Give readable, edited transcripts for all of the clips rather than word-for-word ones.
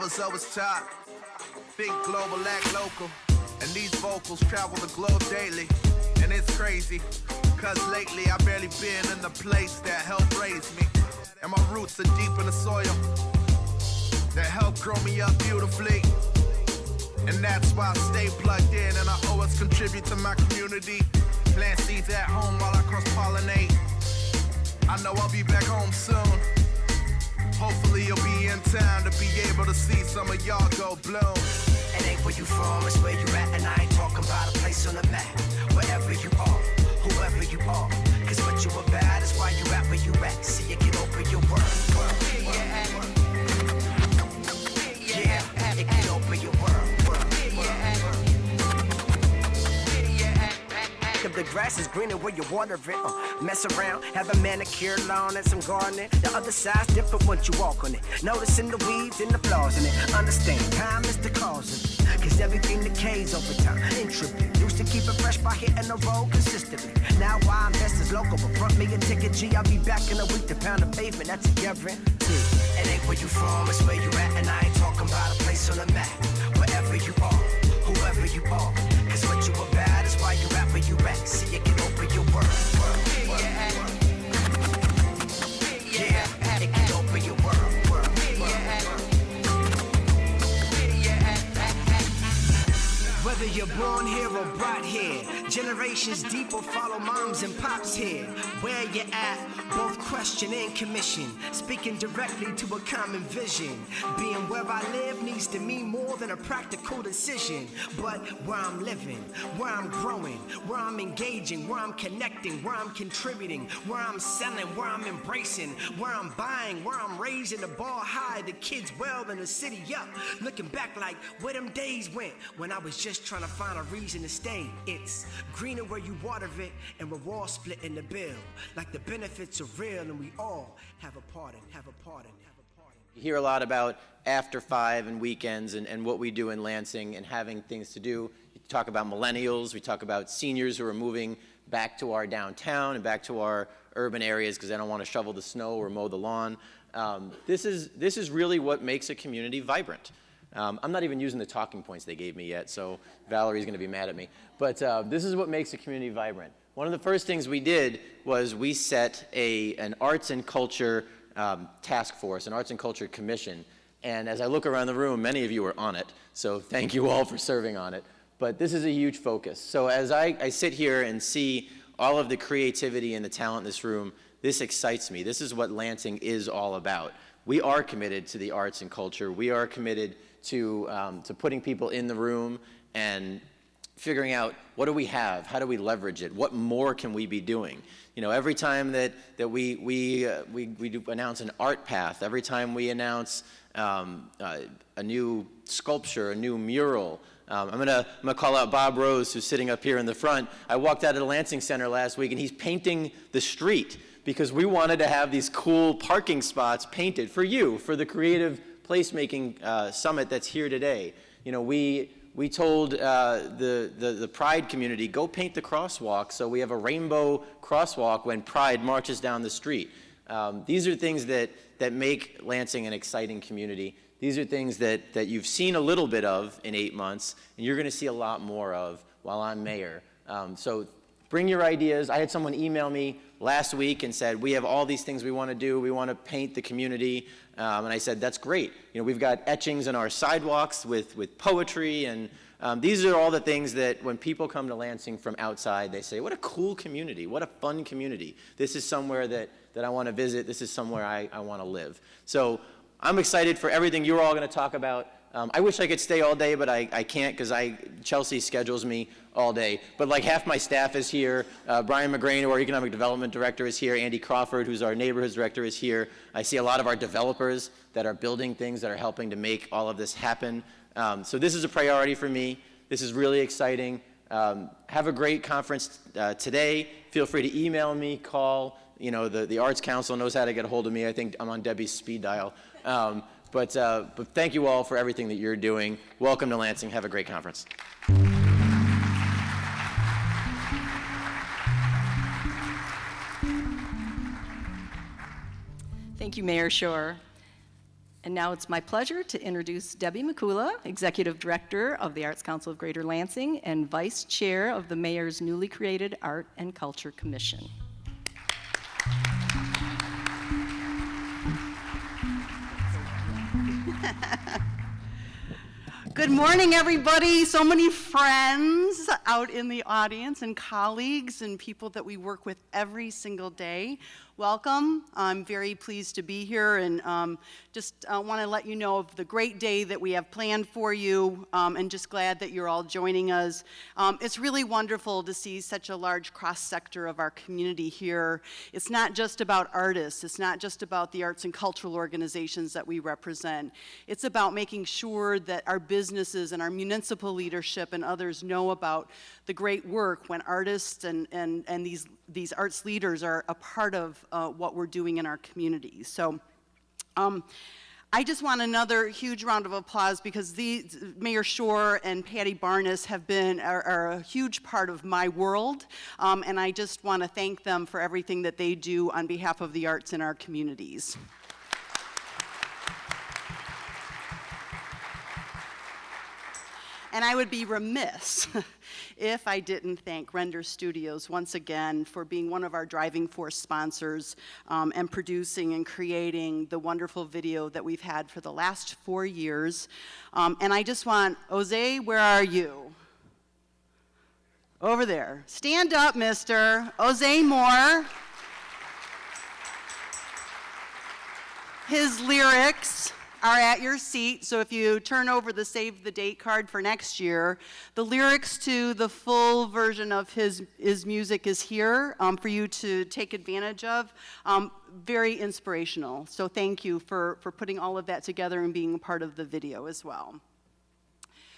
was always taught, think global, act local. And these vocals travel the globe daily. And it's crazy, cause lately I've barely been in the place that helped raise me. And my roots are deep in the soil that helped grow me up beautifully. And that's why I stay plugged in, and I always contribute to my community. Plant seeds at home while I cross-pollinate. I know I'll be back home soon. Hopefully you'll be in town to be able to see some of y'all go bloom. It ain't where you from, it's where you at. And I ain't talking about a place on the map. Wherever you are, whoever you are. Cause what you about is why you at where you at. See you can open your world. Yeah, it can open your world. If the grass is greener where you water it, mess around, have a manicured lawn and some gardening. The other side's different once you walk on it. Noticing the weeds and the flaws in it. Understand, time is the cause of it. Cause everything decays over time. In tribute, used to keep it fresh by hitting the road consistently. Now why invest is local, but front me a ticket, G. I'll be back in a week to pound the pavement, that's a guarantee. It ain't where you from, it's where you at. And I ain't talking about a place on the map. Wherever you are, whoever you are. Cause what you about is why you at where you at. See you can open your world. Yeah, it can open your world. Whether you're born here or brought here, generations deep or follow moms and pops here. Where you at, both question and commission, speaking directly to a common vision. Being where I live needs to mean more than a practical decision. But where I'm living, where I'm growing, where I'm engaging, where I'm connecting, where I'm contributing, where I'm selling, where I'm embracing, where I'm buying, where I'm raising the bar high, the kids well and the city up. Looking back like where them days went when I was just trying to find a reason to stay. It's greener where you water it, and we're all splitting the bill. Like the benefits are real, and we all have a part in. You hear a lot about after 5 and weekends and what we do in Lansing and having things to do. You talk about millennials, we talk about seniors who are moving back to our downtown and back to our urban areas because they don't want to shovel the snow or mow the lawn. This is really what makes a community vibrant. I'm not even using the talking points they gave me yet, so Valerie's going to be mad at me. But this is what makes a community vibrant. One of the first things we did was we set an arts and culture task force, an arts and culture commission. And as I look around the room, many of you are on it, so thank you all for serving on it. But this is a huge focus. So as I sit here and see all of the creativity and the talent in this room, this excites me. This is what Lansing is all about. We are committed to the arts and culture. We are committed to putting people in the room and figuring out what do we have, how do we leverage it, what more can we be doing. You know, every time that we announce an art path, every time we announce a new sculpture, a new mural. I'm gonna call out Bob Rose, who's sitting up here in the front. I walked out of the Lansing Center last week, and he's painting the street because we wanted to have these cool parking spots painted for you, for the creative placemaking summit that's here today. You know, we told the Pride community, go paint the crosswalk so we have a rainbow crosswalk when Pride marches down the street. These are things that make Lansing an exciting community. These are things that you've seen a little bit of in 8 months, and you're going to see a lot more of while I'm mayor. So bring your ideas. I had someone email me last week and said, we have all these things we want to do. We want to paint the community. And I said, that's great. You know, we've got etchings on our sidewalks with poetry. And these are all the things that when people come to Lansing from outside, they say, what a cool community. What a fun community. This is somewhere that I want to visit. This is somewhere I want to live. So I'm excited for everything you're all going to talk about. I wish I could stay all day, but I can't because Chelsea schedules me all day. But like half my staff is here. Brian McGrain, our Economic Development Director, is here. Andy Crawford, who's our Neighborhoods Director, is here. I see a lot of our developers that are building things that are helping to make all of this happen. So this is a priority for me. This is really exciting. Have a great conference today. Feel free to email me, call. You know, the Arts Council knows how to get a hold of me. I think I'm on Debbie's speed dial. But thank you all for everything that you're doing. Welcome to Lansing. Have a great conference. Thank you, Mayor Shore. And now it's my pleasure to introduce Debbie McCula, Executive Director of the Arts Council of Greater Lansing and Vice Chair of the Mayor's newly created Art and Culture Commission. Good morning, everybody. So many friends out in the audience and colleagues and people that we work with every single day. Welcome. I'm very pleased to be here and just want to let you know of the great day that we have planned for you and just glad that you're all joining us. It's really wonderful to see such a large cross-sector of our community here. It's not just about artists. It's not just about the arts and cultural organizations that we represent. It's about making sure that our businesses and our municipal leadership and others know about the great work when artists and these arts leaders are a part of what we're doing in our communities. So I just want another huge round of applause because Mayor Shore and Patty Barnes are a huge part of my world, and I just want to thank them for everything that they do on behalf of the arts in our communities. And I would be remiss if I didn't thank Render Studios once again for being one of our driving force sponsors and producing and creating the wonderful video that we've had for the last 4 years. And I just want, Jose, where are you? Over there. Stand up, mister. Jose Moore. His lyrics are at your seat, so if you turn over the save the date card for next year, the lyrics to the full version of his music is here for you to take advantage of. Very inspirational, so thank you for putting all of that together and being a part of the video as well.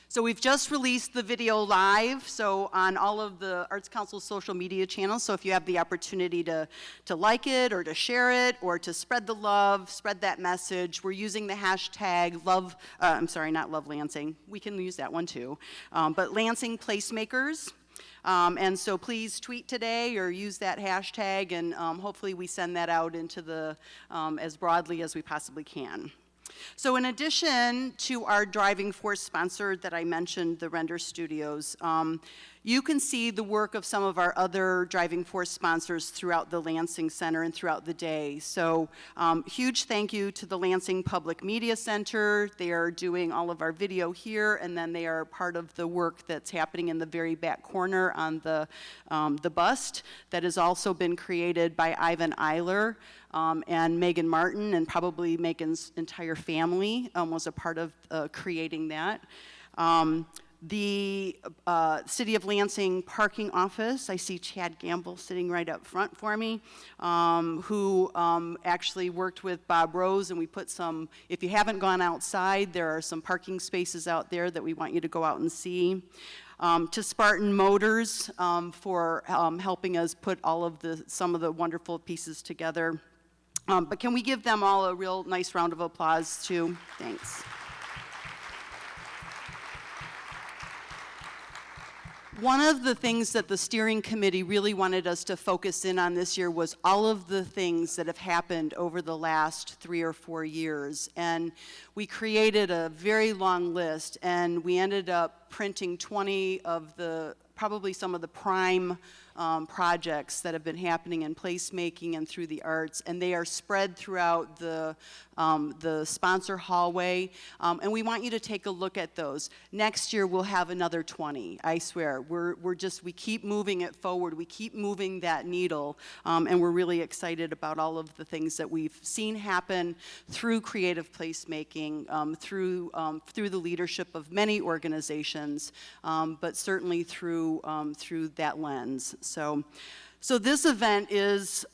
So we've just released the video live, so on all of the Arts Council's social media channels, so if you have the opportunity to like it or to share it or to spread the love, spread that message, we're using the hashtag not Love Lansing, we can use that one too, but Lansing Placemakers. And so please tweet today or use that hashtag and hopefully we send that out into the, as broadly as we possibly can. So in addition to our driving force sponsor that I mentioned, the Render Studios, you can see the work of some of our other driving force sponsors throughout the Lansing Center and throughout the day. So huge thank you to the Lansing Public Media Center. They are doing all of our video here, and then they are part of the work that's happening in the very back corner on the bust that has also been created by Ivan Eiler. And Megan Martin, and probably Megan's entire family was a part of creating that. The City of Lansing Parking Office, I see Chad Gamble sitting right up front for me, who actually worked with Bob Rose, and we put some, if you haven't gone outside, there are some parking spaces out there that we want you to go out and see. To Spartan Motors for helping us put all of some of the wonderful pieces together. But can we give them all a real nice round of applause too? Thanks. One of the things that the steering committee really wanted us to focus in on this year was all of the things that have happened over the last 3 or 4 years. And we created a very long list, and we ended up printing 20 of probably some of the prime projects that have been happening in placemaking and through the arts, and they are spread throughout the sponsor hallway, and we want you to take a look at those. Next year we'll have another 20, I swear. We keep moving it forward, we keep moving that needle, and we're really excited about all of the things that we've seen happen through creative placemaking, through the leadership of many organizations, but certainly through that lens. So this event is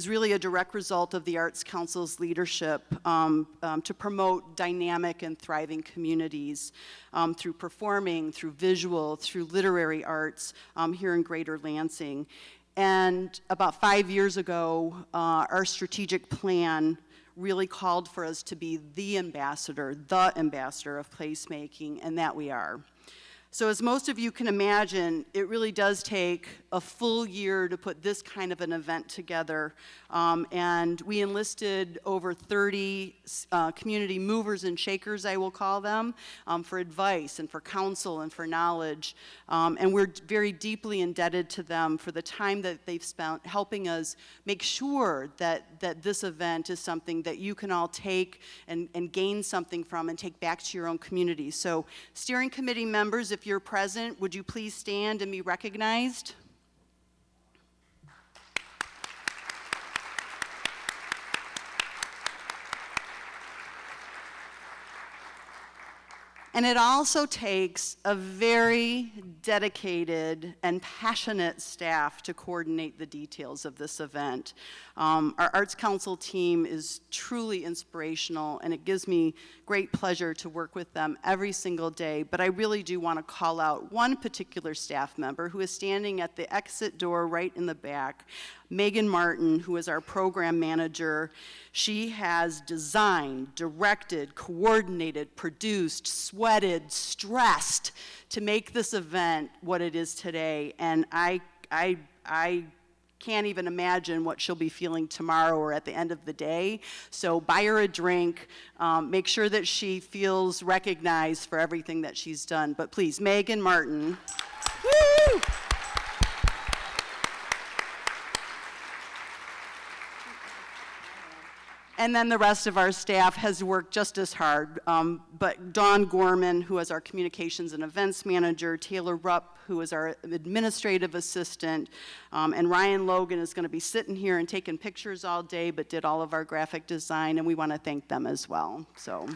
really a direct result of the Arts Council's leadership to promote dynamic and thriving communities through performing, through visual, through literary arts here in Greater Lansing. And about 5 years ago, our strategic plan really called for us to be the ambassador of placemaking, and that we are. So as most of you can imagine, it really does take a full year to put this kind of an event together. And we enlisted over 30 community movers and shakers, I will call them, for advice and for counsel and for knowledge. And we're very deeply indebted to them for the time that they've spent helping us make sure that this event is something that you can all take and gain something from and take back to your own community. So steering committee members, if you're present, would you please stand and be recognized? And it also takes a very dedicated and passionate staff to coordinate the details of this event. Our Arts Council team is truly inspirational, and it gives me great pleasure to work with them every single day. But I really do want to call out one particular staff member who is standing at the exit door right in the back. Megan Martin, who is our program manager. She has designed, directed, coordinated, produced, sweated, stressed to make this event what it is today. And I can't even imagine what she'll be feeling tomorrow or at the end of the day. So buy her a drink, make sure that she feels recognized for everything that she's done. But please, Megan Martin. Woo! And then the rest of our staff has worked just as hard. But Dawn Gorman, who is our communications and events manager, Taylor Rupp, who is our administrative assistant, and Ryan Logan is going to be sitting here and taking pictures all day, but did all of our graphic design, and we want to thank them as well. So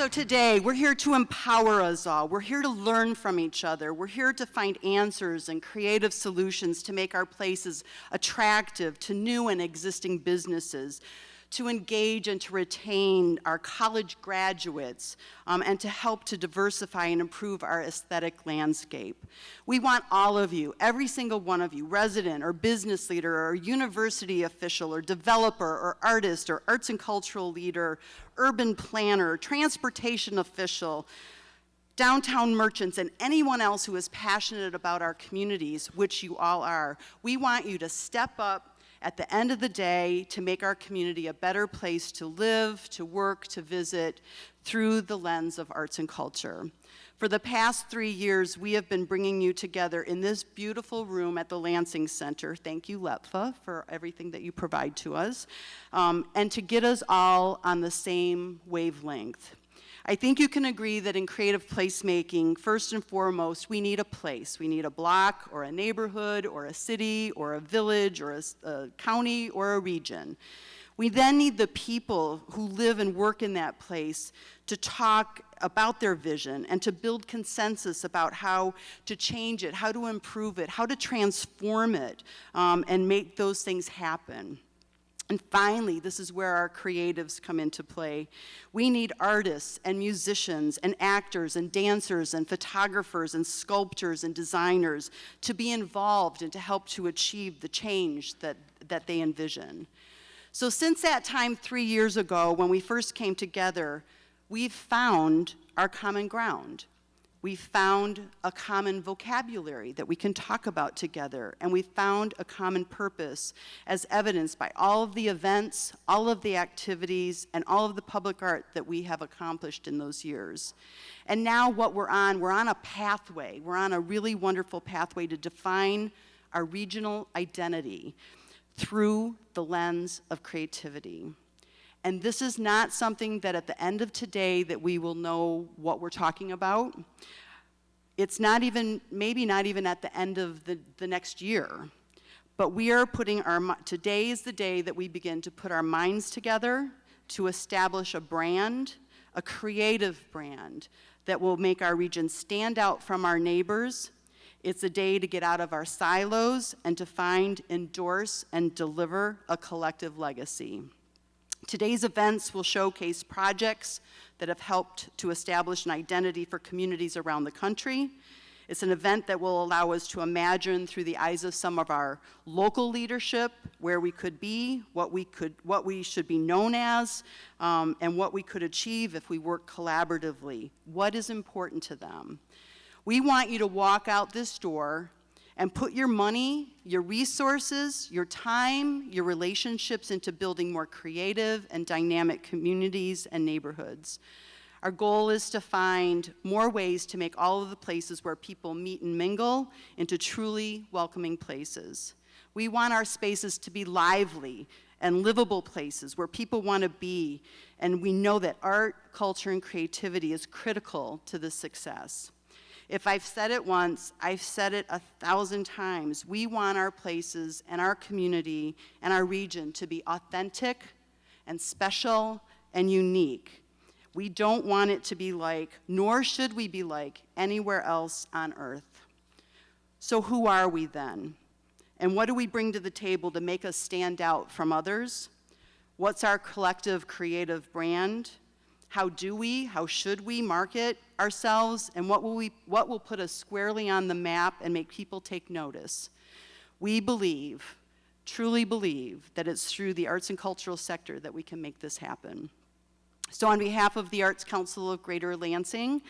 today, we're here to empower us all. We're here to learn from each other. We're here to find answers and creative solutions to make our places attractive to new and existing businesses, to engage and to retain our college graduates, and to help to diversify and improve our aesthetic landscape. We want all of you, every single one of you, resident or business leader or university official or developer or artist or arts and cultural leader, urban planner, transportation official, downtown merchants, and anyone else who is passionate about our communities, which you all are. We want you to step up at the end of the day to make our community a better place to live, to work, to visit through the lens of arts and culture. For the past 3 years, we have been bringing you together in this beautiful room at the Lansing Center. Thank you, LEPFA, for everything that you provide to us, and to get us all on the same wavelength. I think you can agree that in creative placemaking, first and foremost, we need a place. We need a block or a neighborhood or a city or a village or a county or a region. We then need the people who live and work in that place to talk about their vision and to build consensus about how to change it, how to improve it, how to transform it, and make those things happen. And finally, this is where our creatives come into play. We need artists and musicians and actors and dancers and photographers and sculptors and designers to be involved and to help to achieve the change that they envision. So since that time 3 years ago when we first came together, we've found our common ground. We found a common vocabulary that we can talk about together, and we found a common purpose as evidenced by all of the events, all of the activities, and all of the public art that we have accomplished in those years. And now what we're on a pathway. We're on a really wonderful pathway to define our regional identity through the lens of creativity. And this is not something that at the end of today that we will know what we're talking about. It's not even, maybe not even at the end of the next year. But we are putting today is the day that we begin to put our minds together to establish a brand, a creative brand that will make our region stand out from our neighbors. It's a day to get out of our silos and to find, endorse, and deliver a collective legacy. Today's events will showcase projects that have helped to establish an identity for communities around the country. It's an event that will allow us to imagine through the eyes of some of our local leadership where we could be, what we should be known as, and what we could achieve if we work collaboratively. What is important to them? We want you to walk out this door and put your money, your resources, your time, your relationships into building more creative and dynamic communities and neighborhoods. Our goal is to find more ways to make all of the places where people meet and mingle into truly welcoming places. We want our spaces to be lively and livable places where people want to be, and we know that art, culture, and creativity is critical to this success. If I've said it once, I've said it 1,000 times. We want our places and our community and our region to be authentic and special and unique. We don't want it to be like, nor should we be like, anywhere else on earth. So who are we then? And what do we bring to the table to make us stand out from others? What's our collective creative brand? How should we market ourselves? And what will put us squarely on the map and make people take notice? We believe, truly believe, that it's through the arts and cultural sector that we can make this happen. So on behalf of the Arts Council of Greater Lansing,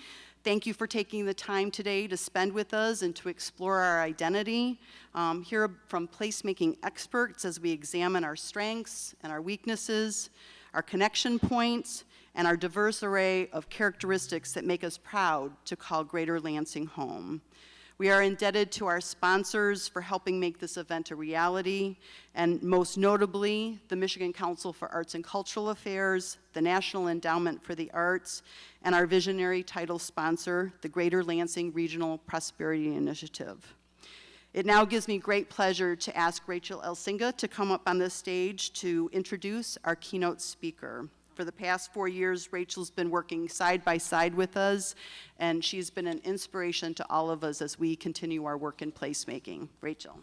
thank you for taking the time today to spend with us and to explore our identity. Hear from placemaking experts as we examine our strengths and our weaknesses, our connection points, and our diverse array of characteristics that make us proud to call Greater Lansing home. We are indebted to our sponsors for helping make this event a reality, and most notably, the Michigan Council for Arts and Cultural Affairs, the National Endowment for the Arts, and our visionary title sponsor, the Greater Lansing Regional Prosperity Initiative. It now gives me great pleasure to ask Rachel Elsinga to come up on the stage to introduce our keynote speaker. For the past 4 years, Rachel's been working side by side with us, and she's been an inspiration to all of us as we continue our work in placemaking. Rachel.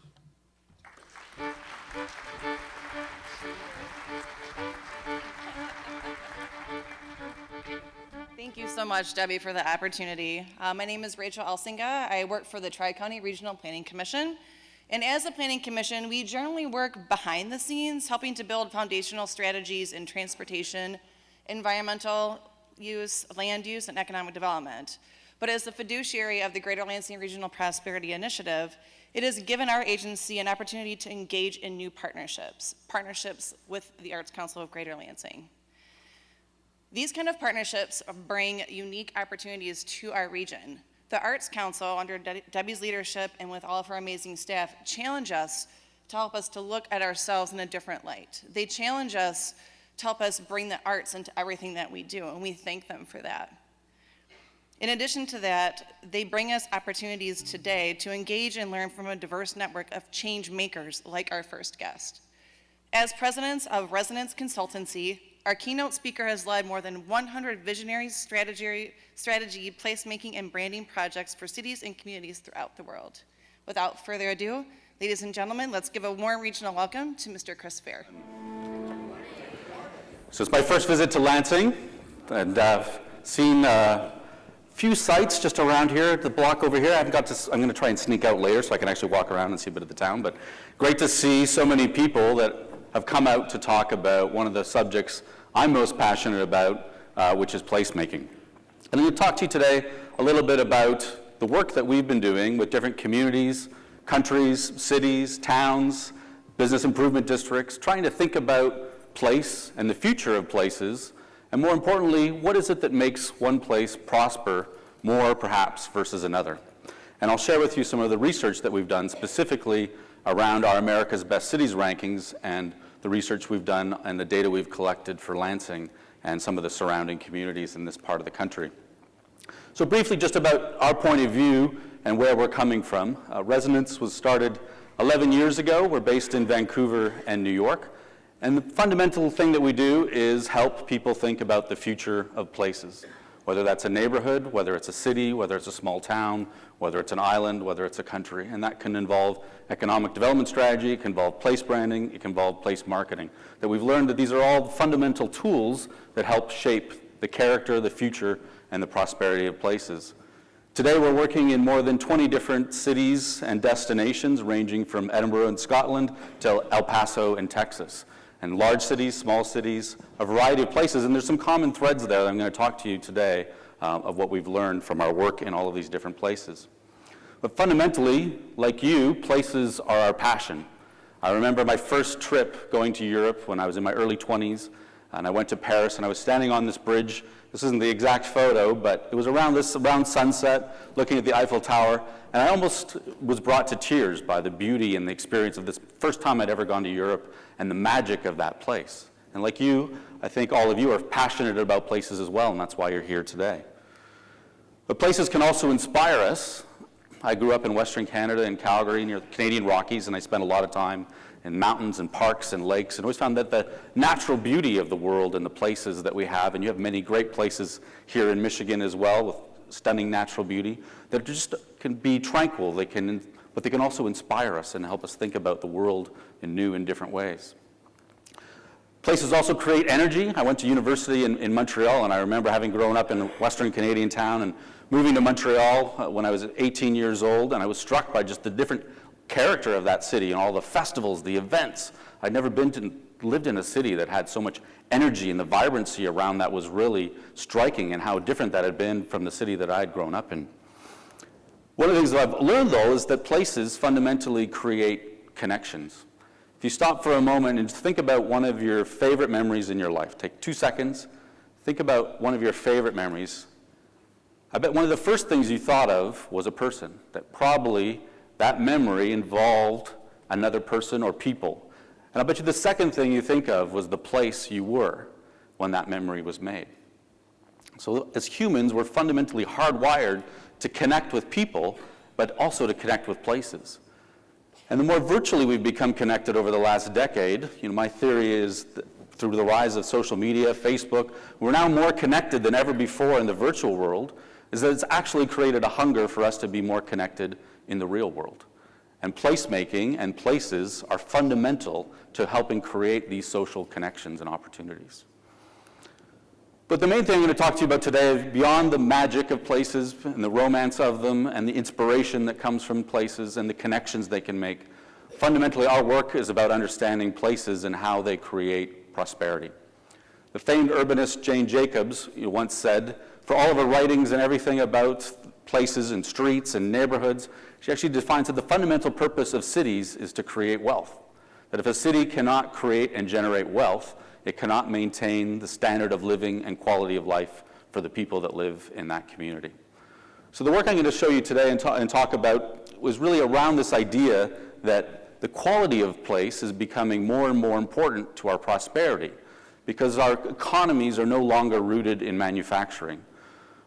Thank you so much, Debbie, for the opportunity. My name is Rachel Elsinga. I work for the Tri-County Regional Planning Commission. And as a planning commission, we generally work behind the scenes, helping to build foundational strategies in transportation, environmental use, land use, and economic development. But as the fiduciary of the Greater Lansing Regional Prosperity Initiative, it has given our agency an opportunity to engage in new partnerships with the Arts Council of Greater Lansing. These kind of partnerships bring unique opportunities to our region. The Arts Council, under Debbie's leadership and with all of her amazing staff, challenge us to help us to look at ourselves in a different light. They challenge us to help us bring the arts into everything that we do, and we thank them for that. In addition to that, they bring us opportunities today to engage and learn from a diverse network of change makers like our first guest. As presidents of Resonance Consultancy, our keynote speaker has led more than 100 visionary strategy, placemaking, and branding projects for cities and communities throughout the world. Without further ado, ladies and gentlemen, let's give a warm regional welcome to Mr. Chris Fair. So it's my first visit to Lansing, and I've seen a few sites just around here, the block over here. I'm going to try and sneak out later so I can actually walk around and see a bit of the town, but great to see so many people that have come out to talk about one of the subjects I'm most passionate about, which is placemaking. And I'm going to talk to you today a little bit about the work that we've been doing with different communities, countries, cities, towns, business improvement districts, trying to think about place and the future of places, and more importantly, what is it that makes one place prosper more perhaps versus another. And I'll share with you some of the research that we've done specifically around our America's Best Cities rankings and the research we've done and the data we've collected for Lansing and some of the surrounding communities in this part of the country. So briefly, just about our point of view and where we're coming from. Resonance was started 11 years ago. We're based in Vancouver and New York. And the fundamental thing that we do is help people think about the future of places, whether that's a neighborhood, whether it's a city, whether it's a small town, whether it's an island, whether it's a country. And that can involve economic development strategy, it can involve place branding, it can involve place marketing. That we've learned that these are all fundamental tools that help shape the character, the future, and the prosperity of places. Today we're working in more than 20 different cities and destinations, ranging from Edinburgh in Scotland to El Paso in Texas. And large cities, small cities, a variety of places, and there's some common threads there that I'm going to talk to you today of what we've learned from our work in all of these different places. But fundamentally, like you, places are our passion. I remember my first trip going to Europe when I was in my early 20s, and I went to Paris, and I was standing on this bridge. This isn't the exact photo, but it was around sunset, looking at the Eiffel Tower, and I almost was brought to tears by the beauty and the experience of this first time I'd ever gone to Europe and the magic of that place. And like you, I think all of you are passionate about places as well, and that's why you're here today. But places can also inspire us. I grew up in Western Canada in Calgary near the Canadian Rockies, and I spent a lot of time in mountains and parks and lakes, and always found that the natural beauty of the world and the places that we have, and you have many great places here in Michigan as well with stunning natural beauty, that just can be tranquil, but they can also inspire us and help us think about the world in new and different ways. Places also create energy. I went to university in Montreal, and I remember having grown up in a Western Canadian town and moving to Montreal when I was 18 years old, and I was struck by just the different character of that city and all the festivals, the events. I'd never lived in a city that had so much energy, and the vibrancy around that was really striking, and how different that had been from the city that I'd grown up in. One of the things that I've learned, though, is that places fundamentally create connections. If you stop for a moment and think about one of your favorite memories in your life, take 2 seconds, think about one of your favorite memories. I bet one of the first things you thought of was a person, that probably that memory involved another person or people. And I bet you the second thing you think of was the place you were when that memory was made. So as humans, we're fundamentally hardwired to connect with people, but also to connect with places. And the more virtually we've become connected over the last decade, my theory is that through the rise of social media, Facebook, we're now more connected than ever before in the virtual world, is that it's actually created a hunger for us to be more connected in the real world. And placemaking and places are fundamental to helping create these social connections and opportunities. But the main thing I'm going to talk to you about today is beyond the magic of places and the romance of them and the inspiration that comes from places and the connections they can make. Fundamentally, our work is about understanding places and how they create prosperity. The famed urbanist Jane Jacobs once said, for all of her writings and everything about places and streets and neighborhoods, she actually defines that the fundamental purpose of cities is to create wealth. That if a city cannot create and generate wealth, it cannot maintain the standard of living and quality of life for the people that live in that community. So the work I'm going to show you today and talk about was really around this idea that the quality of place is becoming more and more important to our prosperity, because our economies are no longer rooted in manufacturing.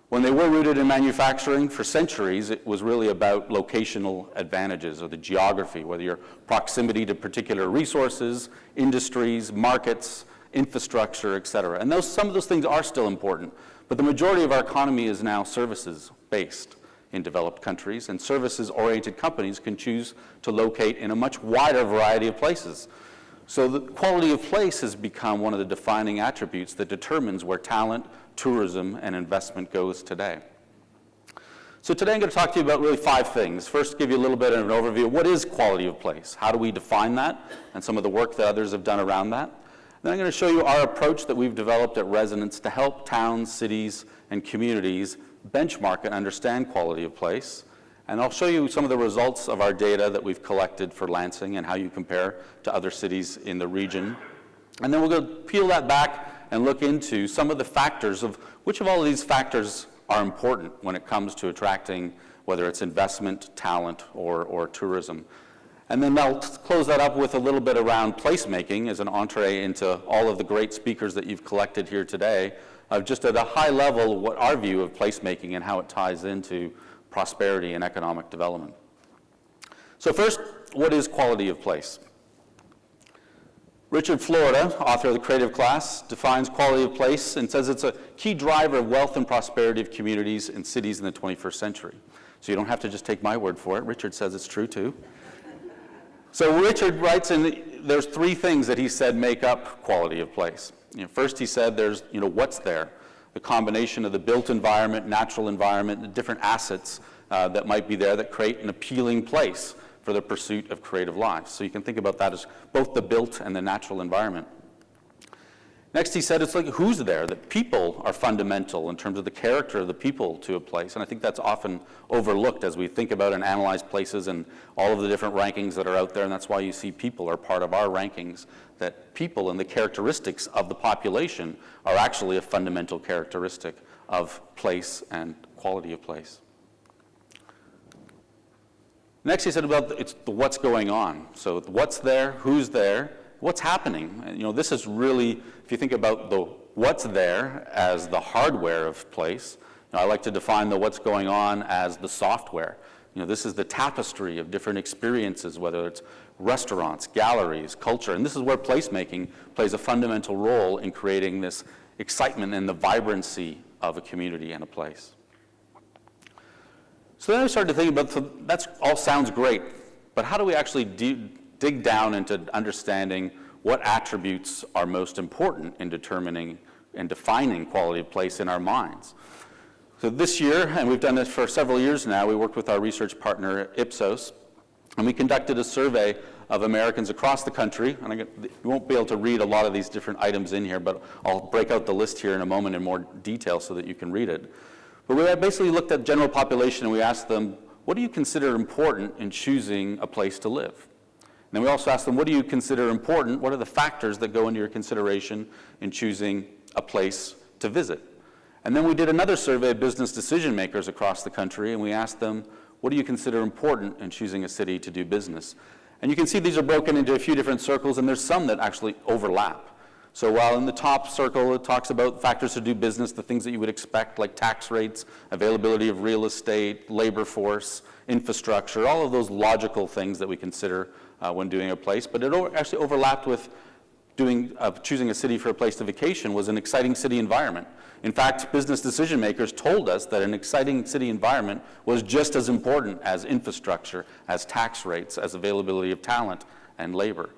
When they were rooted in manufacturing for centuries, it was really about locational advantages or the geography, whether your proximity to particular resources, industries, markets, infrastructure, et cetera. And some of those things are still important, but the majority of our economy is now services-based in developed countries, and services-oriented companies can choose to locate in a much wider variety of places. So the quality of place has become one of the defining attributes that determines where talent, tourism, and investment goes today. So today I'm going to talk to you about really 5 things. First, give you a little bit of an overview of what is quality of place, how do we define that, and some of the work that others have done around that. Then I'm going to show you our approach that we've developed at Resonance to help towns, cities, and communities benchmark and understand quality of place. And I'll show you some of the results of our data that we've collected for Lansing and how you compare to other cities in the region. And then we're going to peel that back and look into some of the factors of which of all of these factors are important when it comes to attracting, whether it's investment, talent, or tourism. And then I'll close that up with a little bit around placemaking as an entree into all of the great speakers that you've collected here today, of just at a high level what our view of placemaking and how it ties into prosperity and economic development. So first, what is quality of place? Richard Florida, author of The Creative Class, defines quality of place and says it's a key driver of wealth and prosperity of communities and cities in the 21st century. So you don't have to just take my word for it. Richard says it's true too. So Richard writes there's 3 things that he said make up quality of place. First he said there's, what's there. the combination of the built environment, natural environment, the different assets that might be there that create an appealing place for the pursuit of creative lives. So you can think about that as both the built and the natural environment. Next, he said it's like who's there, that people are fundamental in terms of the character of the people to a place. And I think that's often overlooked as we think about and analyze places and all of the different rankings that are out there. And that's why you see people are part of our rankings, that people and the characteristics of the population are actually a fundamental characteristic of place and quality of place. Next, he said about it's the what's going on. So what's there, who's there, what's happening. And, this is really, if you think about the what's there as the hardware of place, I like to define the what's going on as the software. This is the tapestry of different experiences, whether it's restaurants, galleries, culture, and this is where placemaking plays a fundamental role in creating this excitement and the vibrancy of a community and a place. So then I started to think about, so that all sounds great, but how do we actually dig down into understanding what attributes are most important in determining and defining quality of place in our minds? So this year, and we've done this for several years now, we worked with our research partner Ipsos, and we conducted a survey of Americans across the country, and you won't be able to read a lot of these different items in here, but I'll break out the list here in a moment in more detail so that you can read it. But we basically looked at general population and we asked them, what do you consider important in choosing a place to live? And then we also asked them, what do you consider important? What are the factors that go into your consideration in choosing a place to visit? And then we did another survey of business decision makers across the country, and we asked them, what do you consider important in choosing a city to do business? And you can see these are broken into a few different circles, and there's some that actually overlap. So while in the top circle it talks about factors to do business, the things that you would expect, like tax rates, availability of real estate, labor force, infrastructure, all of those logical things that we consider when doing a place, but it actually overlapped with choosing a city for a place to vacation was an exciting city environment. In fact, business decision makers told us that an exciting city environment was just as important as infrastructure, as tax rates, as availability of talent and labor.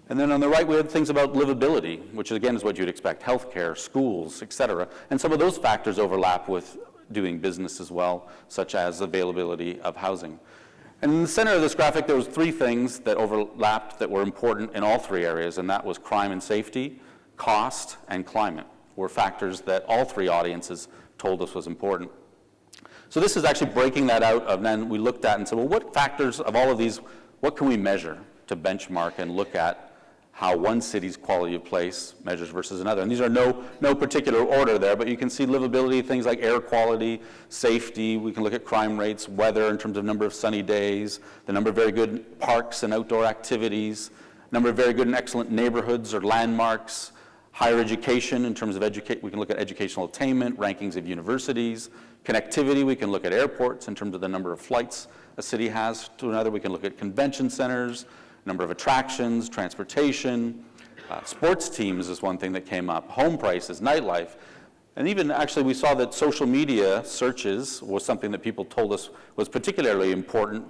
And then on the right, we had things about livability, which again is what you'd expect, healthcare, schools, et cetera. And some of those factors overlap with doing business as well, such as availability of housing. And in the center of this graphic, there was three things that overlapped that were important in all three areas, and that was crime and safety, cost, and climate, were factors that all three audiences told us was important. So this is actually breaking that out, and then we looked at and said, well, what factors of all of these, what can we measure to benchmark and look at how one city's quality of place measures versus another? And these are no particular order there, but you can see livability, things like air quality, safety. We can look at crime rates, weather in terms of number of sunny days, the number of very good parks and outdoor activities, number of very good and excellent neighborhoods or landmarks, higher education in terms of we can look at educational attainment, rankings of universities, connectivity. We can look at airports in terms of the number of flights a city has to another. We can look at convention centers, number of attractions, transportation, sports teams is one thing that came up, home prices, nightlife. And even actually we saw that social media searches was something that people told us was particularly important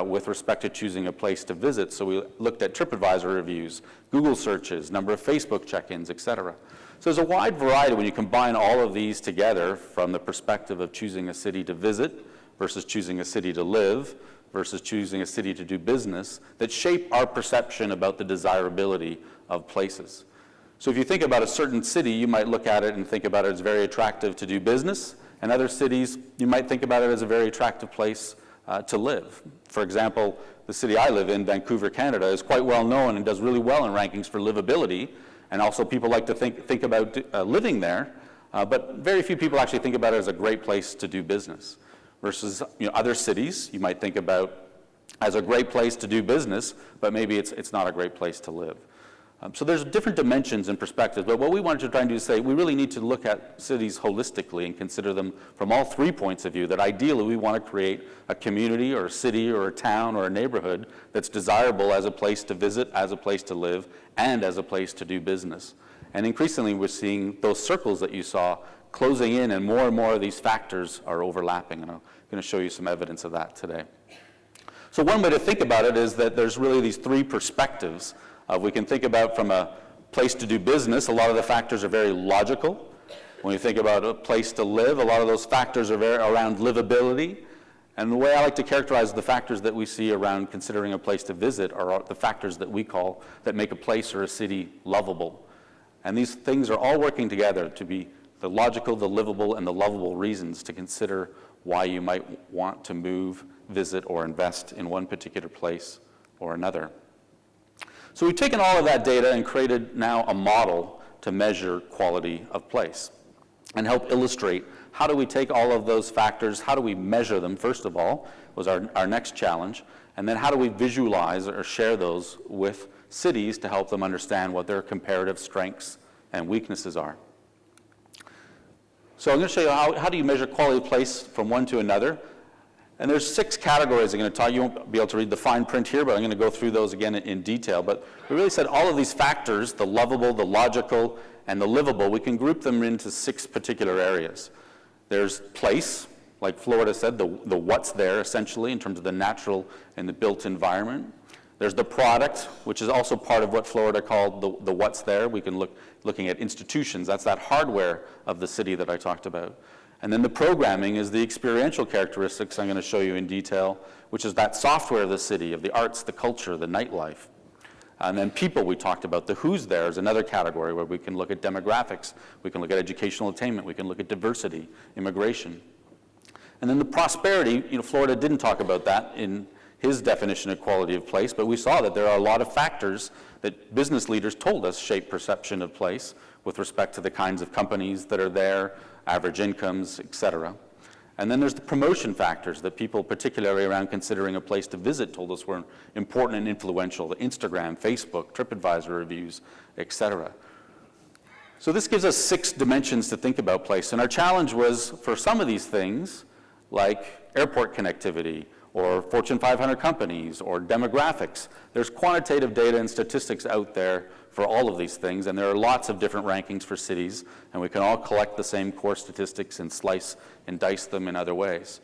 with respect to choosing a place to visit. So we looked at TripAdvisor reviews, Google searches, number of Facebook check-ins, et cetera. So there's a wide variety when you combine all of these together from the perspective of choosing a city to visit versus choosing a city to live, versus choosing a city to do business, that shape our perception about the desirability of places. So if you think about a certain city, you might look at it and think about it as very attractive to do business, and other cities, you might think about it as a very attractive place to live. For example, the city I live in, Vancouver, Canada, is quite well known and does really well in rankings for livability, and also people like to think about living there, but very few people actually think about it as a great place to do business. Versus other cities you might think about as a great place to do business, but maybe it's not a great place to live. So there's different dimensions and perspectives, but what we wanted to try and do is say we really need to look at cities holistically and consider them from all 3 points of view, that ideally we want to create a community or a city or a town or a neighborhood that's desirable as a place to visit, as a place to live, and as a place to do business. And increasingly we're seeing those circles that you saw closing in, and more of these factors are overlapping, and I'm going to show you some evidence of that today. So one way to think about it is that there's really these 3 perspectives. We can think about from a place to do business, a lot of the factors are very logical. When you think about a place to live, a lot of those factors are around livability. And the way I like to characterize the factors that we see around considering a place to visit are the factors that we call, that make a place or a city lovable. And these things are all working together to be the logical, the livable, and the lovable reasons to consider why you might want to move, visit, or invest in one particular place or another. So we've taken all of that data and created now a model to measure quality of place and help illustrate how do we take all of those factors, how do we measure them, first of all, was our next challenge, and then how do we visualize or share those with cities to help them understand what their comparative strengths and weaknesses are. So I'm going to show you how do you measure quality of place from one to another. And there's 6 categories I'm going to talk. You won't be able to read the fine print here, but I'm going to go through those again in detail. But we really said all of these factors, the lovable, the logical, and the livable, we can group them into 6 particular areas. There's place, like Florida said, the what's there, essentially, in terms of the natural and the built environment. There's the product, which is also part of what Florida called the what's there. We can looking at institutions. That's that hardware of the city that I talked about. And then the programming is the experiential characteristics I'm going to show you in detail, which is that software of the city, of the arts, the culture, the nightlife. And then people we talked about, the who's there is another category where we can look at demographics, we can look at educational attainment, we can look at diversity, immigration. And then the prosperity, Florida didn't talk about that in his definition of quality of place, but we saw that there are a lot of factors that business leaders told us shape perception of place with respect to the kinds of companies that are there, average incomes, et cetera. And then there's the promotion factors that people, particularly around considering a place to visit, told us were important and influential, the Instagram, Facebook, TripAdvisor reviews, et cetera. So this gives us 6 dimensions to think about place. And our challenge was, for some of these things, like airport connectivity, or Fortune 500 companies, or demographics, there's quantitative data and statistics out there for all of these things, and there are lots of different rankings for cities, and we can all collect the same core statistics and slice and dice them in other ways.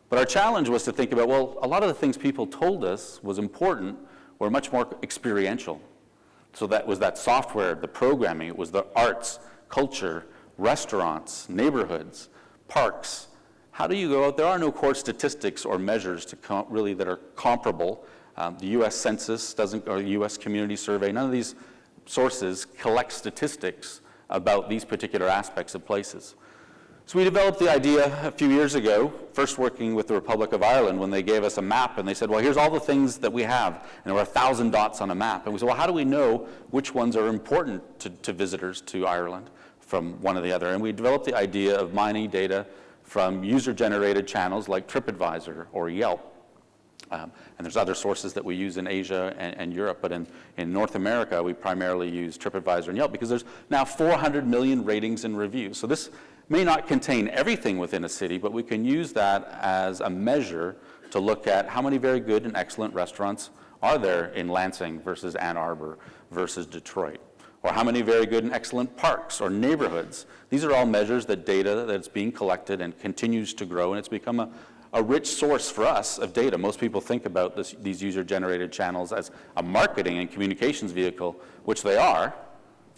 But our challenge was to think about, well, a lot of the things people told us was important were much more experiential. So that was that software, the programming, it was the arts, culture, restaurants, neighborhoods, parks. How do you go out? There are no core statistics or measures to really that are comparable. The U.S. Census doesn't, or the U.S. Community Survey, none of these sources collect statistics about these particular aspects of places. So we developed the idea a few years ago, first working with the Republic of Ireland when they gave us a map and they said, well, here's all the things that we have, and there were 1,000 dots on a map. And we said, well, how do we know which ones are important to visitors to Ireland from one or the other? And we developed the idea of mining data from user-generated channels like TripAdvisor or Yelp. And there's other sources that we use in Asia and Europe, but in North America, we primarily use TripAdvisor and Yelp because there's now 400 million ratings and reviews. So this may not contain everything within a city, but we can use that as a measure to look at how many very good and excellent restaurants are there in Lansing versus Ann Arbor versus Detroit, or how many very good and excellent parks or neighborhoods. These are all measures that data that's being collected and continues to grow, and it's become a rich source for us of data. Most people think about these user-generated channels as a marketing and communications vehicle, which they are,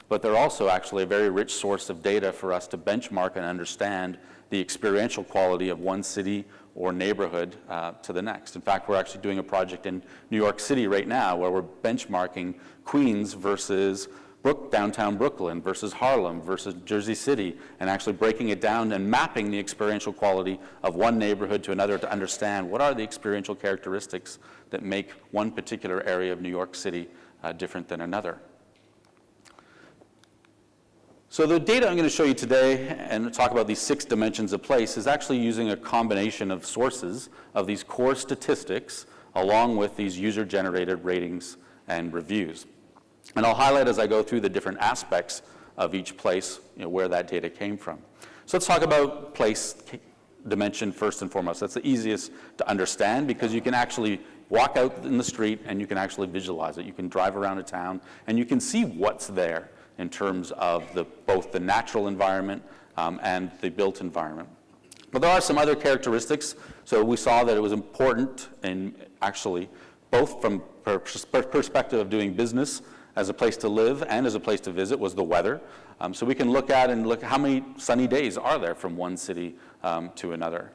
but they're also actually a very rich source of data for us to benchmark and understand the experiential quality of one city or neighborhood to the next. In fact, we're actually doing a project in New York City right now where we're benchmarking Queens versus downtown Brooklyn versus Harlem versus Jersey City, and actually breaking it down and mapping the experiential quality of one neighborhood to another to understand what are the experiential characteristics that make one particular area of New York City different than another. So the data I'm going to show you today and talk about these 6 dimensions of place is actually using a combination of sources of these core statistics along with these user-generated ratings and reviews. And I'll highlight as I go through the different aspects of each place, where that data came from. So let's talk about place dimension first and foremost. That's the easiest to understand because you can actually walk out in the street and you can actually visualize it. You can drive around a town and you can see what's there in terms of both the natural environment and the built environment. But there are some other characteristics. So we saw that it was important in actually both from perspective of doing business as a place to live and as a place to visit was the weather. So we can look at how many sunny days are there from one city to another.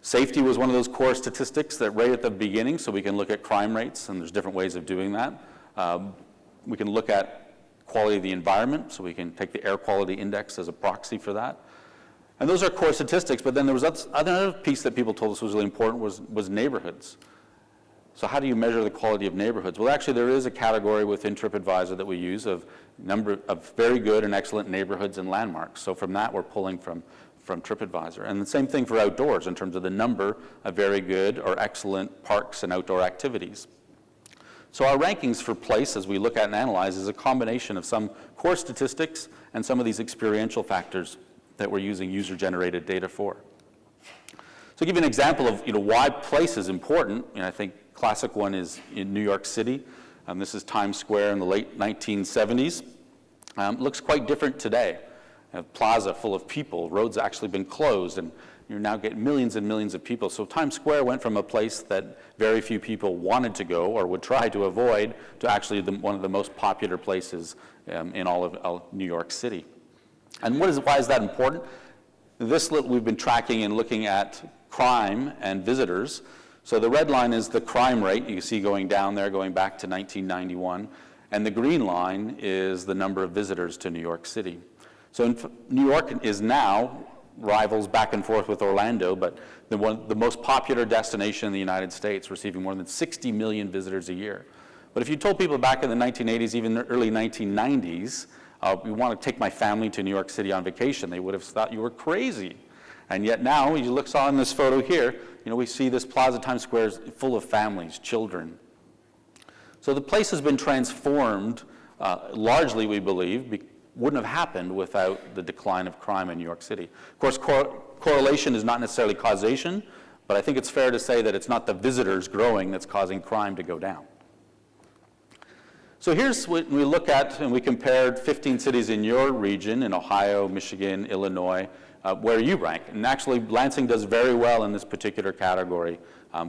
Safety was one of those core statistics that right at the beginning, so we can look at crime rates, and there's different ways of doing that. We can look at quality of the environment, so we can take the air quality index as a proxy for that. And those are core statistics, but then there was another piece that people told us was really important was neighborhoods. So how do you measure the quality of neighborhoods? Well, actually, there is a category within TripAdvisor that we use of number of very good and excellent neighborhoods and landmarks. So from that, we're pulling from TripAdvisor. And the same thing for outdoors in terms of the number of very good or excellent parks and outdoor activities. So our rankings for place, as we look at and analyze, is a combination of some core statistics and some of these experiential factors that we're using user-generated data for. So to give you an example of why place is important, I think classic one is in New York City. This is Times Square in the late 1970s. Looks quite different today. A plaza full of people, roads have actually been closed, and you now get millions and millions of people. So Times Square went from a place that very few people wanted to go or would try to avoid to actually one of the most popular places in all of New York City. And why is that important? We've been tracking and looking at crime and visitors. So the red line is the crime rate. You can see going down there, going back to 1991. And the green line is the number of visitors to New York City. So New York is now rivals back and forth with Orlando, but the most popular destination in the United States, receiving more than 60 million visitors a year. But if you told people back in the 1980s, even the early 1990s, we want to take my family to New York City on vacation, they would have thought you were crazy. And yet now, you saw in this photo here, we see this Plaza Times Square is full of families, children. So the place has been transformed, largely, we believe, wouldn't have happened without the decline of crime in New York City. Of course, correlation is not necessarily causation, but I think it's fair to say that it's not the visitors growing that's causing crime to go down. So here's what we look at, and we compared 15 cities in your region, in Ohio, Michigan, Illinois, where you rank. And actually, Lansing does very well in this particular category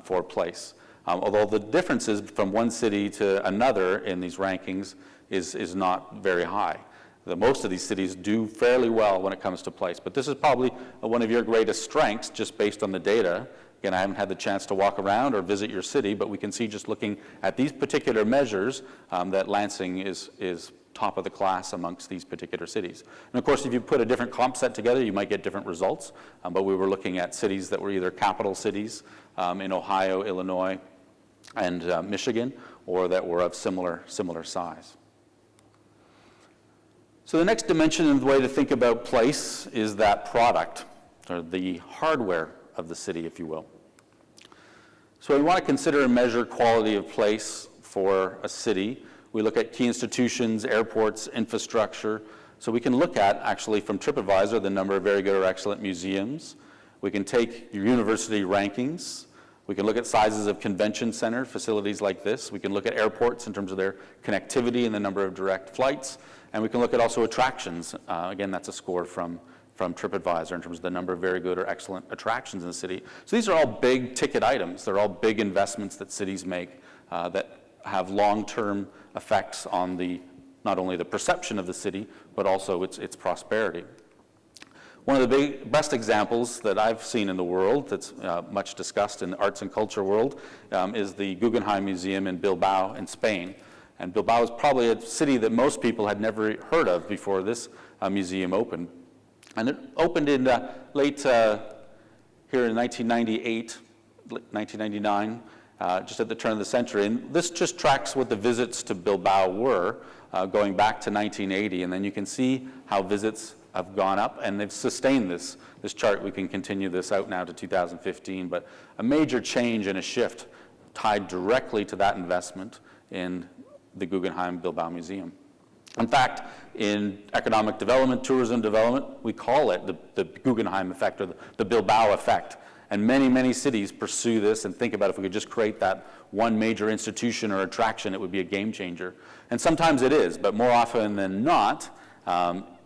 for place. Although the differences from one city to another in these rankings is not very high. Most of these cities do fairly well when it comes to place. But this is probably one of your greatest strengths, just based on the data. Again, I haven't had the chance to walk around or visit your city, but we can see just looking at these particular measures that Lansing is top of the class amongst these particular cities. And of course, if you put a different comp set together, you might get different results. But we were looking at cities that were either capital cities in Ohio, Illinois, and Michigan, or that were of similar size. So the next dimension and the way to think about place is that product, or the hardware of the city, if you will. So we want to consider and measure quality of place for a city. We look at key institutions, airports, infrastructure. So we can look at, actually, from TripAdvisor, the number of very good or excellent museums. We can take your university rankings. We can look at sizes of convention center facilities like this. We can look at airports in terms of their connectivity and the number of direct flights. And we can look at also attractions. Again, that's a score from TripAdvisor in terms of the number of very good or excellent attractions in the city. So these are all big ticket items. They're all big investments that cities make that have long-term effects on not only the perception of the city, but also its prosperity. One of the best examples that I've seen in the world that's much discussed in the arts and culture world is the Guggenheim Museum in Bilbao in Spain. And Bilbao is probably a city that most people had never heard of before this museum opened. And it opened in late here in 1998, 1999, just at the turn of the century. And this just tracks what the visits to Bilbao were going back to 1980. And then you can see how visits have gone up, and they've sustained this chart. We can continue this out now to 2015. But a major change and a shift tied directly to that investment in the Guggenheim Bilbao Museum. In fact, in economic development, tourism development, we call it the Guggenheim effect, or the Bilbao effect. And many, many cities pursue this and think about if we could just create that one major institution or attraction, it would be a game changer. And sometimes it is, but more often than not,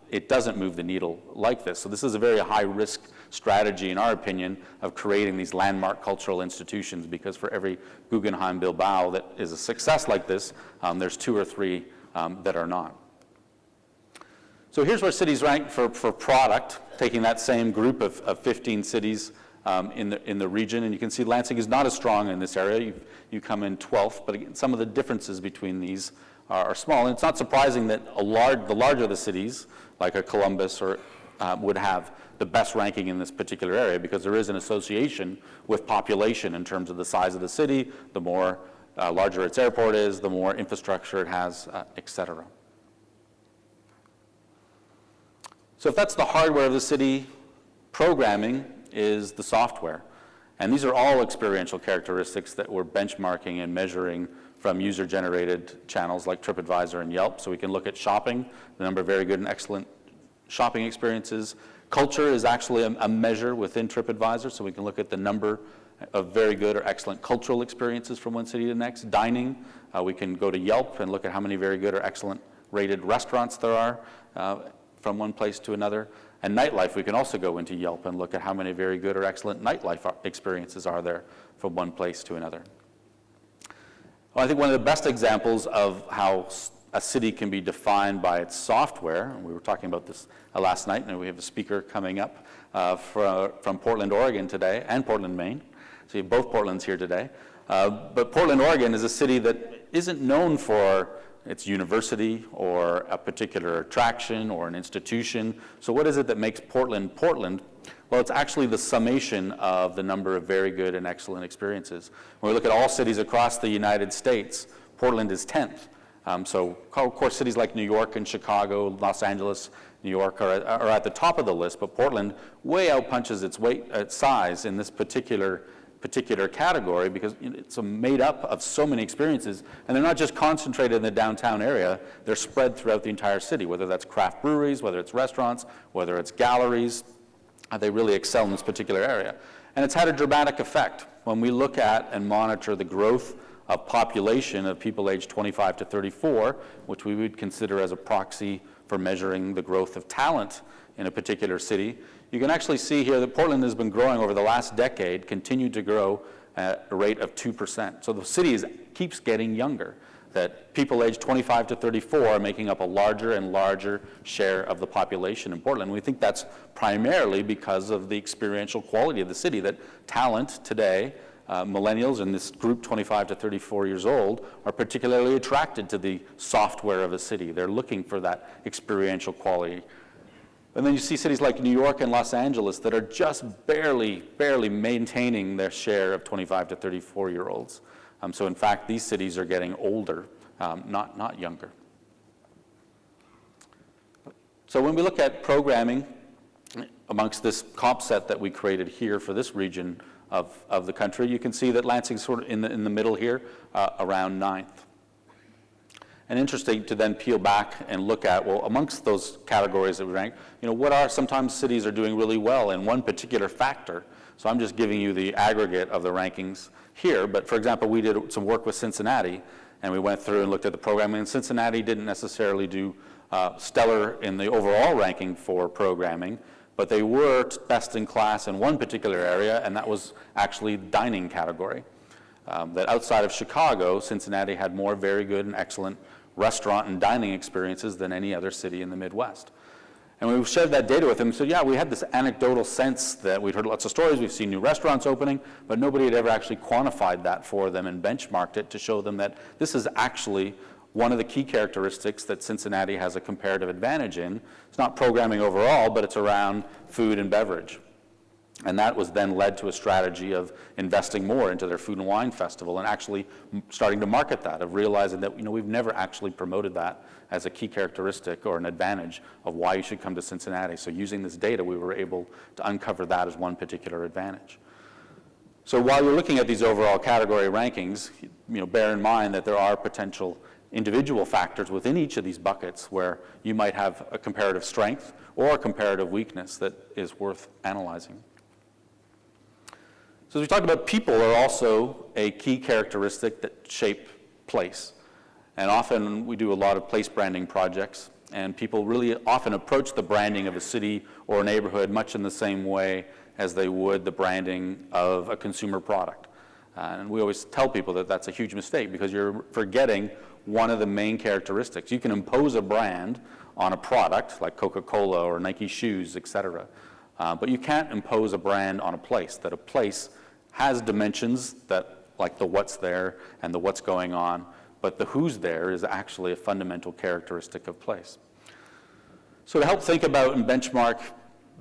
it doesn't move the needle like this. So this is a very high-risk strategy, in our opinion, of creating these landmark cultural institutions, because for every Guggenheim Bilbao that is a success like this, there's 2 or 3 that are not. So here's where cities rank for product, taking that same group of 15 cities in the region, and you can see Lansing is not as strong in this area. You come in 12th, but again, some of the differences between these are small, and it's not surprising that the larger the cities, like a Columbus, would have the best ranking in this particular area, because there is an association with population in terms of the size of the city. The more larger its airport is, the more infrastructure it has, et cetera. So if that's the hardware of the city, programming is the software. And these are all experiential characteristics that we're benchmarking and measuring from user-generated channels like TripAdvisor and Yelp. So we can look at shopping, the number of very good and excellent shopping experiences. Culture is actually a measure within TripAdvisor, so we can look at the number of very good or excellent cultural experiences from one city to the next. Dining, we can go to Yelp and look at how many very good or excellent rated restaurants there are from one place to another. And nightlife, we can also go into Yelp and look at how many very good or excellent nightlife experiences are there from one place to another. Well, I think one of the best examples of how a city can be defined by its software, and we were talking about this last night, and we have a speaker coming up from Portland, Oregon today, and Portland, Maine. So you have both Portlands here today. But Portland, Oregon is a city that isn't known for its university or a particular attraction or an institution. So what is it that makes Portland, Portland? Well, it's actually the summation of the number of very good and excellent experiences. When we look at all cities across the United States, Portland is 10th. So of course cities like New York and Chicago, Los Angeles, New York are at the top of the list, but Portland way outpunches its size in this particular category, because it's made up of so many experiences, and they're not just concentrated in the downtown area, they're spread throughout the entire city, whether that's craft breweries, whether it's restaurants, whether it's galleries. They really excel in this particular area. And it's had a dramatic effect. When we look at and monitor the growth of population of people aged 25 to 34, which we would consider as a proxy for measuring the growth of talent in a particular city, you can actually see here that Portland has been growing over the last decade, continued to grow at a rate of 2%. So the city keeps getting younger, that people aged 25 to 34 are making up a larger and larger share of the population in Portland. We think that's primarily because of the experiential quality of the city, that talent today, millennials in this group 25 to 34 years old, are particularly attracted to the software of a city. They're looking for that experiential quality. And then you see cities like New York and Los Angeles that are just barely maintaining their share of 25 to 34-year-olds. So in fact, these cities are getting older, not younger. So when we look at programming amongst this comp set that we created here for this region of the country, you can see that Lansing's sort of in the middle here, around 9th. And interesting to then peel back and look at, well, amongst those categories that we rank, sometimes cities are doing really well in one particular factor. So I'm just giving you the aggregate of the rankings here. But for example, we did some work with Cincinnati, and we went through and looked at the programming. And Cincinnati didn't necessarily do stellar in the overall ranking for programming, but they were best in class in one particular area, and that was actually the dining category. That outside of Chicago, Cincinnati had more very good and excellent restaurant and dining experiences than any other city in the Midwest. And we shared that data with them. So yeah, we had this anecdotal sense that we'd heard lots of stories, we've seen new restaurants opening, but nobody had ever actually quantified that for them and benchmarked it to show them that this is actually one of the key characteristics that Cincinnati has a comparative advantage in. It's not programming overall, but it's around food and beverage. And that was then led to a strategy of investing more into their food and wine festival and actually starting to market that, of realizing that we've never actually promoted that as a key characteristic or an advantage of why you should come to Cincinnati. So using this data, we were able to uncover that as one particular advantage. So while you're looking at these overall category rankings, bear in mind that there are potential individual factors within each of these buckets where you might have a comparative strength or a comparative weakness that is worth analyzing. So as we talked about, people are also a key characteristic that shape place. And often we do a lot of place branding projects, and people really often approach the branding of a city or a neighborhood much in the same way as they would the branding of a consumer product. And we always tell people that that's a huge mistake, because you're forgetting one of the main characteristics. You can impose a brand on a product like Coca-Cola or Nike shoes, et cetera. But you can't impose a brand on a place. That a place has dimensions that, like the what's there and the what's going on, but the who's there is actually a fundamental characteristic of place. So to help think about and benchmark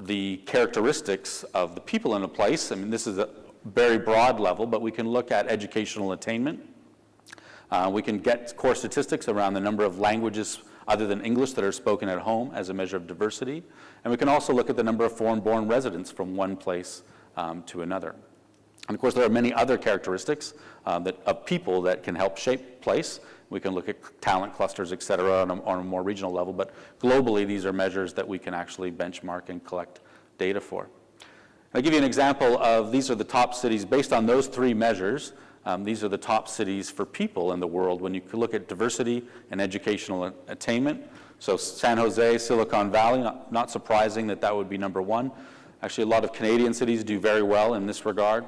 the characteristics of the people in a place, I mean, this is a very broad level, but we can look at educational attainment. We can get core statistics around the number of languages other than English that are spoken at home as a measure of diversity. And we can also look at the number of foreign-born residents from one place to another. And of course, there are many other characteristics of people that can help shape place. We can look at talent clusters, et cetera, on a more regional level, but globally, these are measures that we can actually benchmark and collect data for. I'll give you an example of, these are the top cities, based on those three measures, these are the top cities for people in the world when you look at diversity and educational attainment. So San Jose, Silicon Valley, not surprising that that would be number one. Actually, a lot of Canadian cities do very well in this regard.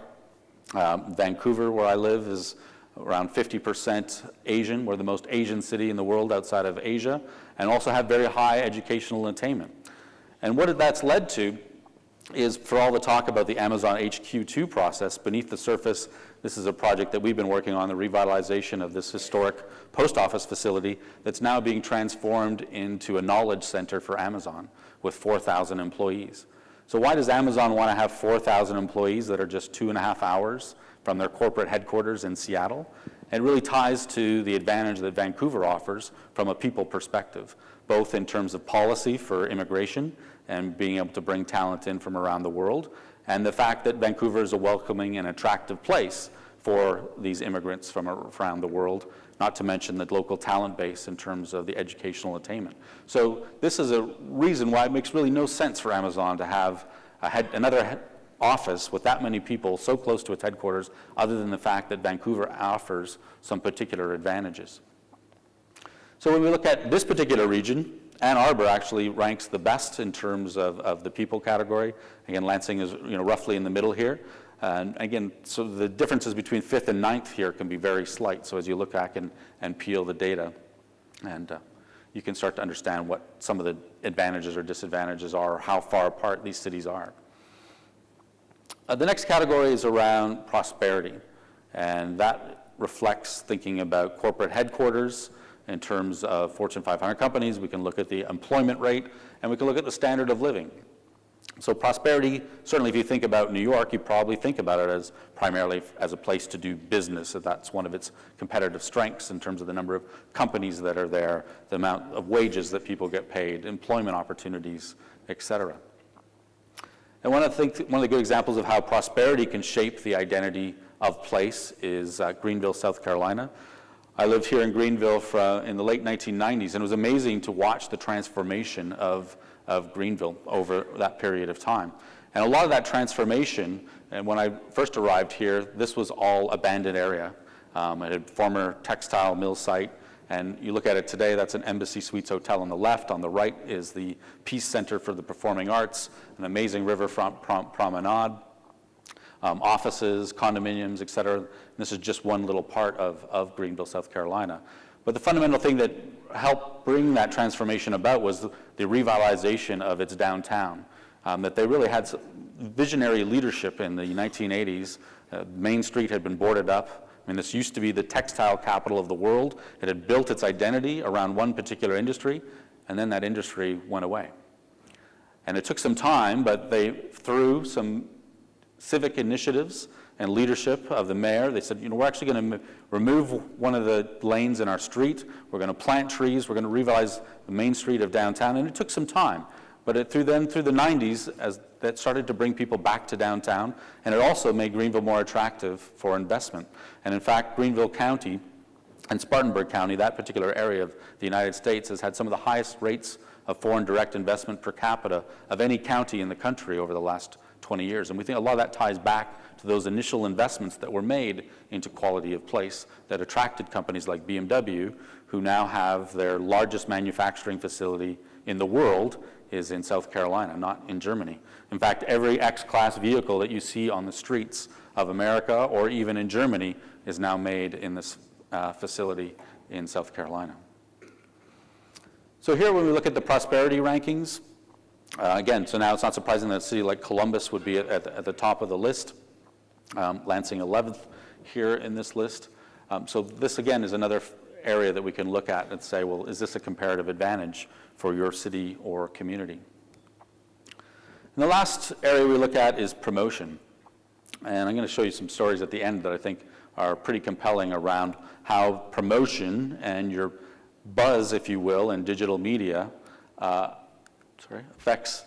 Vancouver, where I live, is around 50% Asian. We're the most Asian city in the world outside of Asia, and also have very high educational attainment. And what that's led to is, for all the talk about the Amazon HQ2 process, beneath the surface, this is a project that we've been working on, the revitalization of this historic post office facility that's now being transformed into a knowledge center for Amazon with 4,000 employees. So why does Amazon want to have 4,000 employees that are just 2.5 hours from their corporate headquarters in Seattle? It really ties to the advantage that Vancouver offers from a people perspective, both in terms of policy for immigration and being able to bring talent in from around the world, and the fact that Vancouver is a welcoming and attractive place for these immigrants from around the world, not to mention the local talent base in terms of the educational attainment. So this is a reason why it makes really no sense for Amazon to have another office with that many people so close to its headquarters, other than the fact that Vancouver offers some particular advantages. So when we look at this particular region, Ann Arbor actually ranks the best in terms of the people category. Again, Lansing is roughly in the middle here. And again, so the differences between 5th and 9th here can be very slight. So as you look back and peel the data, and you can start to understand what some of the advantages or disadvantages are, or how far apart these cities are. The next category is around prosperity, and that reflects thinking about corporate headquarters in terms of Fortune 500 companies. We can look at the employment rate, and we can look at the standard of living. So prosperity, certainly if you think about New York, you probably think about it as primarily as a place to do business. So that's one of its competitive strengths in terms of the number of companies that are there, the amount of wages that people get paid, employment opportunities, et cetera. And one of the good examples of how prosperity can shape the identity of place is Greenville, South Carolina. I lived here in Greenville in the late 1990s, and it was amazing to watch the transformation of Greenville over that period of time. And a lot of that transformation, and when I first arrived here, this was all abandoned area. It had a former textile mill site, and you look at it today, that's an Embassy Suites Hotel on the left. On the right is the Peace Center for the Performing Arts, an amazing riverfront promenade, offices, condominiums, et cetera. And this is just one little part of Greenville, South Carolina. But the fundamental thing that helped bring that transformation about was the revitalization of its downtown. That they really had visionary leadership in the 1980s. Main Street had been boarded up. I mean, this used to be the textile capital of the world. It had built its identity around one particular industry, and then that industry went away. And it took some time, but through some civic initiatives and leadership of the mayor, they said, we're actually going to remove one of the lanes in our street. We're going to plant trees. We're going to revitalize the main street of downtown. And it took some time. But through the 90s, as that started to bring people back to downtown, and it also made Greenville more attractive for investment. And in fact, Greenville County and Spartanburg County, that particular area of the United States, has had some of the highest rates of foreign direct investment per capita of any county in the country over the last 20 years. And we think a lot of that ties back to those initial investments that were made into quality of place that attracted companies like BMW, who now have their largest manufacturing facility in the world is in South Carolina, not in Germany. In fact, every X-Class vehicle that you see on the streets of America or even in Germany is now made in this facility in South Carolina. So here, when we look at the prosperity rankings, again, so now it's not surprising that a city like Columbus would be at the top of the list. Lansing 11th here in this list. So this, again, is another area that we can look at and say, well, is this a comparative advantage for your city or community? And the last area we look at is promotion. And I'm going to show you some stories at the end that I think are pretty compelling around how promotion and your buzz, if you will, in digital media affects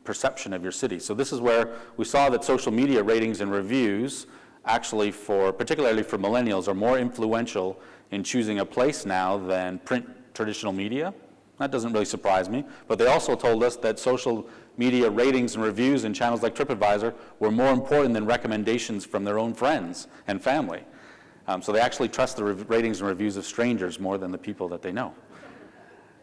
perception of your city. So this is where we saw that social media ratings and reviews actually particularly for millennials, are more influential in choosing a place now than print traditional media. That doesn't really surprise me, but they also told us that social media ratings and reviews in channels like TripAdvisor were more important than recommendations from their own friends and family. So they actually trust the ratings and reviews of strangers more than the people that they know.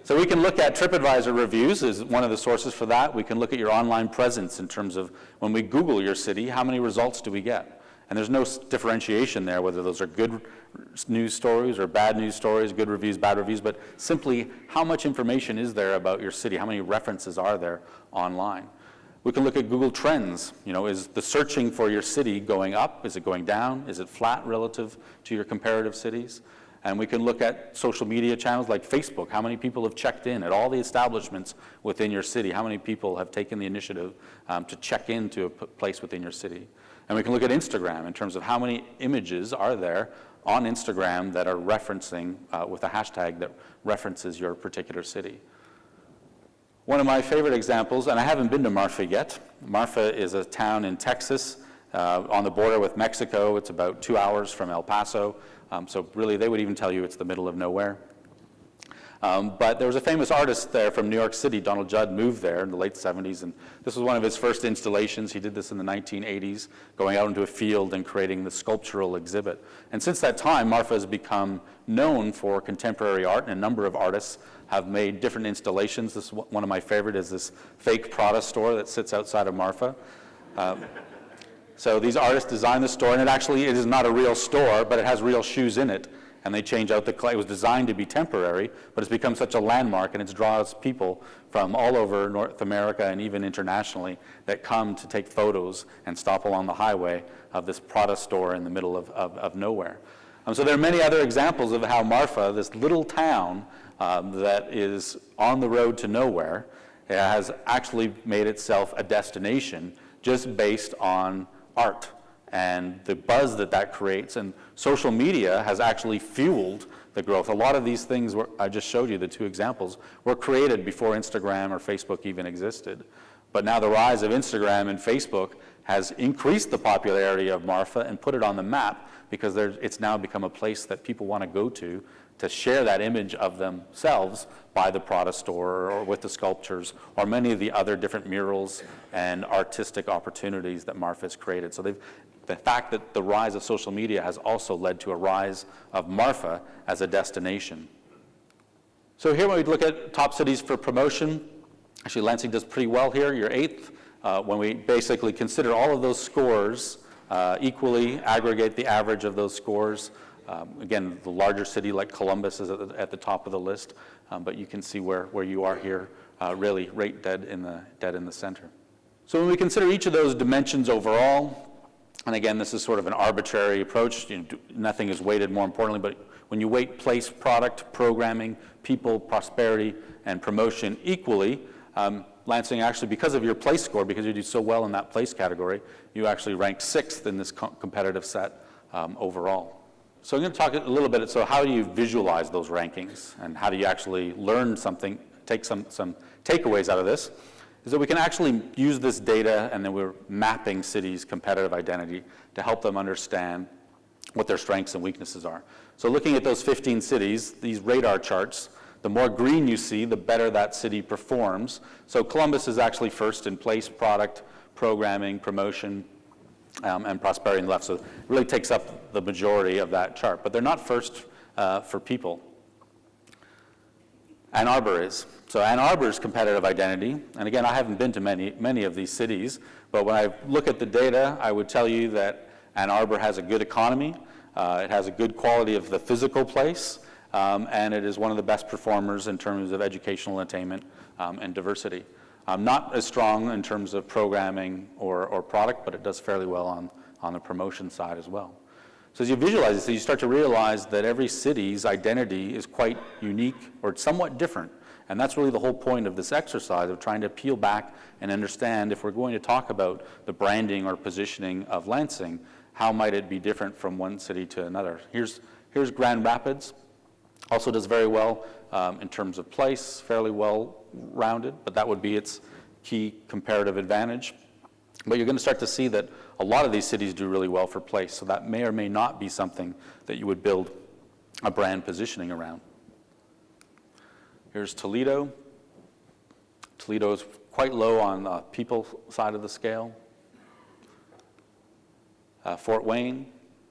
So we can look at TripAdvisor reviews as one of the sources for that. We can look at your online presence in terms of when we Google your city, how many results do we get? And there's no differentiation there, whether those are good news stories or bad news stories, good reviews, bad reviews, but simply how much information is there about your city? How many references are there online? We can look at Google Trends. Is the searching for your city going up? Is it going down? Is it flat relative to your comparative cities? And we can look at social media channels like Facebook. How many people have checked in at all the establishments within your city? How many people have taken the initiative to check into a place within your city? And we can look at Instagram in terms of how many images are there on Instagram that are referencing with a hashtag that references your particular city. One of my favorite examples, and I haven't been to Marfa yet. Marfa is a town in Texas on the border with Mexico. It's about 2 hours from El Paso. So really, they would even tell you it's the middle of nowhere. But there was a famous artist there from New York City. Donald Judd moved there in the late 70s, and this was one of his first installations. He did this in the 1980s, going out into a field and creating the sculptural exhibit. And since that time, Marfa has become known for contemporary art, and a number of artists have made different installations. One of my favorite is this fake Prada store that sits outside of Marfa. So these artists designed the store, and it is not a real store, but it has real shoes in it. And they change out the clay. It was designed to be temporary, but it's become such a landmark, and it draws people from all over North America and even internationally that come to take photos and stop along the highway of this Prada store in the middle of nowhere. So there are many other examples of how Marfa, this little town that is on the road to nowhere, has actually made itself a destination just based on art and the buzz that creates. And social media has actually fueled the growth. A lot of these things I just showed you, the two examples, were created before Instagram or Facebook even existed. But now the rise of Instagram and Facebook has increased the popularity of Marfa and put it on the map because it's now become a place that people want to go to share that image of themselves by the Prada store or with the sculptures or many of the other different murals and artistic opportunities that Marfa has created. So the fact that the rise of social media has also led to a rise of Marfa as a destination. So here when we look at top cities for promotion, actually Lansing does pretty well here, you're 8th. When we basically consider all of those scores equally, aggregate the average of those scores, again, the larger city like Columbus is at the top of the list, but you can see where you are here, really right dead in the center. So when we consider each of those dimensions overall, and again, this is sort of an arbitrary approach. Nothing is weighted more importantly, but when you weight place, product, programming, people, prosperity, and promotion equally, Lansing actually, because of your place score, because you do so well in that place category, you actually ranked 6th in this competitive set overall. So I'm going to talk a little bit, so how do you visualize those rankings, and how do you actually learn something, take some takeaways out of this? Is that we can actually use this data, and then we're mapping cities' competitive identity to help them understand what their strengths and weaknesses are. So looking at those 15 cities, these radar charts, the more green you see, the better that city performs. So Columbus is actually first in place, product, programming, promotion, and prosperity on the left. So it really takes up the majority of that chart. But they're not first for people. Ann Arbor is. So Ann Arbor's competitive identity, and again, I haven't been to many of these cities, but when I look at the data, I would tell you that Ann Arbor has a good economy. It has a good quality of the physical place. and it is one of the best performers in terms of educational attainment and diversity. Not as strong in terms of programming or product, but it does fairly well on the promotion side as well. So as you visualize this, you start to realize that every city's identity is quite unique or somewhat different. And that's really the whole point of this exercise, of trying to peel back and understand, if we're going to talk about the branding or positioning of Lansing, how might it be different from one city to another? Here's Grand Rapids. Also does very well in terms of place, fairly well rounded, but that would be its key comparative advantage. But you're going to start to see that a lot of these cities do really well for place, so that may or may not be something that you would build a brand positioning around. Here's Toledo. Toledo is quite low on the people side of the scale. Fort Wayne,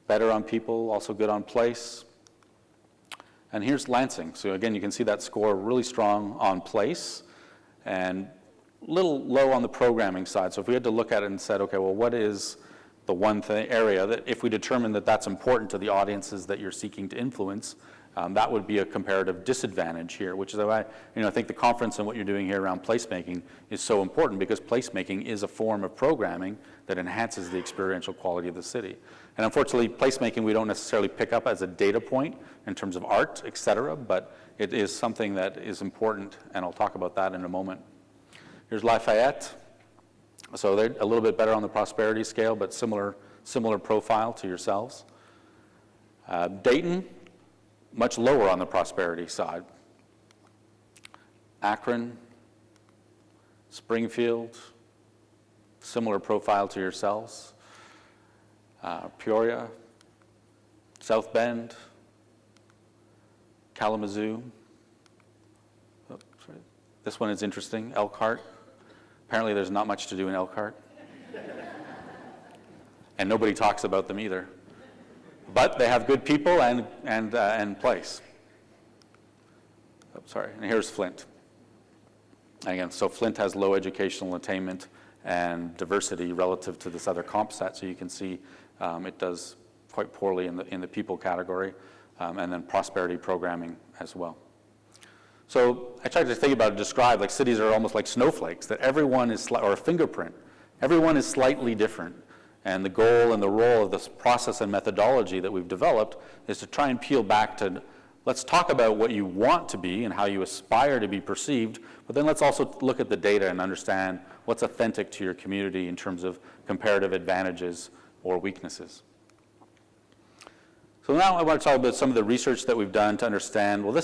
better on people, also good on place. And here's Lansing. So again, you can see that score really strong on place and a little low on the programming side. So if we had to look at it and said, okay, well, what is the one area that if we determine that that's important to the audiences that you're seeking to influence, that would be a comparative disadvantage here, which is why I think the conference and what you're doing here around placemaking is so important, because placemaking is a form of programming that enhances the experiential quality of the city. And unfortunately, placemaking we don't necessarily pick up as a data point in terms of art, et cetera, but it is something that is important, and I'll talk about that in a moment. Here's Lafayette. So they're a little bit better on the prosperity scale, but similar profile to yourselves. Dayton, much lower on the prosperity side. Akron, Springfield, similar profile to yourselves. Peoria, South Bend, Kalamazoo. Oh, sorry. This one is interesting, Elkhart. Apparently there's not much to do in Elkhart. And nobody talks about them either. But they have good people and place. Oh, sorry, and here's Flint. And again, so Flint has low educational attainment and diversity relative to this other comp set, so you can see it does quite poorly in the people category, and then prosperity programming as well. So I tried to think about it, describe, like cities are almost like snowflakes, that everyone is, or a fingerprint, everyone is slightly different. And the goal and the role of this process and methodology that we've developed is to try and peel back to, let's talk about what you want to be and how you aspire to be perceived, but then let's also look at the data and understand what's authentic to your community in terms of comparative advantages or weaknesses. So now I want to talk about some of the research that we've done to understand, well,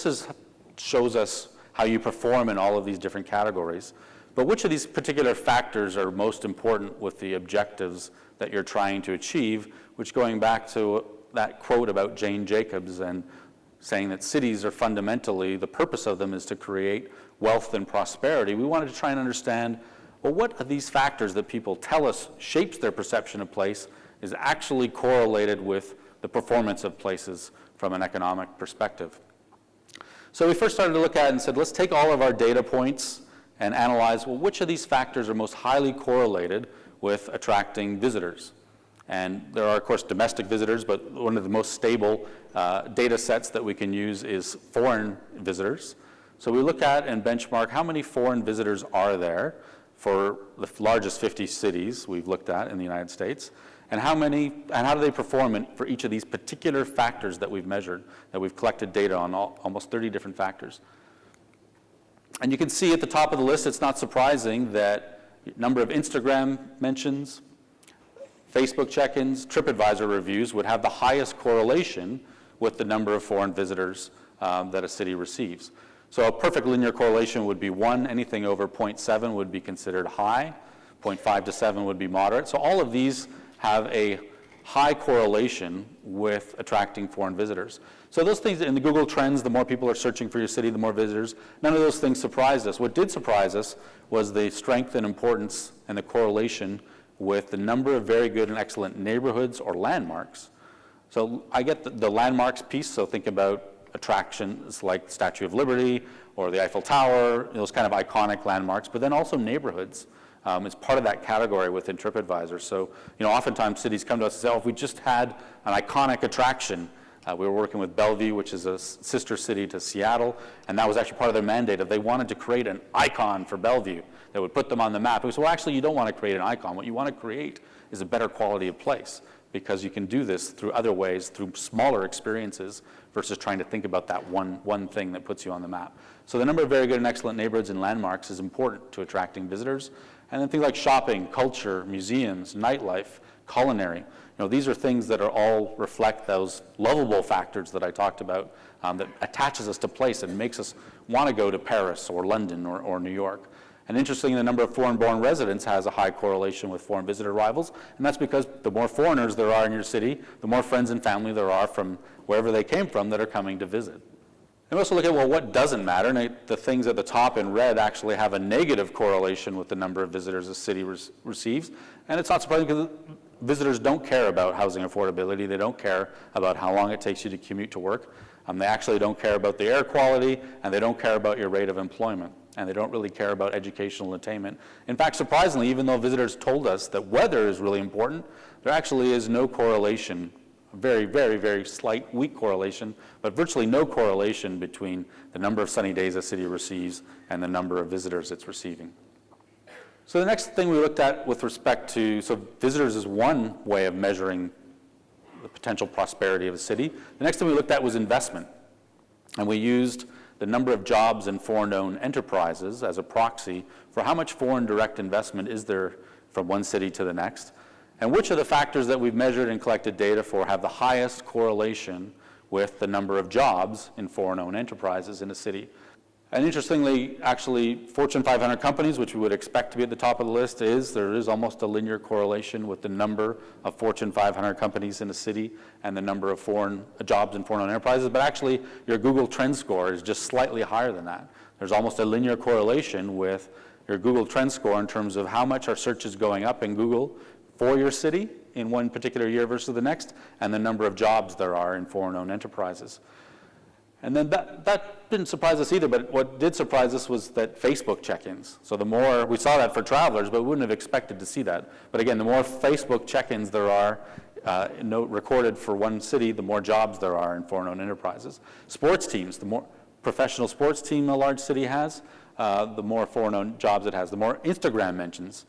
shows us how you perform in all of these different categories, but which of these particular factors are most important with the objectives that you're trying to achieve, which going back to that quote about Jane Jacobs and saying that cities are fundamentally, the purpose of them is to create wealth and prosperity. We wanted to try and understand, well, what are these factors that people tell us shapes their perception of place is actually correlated with the performance of places from an economic perspective. So we first started to look at it and said, let's take all of our data points and analyze, well, which of these factors are most highly correlated with attracting visitors. And there are, of course, domestic visitors, but one of the most stable data sets that we can use is foreign visitors. So we look at and benchmark how many foreign visitors are there for the largest 50 cities we've looked at in the United States, and how do they perform for each of these particular factors that we've measured, that we've collected data on almost 30 different factors. And you can see at the top of the list, it's not surprising that number of Instagram mentions, Facebook check-ins, TripAdvisor reviews would have the highest correlation with the number of foreign visitors that a city receives. So a perfect linear correlation would be 1, anything over 0.7 would be considered high, 0.5 to 7 would be moderate. So all of these have a high correlation with attracting foreign visitors. So those things in the Google Trends, the more people are searching for your city, the more visitors, none of those things surprised us. What did surprise us was the strength and importance and the correlation with the number of very good and excellent neighborhoods or landmarks. So I get the landmarks piece, so think about attractions like Statue of Liberty or the Eiffel Tower, those kind of iconic landmarks, but then also neighborhoods is part of that category within TripAdvisor. So, oftentimes cities come to us and say, oh, if we just had an iconic attraction, We were working with Bellevue, which is a sister city to Seattle, and that was actually part of their mandate. They wanted to create an icon for Bellevue that would put them on the map. We said, well, actually, you don't want to create an icon. What you want to create is a better quality of place, because you can do this through other ways, through smaller experiences, versus trying to think about that one thing that puts you on the map. So the number of very good and excellent neighborhoods and landmarks is important to attracting visitors. And then things like shopping, culture, museums, nightlife, culinary. These are things that are all reflect those lovable factors that I talked about, that attaches us to place and makes us want to go to Paris or London or New York. And interestingly, the number of foreign-born residents has a high correlation with foreign visitor arrivals, and that's because the more foreigners there are in your city, the more friends and family there are from wherever they came from that are coming to visit. And we also look at, well, what doesn't matter, and the things at the top in red actually have a negative correlation with the number of visitors a city receives, and it's not surprising because visitors don't care about housing affordability. They don't care about how long it takes you to commute to work. They actually don't care about the air quality, and they don't care about your rate of employment, and they don't really care about educational attainment. In fact, surprisingly, even though visitors told us that weather is really important, there actually is no correlation, a very, very, very slight, weak correlation, but virtually no correlation between the number of sunny days a city receives and the number of visitors it's receiving. So the next thing we looked at with respect to, so visitors is one way of measuring the potential prosperity of a city. The next thing we looked at was investment. And we used the number of jobs in foreign-owned enterprises as a proxy for how much foreign direct investment is there from one city to the next, and which of the factors that we've measured and collected data for have the highest correlation with the number of jobs in foreign-owned enterprises in a city. And interestingly, actually, Fortune 500 companies, which we would expect to be at the top of the list, there is almost a linear correlation with the number of Fortune 500 companies in a city and the number of foreign jobs in foreign-owned enterprises. But actually, your Google Trend score is just slightly higher than that. There's almost a linear correlation with your Google Trend score in terms of how much are searches going up in Google for your city in one particular year versus the next, and the number of jobs there are in foreign-owned enterprises. And then that didn't surprise us either, but what did surprise us was that Facebook check-ins. So the more, we saw that for travelers, but we wouldn't have expected to see that. But again, the more Facebook check-ins there are recorded for one city, the more jobs there are in foreign-owned enterprises. Sports teams, the more professional sports team a large city has, the more foreign-owned jobs it has, the more Instagram mentions,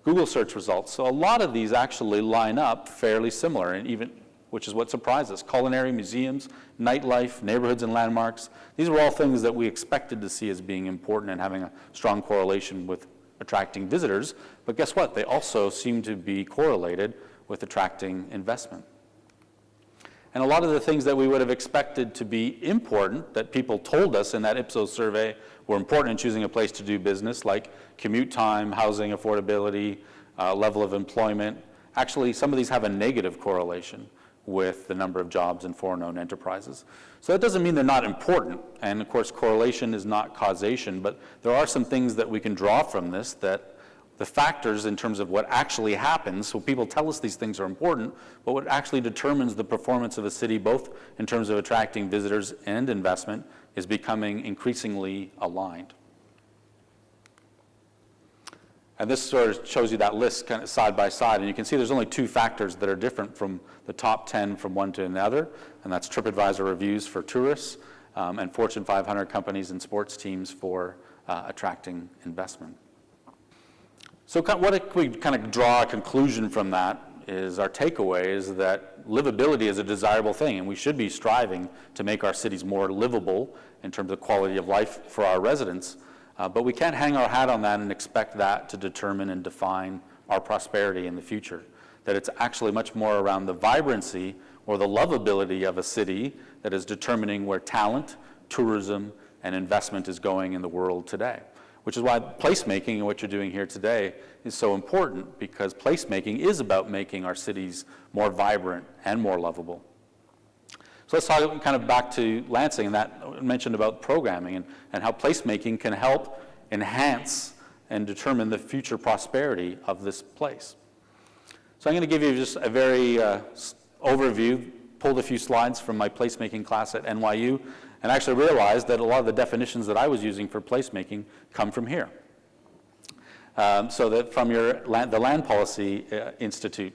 Google search results. So a lot of these actually line up fairly similar, and even, which is what surprised us. Culinary, museums, nightlife, neighborhoods and landmarks. These were all things that we expected to see as being important and having a strong correlation with attracting visitors. But guess what? They also seem to be correlated with attracting investment. And a lot of the things that we would have expected to be important, that people told us in that Ipsos survey were important in choosing a place to do business, like commute time, housing affordability, level of employment, actually some of these have a negative correlation with the number of jobs in foreign-owned enterprises. So that doesn't mean they're not important, and of course correlation is not causation, but there are some things that we can draw from this, that the factors in terms of what actually happens, so people tell us these things are important, but what actually determines the performance of a city, both in terms of attracting visitors and investment, is becoming increasingly aligned. And this sort of shows you that list kind of side by side, and you can see there's only two factors that are different from the top 10 from one to another, and that's TripAdvisor reviews for tourists and Fortune 500 companies and sports teams for attracting investment. So what if we kind of draw a conclusion from that is our takeaway is that livability is a desirable thing, and we should be striving to make our cities more livable in terms of quality of life for our residents. But we can't hang our hat on that and expect that to determine and define our prosperity in the future. That it's actually much more around the vibrancy or the lovability of a city that is determining where talent, tourism, and investment is going in the world today. Which is why placemaking and what you're doing here today is so important, because placemaking is about making our cities more vibrant and more lovable. So let's talk kind of back to Lansing and that mentioned about programming and how placemaking can help enhance and determine the future prosperity of this place. So I'm going to give you just a very overview, pulled a few slides from my placemaking class at NYU, and actually realized that a lot of the definitions that I was using for placemaking come from here. So that from the Land Policy Institute.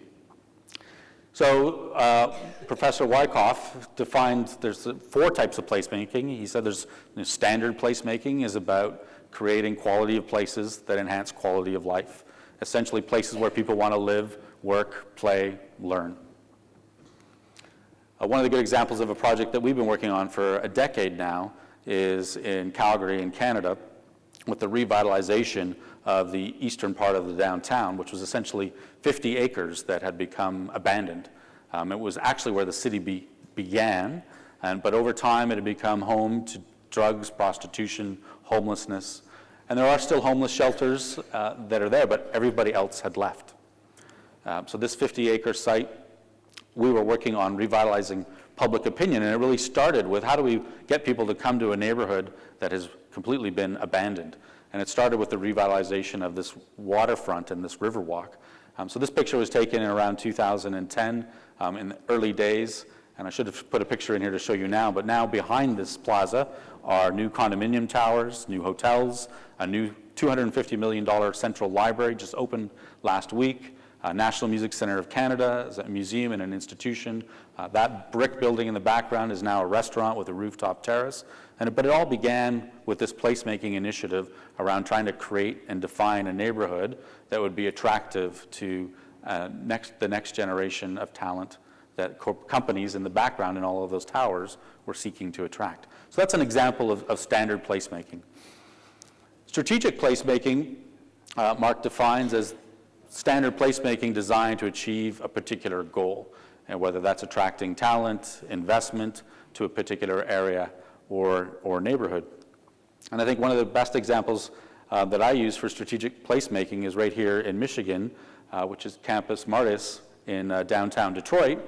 So Professor Wyckoff defined there's 4 types of placemaking. He said there's standard placemaking is about creating quality of places that enhance quality of life, essentially places where people want to live, work, play, learn. One of the good examples of a project that we've been working on for a decade now is in Calgary in Canada with the revitalization of the eastern part of the downtown, which was essentially 50 acres that had become abandoned. It was actually where the city began, but over time it had become home to drugs, prostitution, homelessness. And there are still homeless shelters that are there, but everybody else had left. So this 50-acre site, we were working on revitalizing public opinion, and it really started with how do we get people to come to a neighborhood that has completely been abandoned. And it started with the revitalization of this waterfront and this river walk. So this picture was taken in around 2010 in the early days, and I should have put a picture in here to show you now, but now behind this plaza are new condominium towers, new hotels, a new $250 million central library just opened last week, National Music Centre of Canada is a museum and an institution. That brick building in the background is now a restaurant with a rooftop terrace. But it all began with this placemaking initiative around trying to create and define a neighborhood that would be attractive to the next generation of talent that companies in the background in all of those towers were seeking to attract. So that's an example of standard placemaking. Strategic placemaking, Mark defines as standard placemaking designed to achieve a particular goal, and whether that's attracting talent, investment to a particular area or neighborhood. And I think one of the best examples that I use for strategic placemaking is right here in Michigan, which is Campus Martis in downtown Detroit.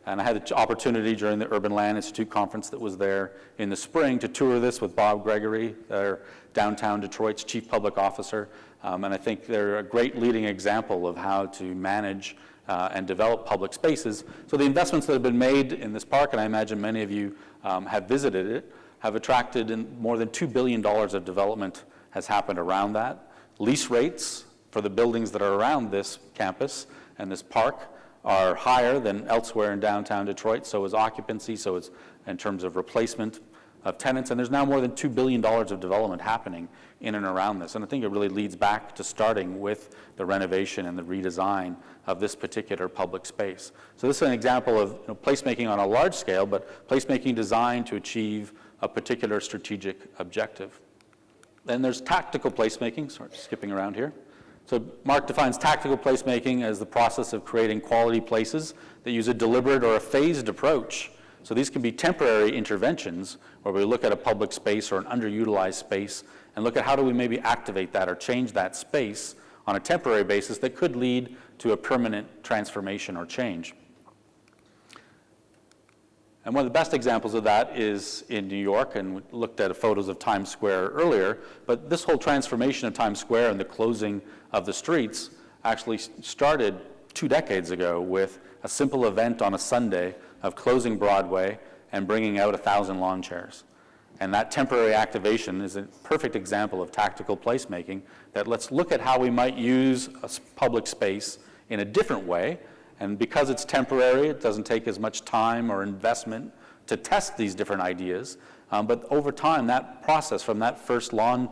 And I had the opportunity during the Urban Land Institute conference that was there in the spring to tour this with Bob Gregory, their downtown Detroit's chief public officer. And I think they're a great leading example of how to manage and develop public spaces. So the investments that have been made in this park, and I imagine many of you have visited it, have attracted more than $2 billion of development has happened around that. Lease rates for the buildings that are around this campus and this park are higher than elsewhere in downtown Detroit. So is occupancy, so is in terms of replacement of tenants, and there's now more than $2 billion of development happening in and around this. And I think it really leads back to starting with the renovation and the redesign of this particular public space. So this is an example of placemaking on a large scale, but placemaking designed to achieve a particular strategic objective. Then there's tactical placemaking, sorry, skipping around here. So Mark defines tactical placemaking as the process of creating quality places that use a deliberate or a phased approach. So these can be temporary interventions where we look at a public space or an underutilized space and look at how do we maybe activate that or change that space on a temporary basis that could lead to a permanent transformation or change. And one of the best examples of that is in New York, and we looked at photos of Times Square earlier, but this whole transformation of Times Square and the closing of the streets actually started 2 decades ago with a simple event on a Sunday of closing Broadway and bringing out 1,000 lawn chairs. And that temporary activation is a perfect example of tactical placemaking, that let's look at how we might use a public space in a different way. And because it's temporary, it doesn't take as much time or investment to test these different ideas. But over time, that process from that first lawn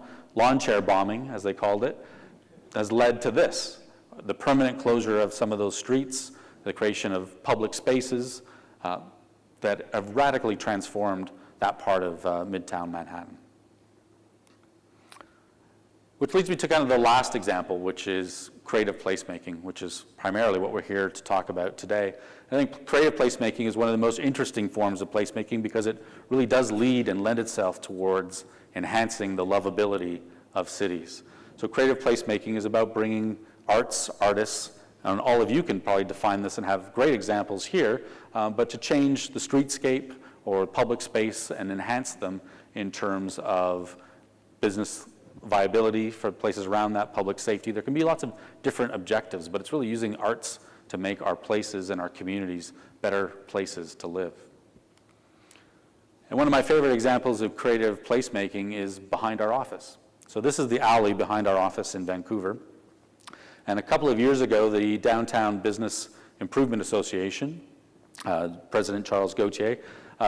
chair bombing, as they called it, has led to this, the permanent closure of some of those streets, the creation of public spaces that have radically transformed that part of Midtown Manhattan. Which leads me to kind of the last example, which is creative placemaking, which is primarily what we're here to talk about today. I think creative placemaking is one of the most interesting forms of placemaking because it really does lead and lend itself towards enhancing the lovability of cities. So creative placemaking is about bringing artists, and all of you can probably define this and have great examples here, but to change the streetscape or public space and enhance them in terms of business viability for places around that, public safety. There can be lots of different objectives, but it's really using arts to make our places and our communities better places to live. And one of my favorite examples of creative placemaking is behind our office. So this is the alley behind our office in Vancouver. And a couple of years ago, the Downtown Business Improvement Association President Charles Gauthier,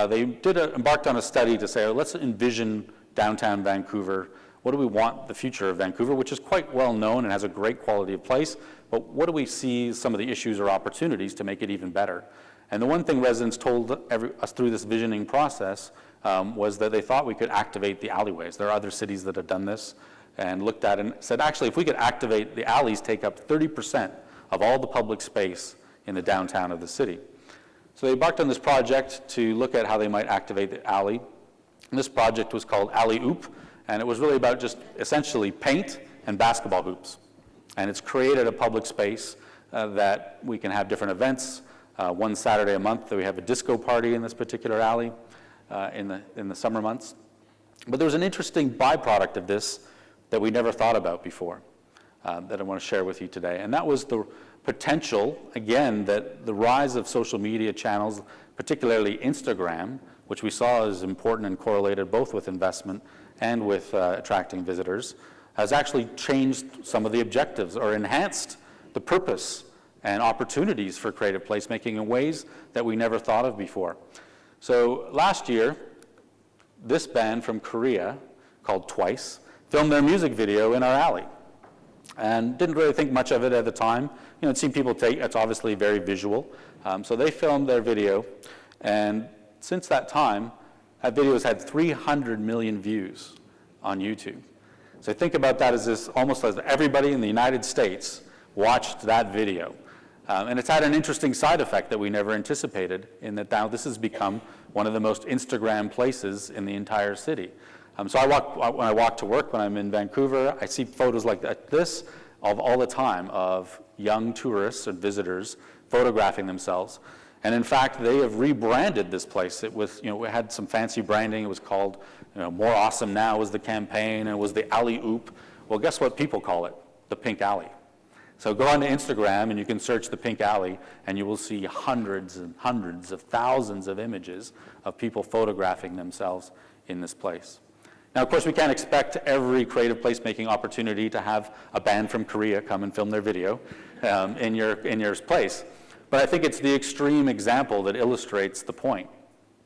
they embarked on a study to say, let's envision downtown Vancouver. What do we want the future of Vancouver, which is quite well known and has a great quality of place, but what do we see some of the issues or opportunities to make it even better? And the one thing residents told us through this visioning process was that they thought we could activate the alleyways. There are other cities that have done this and looked at it and said, actually, if we could activate the alleys, take up 30% of all the public space in the downtown of the city. So they embarked on this project to look at how they might activate the alley. And this project was called Alley Oop, and it was really about just essentially paint and basketball hoops. And it's created a public space that we can have different events. One Saturday a month that we have a disco party in this particular alley in the summer months. But there was an interesting byproduct of this that we never thought about before that I want to share with you today. And that was the potential, again, that the rise of social media channels, particularly Instagram, which we saw as important and correlated both with investment and with attracting visitors, has actually changed some of the objectives or enhanced the purpose and opportunities for creative placemaking in ways that we never thought of before. So last year, this band from Korea called Twice filmed their music video in our alley. And didn't really think much of it at the time. You know, I'd seen people take, it's obviously very visual. So they filmed their video, and since that time, that video has had 300 million views on YouTube. So think about that as this, almost as everybody in the United States watched that video. And it's had an interesting side effect that we never anticipated, in that now this has become one of the most Instagram places in the entire city. So when I walk to work, when I'm in Vancouver, I see photos like this all the time of young tourists and visitors photographing themselves. And in fact, they have rebranded this place. It was, we had some fancy branding. It was called, More Awesome Now was the campaign, and it was the Alley Oop. Well, guess what people call it? The Pink Alley. So go onto Instagram and you can search the Pink Alley, and you will see hundreds and hundreds of thousands of images of people photographing themselves in this place. Now, of course, we can't expect every creative placemaking opportunity to have a band from Korea come and film their video in your place. But I think it's the extreme example that illustrates the point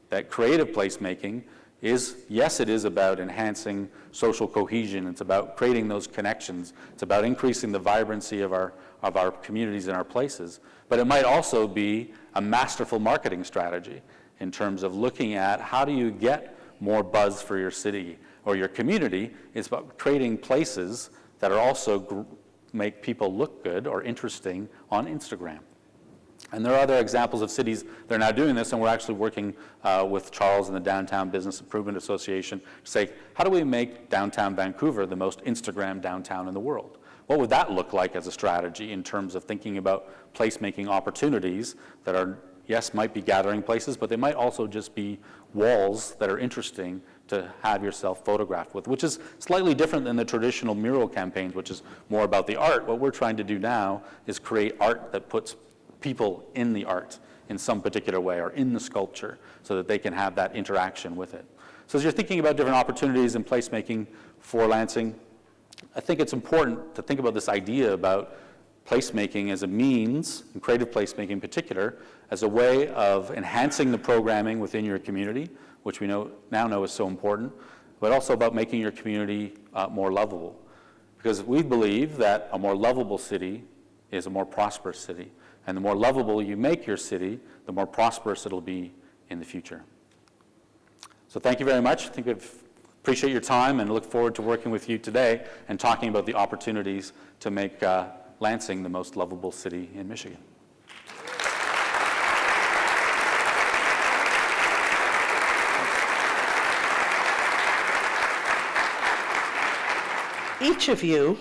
that creative placemaking is, yes, it is about enhancing social cohesion. It's about creating those connections. It's about increasing the vibrancy of our communities and our places. But it might also be a masterful marketing strategy in terms of looking at how do you get more buzz for your city or your community. It's about creating places that are also make people look good or interesting on Instagram. And there are other examples of cities that are now doing this, and we're actually working with Charles and the Downtown Business Improvement Association to say, how do we make downtown Vancouver the most Instagram downtown in the world? What would that look like as a strategy in terms of thinking about placemaking opportunities that are, yes, might be gathering places, but they might also just be walls that are interesting to have yourself photographed with, which is slightly different than the traditional mural campaigns, which is more about the art. What we're trying to do now is create art that puts people in the art in some particular way, or in the sculpture, so that they can have that interaction with it. So as you're thinking about different opportunities in placemaking for Lansing, I think it's important to think about this idea about placemaking as a means, and creative placemaking in particular, as a way of enhancing the programming within your community, which we now know is so important, but also about making your community more lovable. Because we believe that a more lovable city is a more prosperous city. And the more lovable you make your city, the more prosperous it'll be in the future. So thank you very much. I think I appreciate your time and look forward to working with you today and talking about the opportunities to make Lansing the most lovable city in Michigan. Each of you,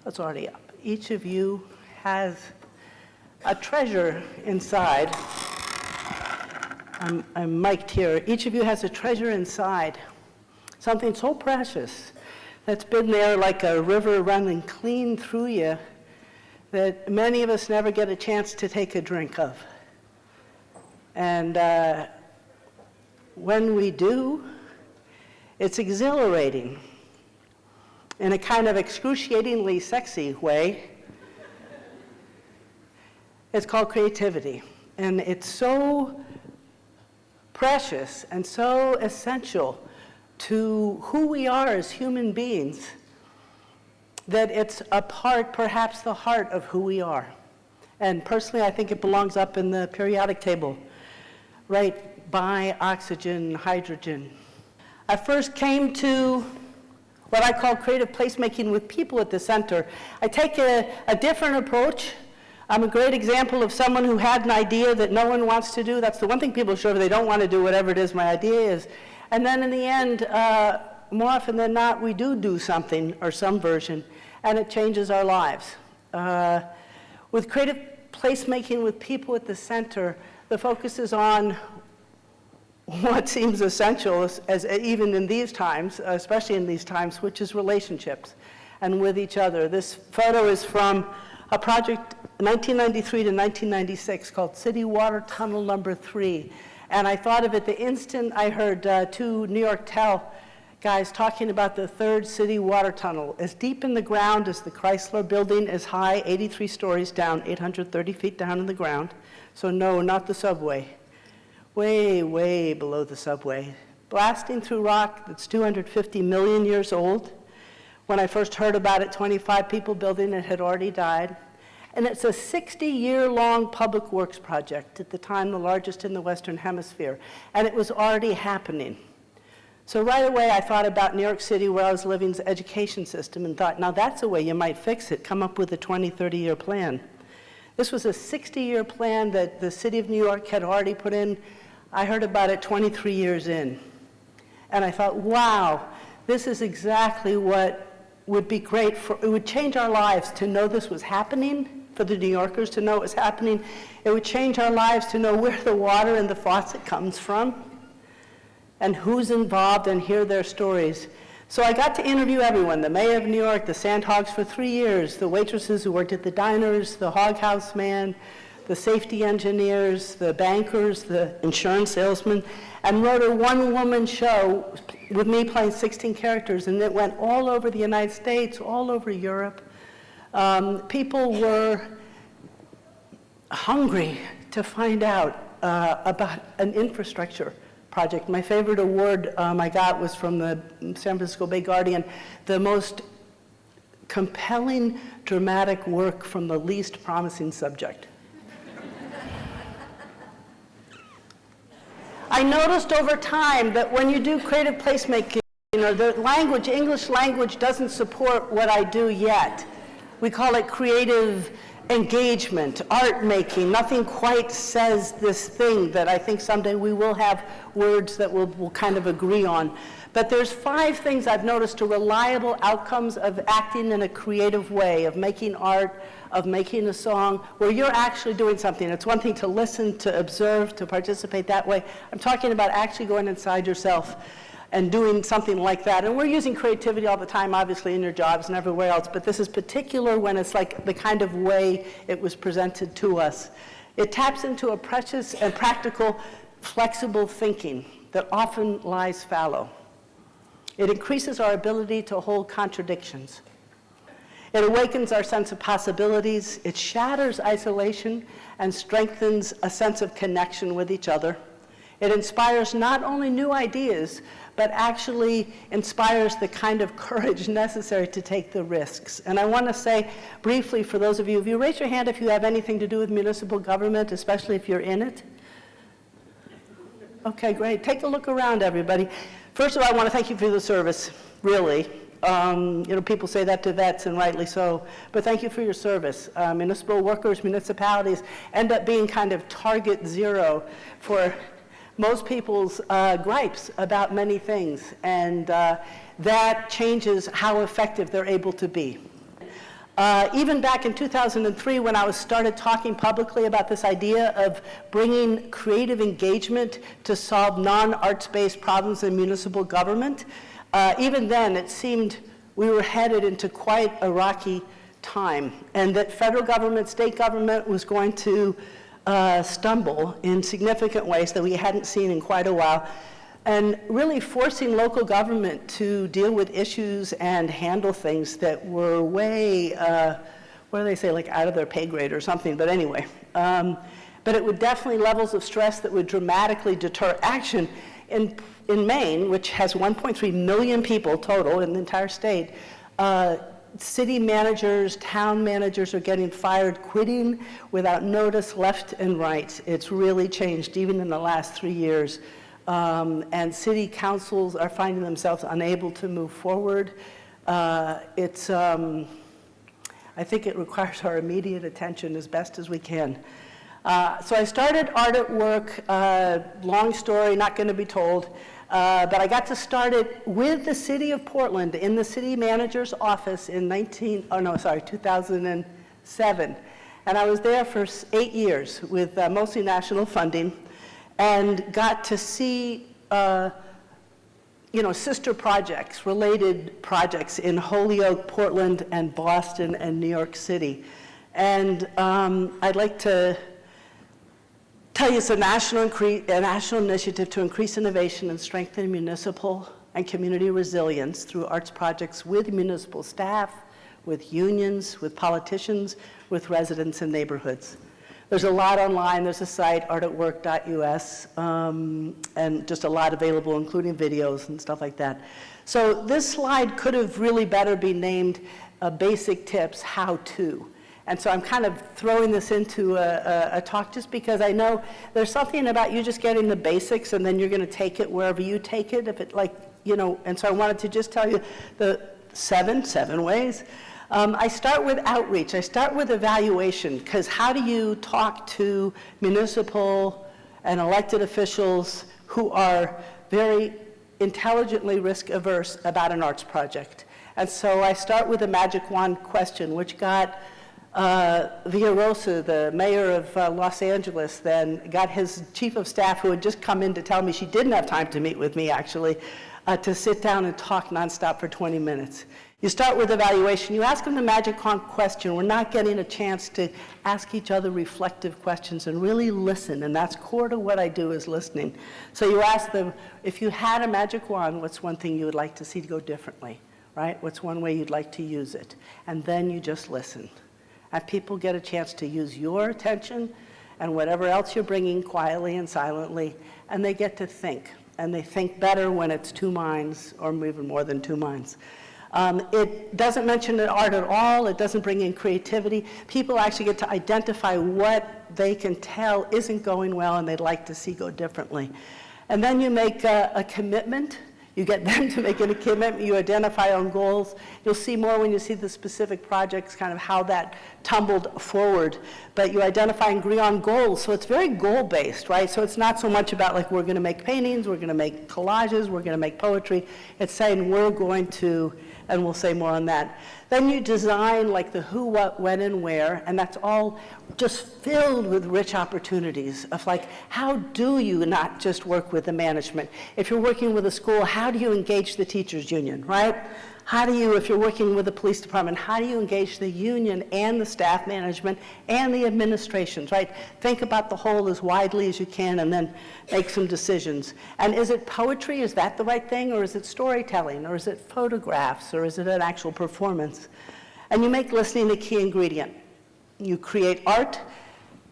that's already up, each of you has a treasure inside. I'm mic'd here. Each of you has a treasure inside, something so precious that's been there like a river running clean through you that many of us never get a chance to take a drink of. And when we do, it's exhilarating in a kind of excruciatingly sexy way. It's called creativity. And it's so precious and so essential to who we are as human beings that it's a part, perhaps the heart of who we are. And personally, I think it belongs up in the periodic table, right by oxygen, hydrogen. I first came to what I call creative placemaking with people at the center. I take a different approach. I'm a great example of someone who had an idea that no one wants to do. That's the one thing people show, they don't want to do whatever it is my idea is. And then in the end, more often than not, we do something or some version, and it changes our lives. With creative placemaking with people at the center, the focus is on what seems essential as even in these times, especially in these times, which is relationships and with each other. This photo is from a project 1993 to 1996 called City Water Tunnel Number 3. And I thought of it the instant I heard two New York Tel guys talking about the third city water tunnel, as deep in the ground as the Chrysler building, as high, 83 stories down, 830 feet down in the ground. So no, not the subway. Way, way below the subway. Blasting through rock that's 250 million years old. When I first heard about it, 25 people building it had already died. And it's a 60-year-long public works project, at the time the largest in the Western Hemisphere. And it was already happening. So right away, I thought about New York City, where I was living's education system, and thought, now that's a way you might fix it. Come up with a 20, 30-year plan. This was a 60-year plan that the city of New York had already put in. I heard about it 23 years in. And I thought, wow, this is exactly what would be great for, it would change our lives to know this was happening, for the New Yorkers to know it was happening. It would change our lives to know where the water in the faucet comes from and who's involved and hear their stories. So I got to interview everyone, the mayor of New York, the Sandhogs for 3 years, the waitresses who worked at the diners, the hog house man, the safety engineers, the bankers, the insurance salesman, and wrote a one-woman show with me playing 16 characters, and it went all over the United States, all over Europe. People were hungry to find out about an infrastructure project. My favorite award I got was from the San Francisco Bay Guardian, the most compelling dramatic work from the least promising subject. I noticed over time that when you do creative placemaking, the language, English language doesn't support what I do yet. We call it creative engagement, art making. Nothing quite says this thing that I think someday we will have words that we'll kind of agree on. But there's 5 things I've noticed are reliable outcomes of acting in a creative way, of making art, of making a song, where you're actually doing something. It's one thing to listen, to observe, to participate that way. I'm talking about actually going inside yourself and doing something like that. And we're using creativity all the time, obviously, in your jobs and everywhere else, but this is particular when it's like the kind of way it was presented to us. It taps into a precious and practical, flexible thinking that often lies fallow. It increases our ability to hold contradictions. It awakens our sense of possibilities. It shatters isolation and strengthens a sense of connection with each other. It inspires not only new ideas, but actually inspires the kind of courage necessary to take the risks. And I want to say briefly for those of you, if you raise your hand if you have anything to do with municipal government, especially if you're in it. Okay, great. Take a look around, everybody. First of all, I want to thank you for the service, really. People say that to vets, and rightly so, but thank you for your service. Municipal workers, municipalities end up being kind of target zero for most people's gripes about many things, and that changes how effective they're able to be. Even back in 2003, when I started talking publicly about this idea of bringing creative engagement to solve non-arts-based problems in municipal government, even then it seemed we were headed into quite a rocky time, and that federal government, state government was going to stumble in significant ways that we hadn't seen in quite a while, and really forcing local government to deal with issues and handle things that were way, what do they say, like out of their pay grade or something, but anyway. But but it would definitely levels of stress that would dramatically deter action. In Maine, which has 1.3 million people total in the entire state, city managers, town managers are getting fired, quitting without notice, left and right. It's really changed even in the last 3 years. And city councils are finding themselves unable to move forward. I think it requires our immediate attention as best as we can. So I started Art at Work, long story, not going to be told, but I got to start it with the city of Portland in the city manager's office in 2007. And I was there for 8 years with mostly national funding and got to see sister projects, related projects in Holyoke, Portland, and Boston, and New York City. And I'd like to tell you it's a national initiative to increase innovation and strengthen municipal and community resilience through arts projects with municipal staff, with unions, with politicians, with residents and neighborhoods. There's a lot online. There's a site, artatwork.us, and just a lot available, including videos and stuff like that. So this slide could have really better been named Basic Tips, How To. And so I'm kind of throwing this into a talk just because I know there's something about you just getting the basics and then you're going to take it wherever you take it. If it and so I wanted to just tell you the seven ways. I start with outreach. I start with evaluation, because how do you talk to municipal and elected officials who are very intelligently risk averse about an arts project? And so I start with a magic wand question, which got Villaraigosa, the mayor of Los Angeles, then got his chief of staff, who had just come in to tell me she didn't have time to meet with me, actually, to sit down and talk nonstop for 20 minutes. You start with evaluation. You ask them the magic wand question. We're not getting a chance to ask each other reflective questions and really listen, and that's core to what I do, is listening. So you ask them, if you had a magic wand, what's one thing you would like to see go differently, right? What's one way you'd like to use it? And then you just listen. And people get a chance to use your attention and whatever else you're bringing quietly and silently, and they get to think. And they think better when it's two minds, or even more than two minds. It doesn't mention art at all. It doesn't bring in creativity. People actually get to identify what they can tell isn't going well and they'd like to see go differently. And then you make a commitment. You get them to make a commitment. You identify on goals. You'll see more when you see the specific projects, kind of how that tumbled forward. But you identify and agree on goals. So it's very goal-based, right? So it's not so much about like, we're going to make paintings, we're going to make collages, we're going to make poetry. It's saying we're going to, and we'll say more on that. Then you design like the who, what, when, and where, and that's all just filled with rich opportunities of like, how do you not just work with the management? If you're working with a school, how do you engage the teachers union, right? How do you, if you're working with the police department, how do you engage the union and the staff management and the administrations, right? Think about the whole as widely as you can and then make some decisions. And is it poetry? Is that the right thing? Or is it storytelling? Or is it photographs? Or is it an actual performance? And you make listening the key ingredient. You create art,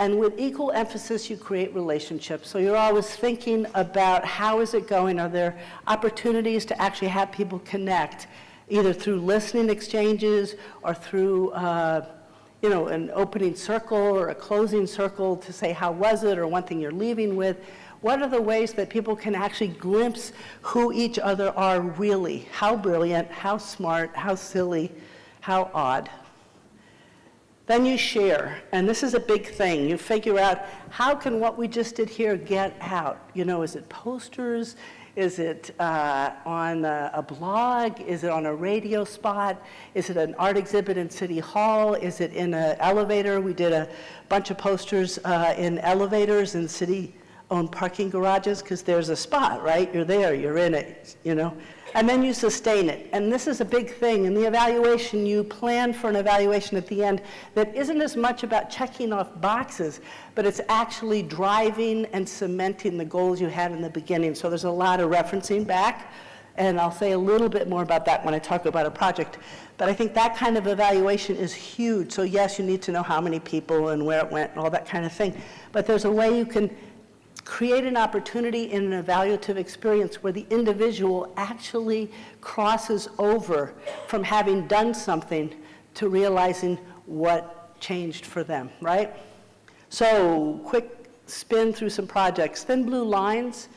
and with equal emphasis, you create relationships. So you're always thinking about how is it going? Are there opportunities to actually have people connect, either through listening exchanges or through an opening circle or a closing circle to say, how was it, or one thing you're leaving with. What are the ways that people can actually glimpse who each other are really? How brilliant, how smart, how silly, how odd. Then you share, and this is a big thing. You figure out, how can what we just did here get out? Is it posters? Is it on a blog? Is it on a radio spot? Is it an art exhibit in City Hall? Is it in an elevator? We did a bunch of posters in elevators in city-owned parking garages, because there's a spot, right? You're there, you're in it, And then you sustain it. And this is a big thing. In the evaluation, you plan for an evaluation at the end that isn't as much about checking off boxes, but it's actually driving and cementing the goals you had in the beginning. So there's a lot of referencing back And I'll say a little bit more about that when I talk about a project. But I think that kind of evaluation is huge. So yes, you need to know how many people and where it went and all that kind of thing. But there's a way you can create an opportunity in an evaluative experience where the individual actually crosses over from having done something to realizing what changed for them, right? So quick spin through some projects. Thin Blue Lines.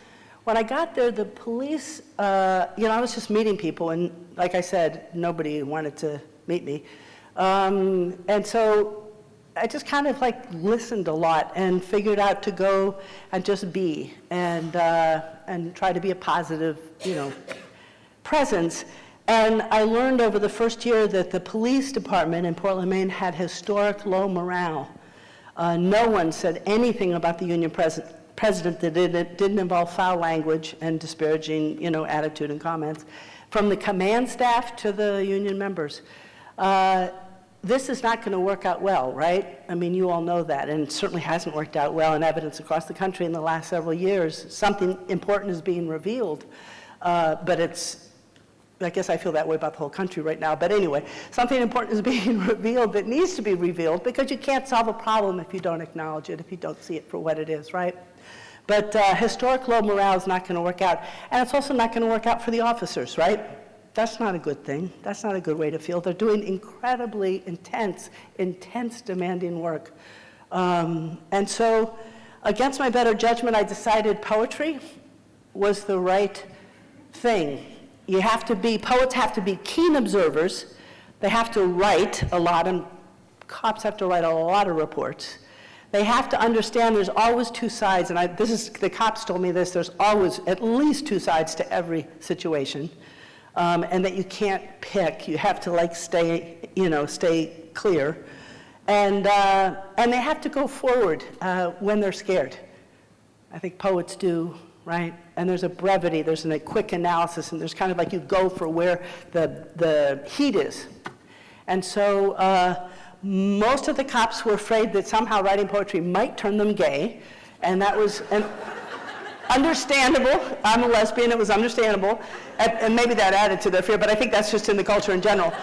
When I got there, the police, I was just meeting people, and like I said, nobody wanted to meet me. And so I just kind of like listened a lot and figured out to go and just be and try to be a positive, presence. And I learned over the first year that the police department in Portland, Maine had historic low morale. No one said anything about the union president that didn't involve foul language and disparaging, attitude and comments, from the command staff to the union members. This is not going to work out well, right? I mean, you all know that, and it certainly hasn't worked out well in evidence across the country in the last several years. Something important is being revealed, but I guess I feel that way about the whole country right now. But anyway, something important is being revealed that needs to be revealed, because you can't solve a problem if you don't acknowledge it, if you don't see it for what it is, right? But historic low morale is not going to work out. And it's also not going to work out for the officers, right? That's not a good thing. That's not a good way to feel. They're doing incredibly intense, demanding work. And so, against my better judgment, I decided poetry was the right thing. Poets have to be keen observers. They have to write a lot, and cops have to write a lot of reports. They have to understand there's always two sides, and the cops told me this, there's always at least two sides to every situation, and that you can't pick. You have to stay clear. And they have to go forward when they're scared. I think poets do, right? And there's a brevity, there's a quick analysis, and there's kind of like you go for where the heat is. And so most of the cops were afraid that somehow writing poetry might turn them gay, and that was understandable. I'm a lesbian, it was understandable, and maybe that added to their fear, but I think that's just in the culture in general.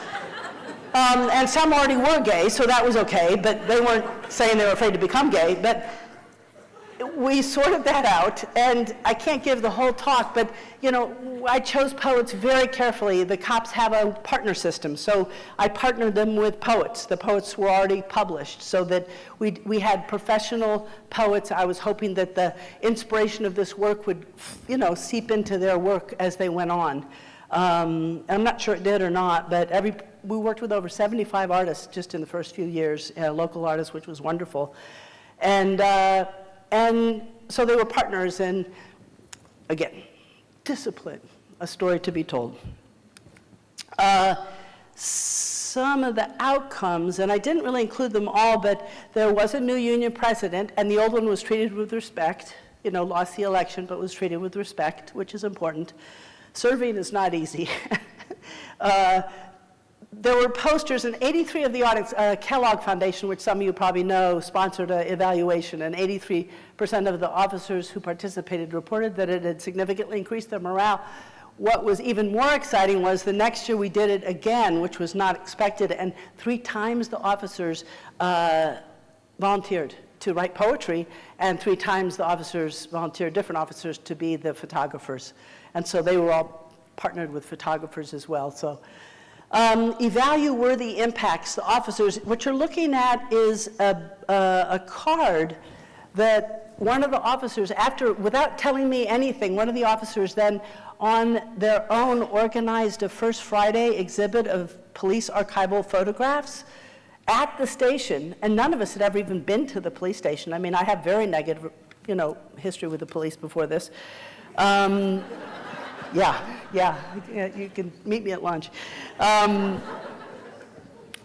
And some already were gay, so that was okay, but they weren't saying they were afraid to become gay. But we sorted that out, and I can't give the whole talk, but I chose poets very carefully. The cops have a partner system, so I partnered them with poets. The poets were already published, so that we had professional poets. I was hoping that the inspiration of this work would, seep into their work as they went on. I'm not sure it did or not, but we worked with over 75 artists just in the first few years, local artists, which was wonderful. And so they were partners, and again, discipline, a story to be told. Some of the outcomes, and I didn't really include them all, but there was a new union president, and the old one was treated with respect, lost the election, but was treated with respect, which is important. Serving is not easy. There were posters, and 83 of the audits, Kellogg Foundation, which some of you probably know, sponsored an evaluation, and 83% of the officers who participated reported that it had significantly increased their morale. What was even more exciting was the next year we did it again, which was not expected, and 3 times the officers volunteered to write poetry, and 3 times the officers volunteered, different officers, to be the photographers. And so they were all partnered with photographers as well. So. Evaluate-worthy impacts, the officers. What you're looking at is a card that one of the officers, without telling me anything, one of the officers then on their own organized a First Friday exhibit of police archival photographs at the station, and none of us had ever even been to the police station. I mean, I have very negative, history with the police before this. Yeah, you can meet me at lunch.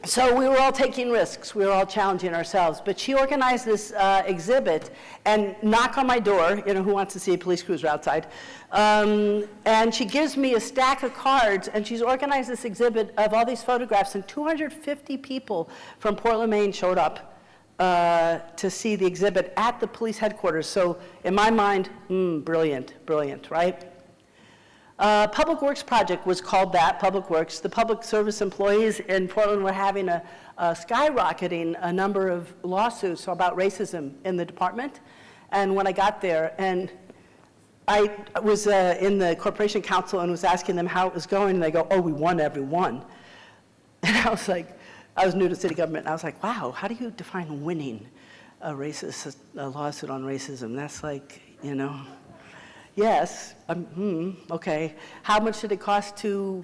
So we were all taking risks. We were all challenging ourselves. But she organized this exhibit and knock on my door, who wants to see a police cruiser outside. And she gives me a stack of cards, and she's organized this exhibit of all these photographs, and 250 people from Portland, Maine showed up to see the exhibit at the police headquarters. So in my mind, brilliant, right? Public Works project was called that, Public Works. The public service employees in Portland were having a skyrocketing a number of lawsuits about racism in the department. And when I got there, and I was in the corporation council and was asking them how it was going, and they go, oh, we won every one. And I was like, I was new to city government, and I was like, wow, how do you define winning a lawsuit on racism? That's like, you know, yes, okay. How much did it cost to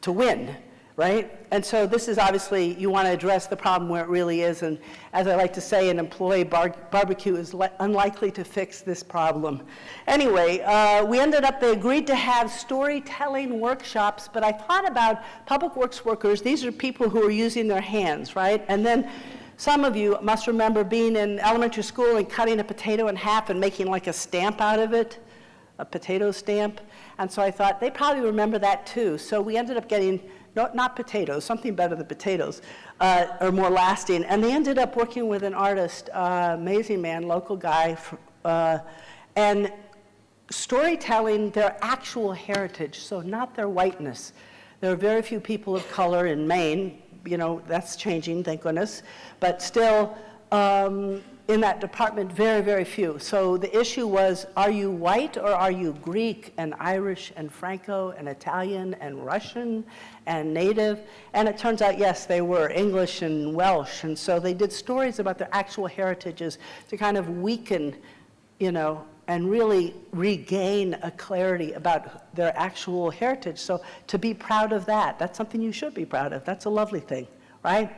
win, right? And so this is obviously, you want to address the problem where it really is, and as I like to say, an employee barbecue is unlikely to fix this problem. Anyway, they agreed to have storytelling workshops, but I thought about public works workers. These are people who are using their hands, right? And then some of you must remember being in elementary school and cutting a potato in half and making like a stamp out of it, a potato stamp. And so I thought they probably remember that too. So we ended up getting, not potatoes, something better than potatoes, or more lasting. And they ended up working with an artist, amazing man, local guy, and storytelling their actual heritage, so not their whiteness. There are very few people of color in Maine. You know, that's changing, thank goodness. But still, in that department, very, very few. So the issue was, are you white or are you Greek and Irish and Franco and Italian and Russian and Native? And it turns out, yes, they were English and Welsh. And so they did stories about their actual heritages to kind of weaken, you know, and really regain a clarity about their actual heritage. So to be proud of that, that's something you should be proud of. That's a lovely thing, right?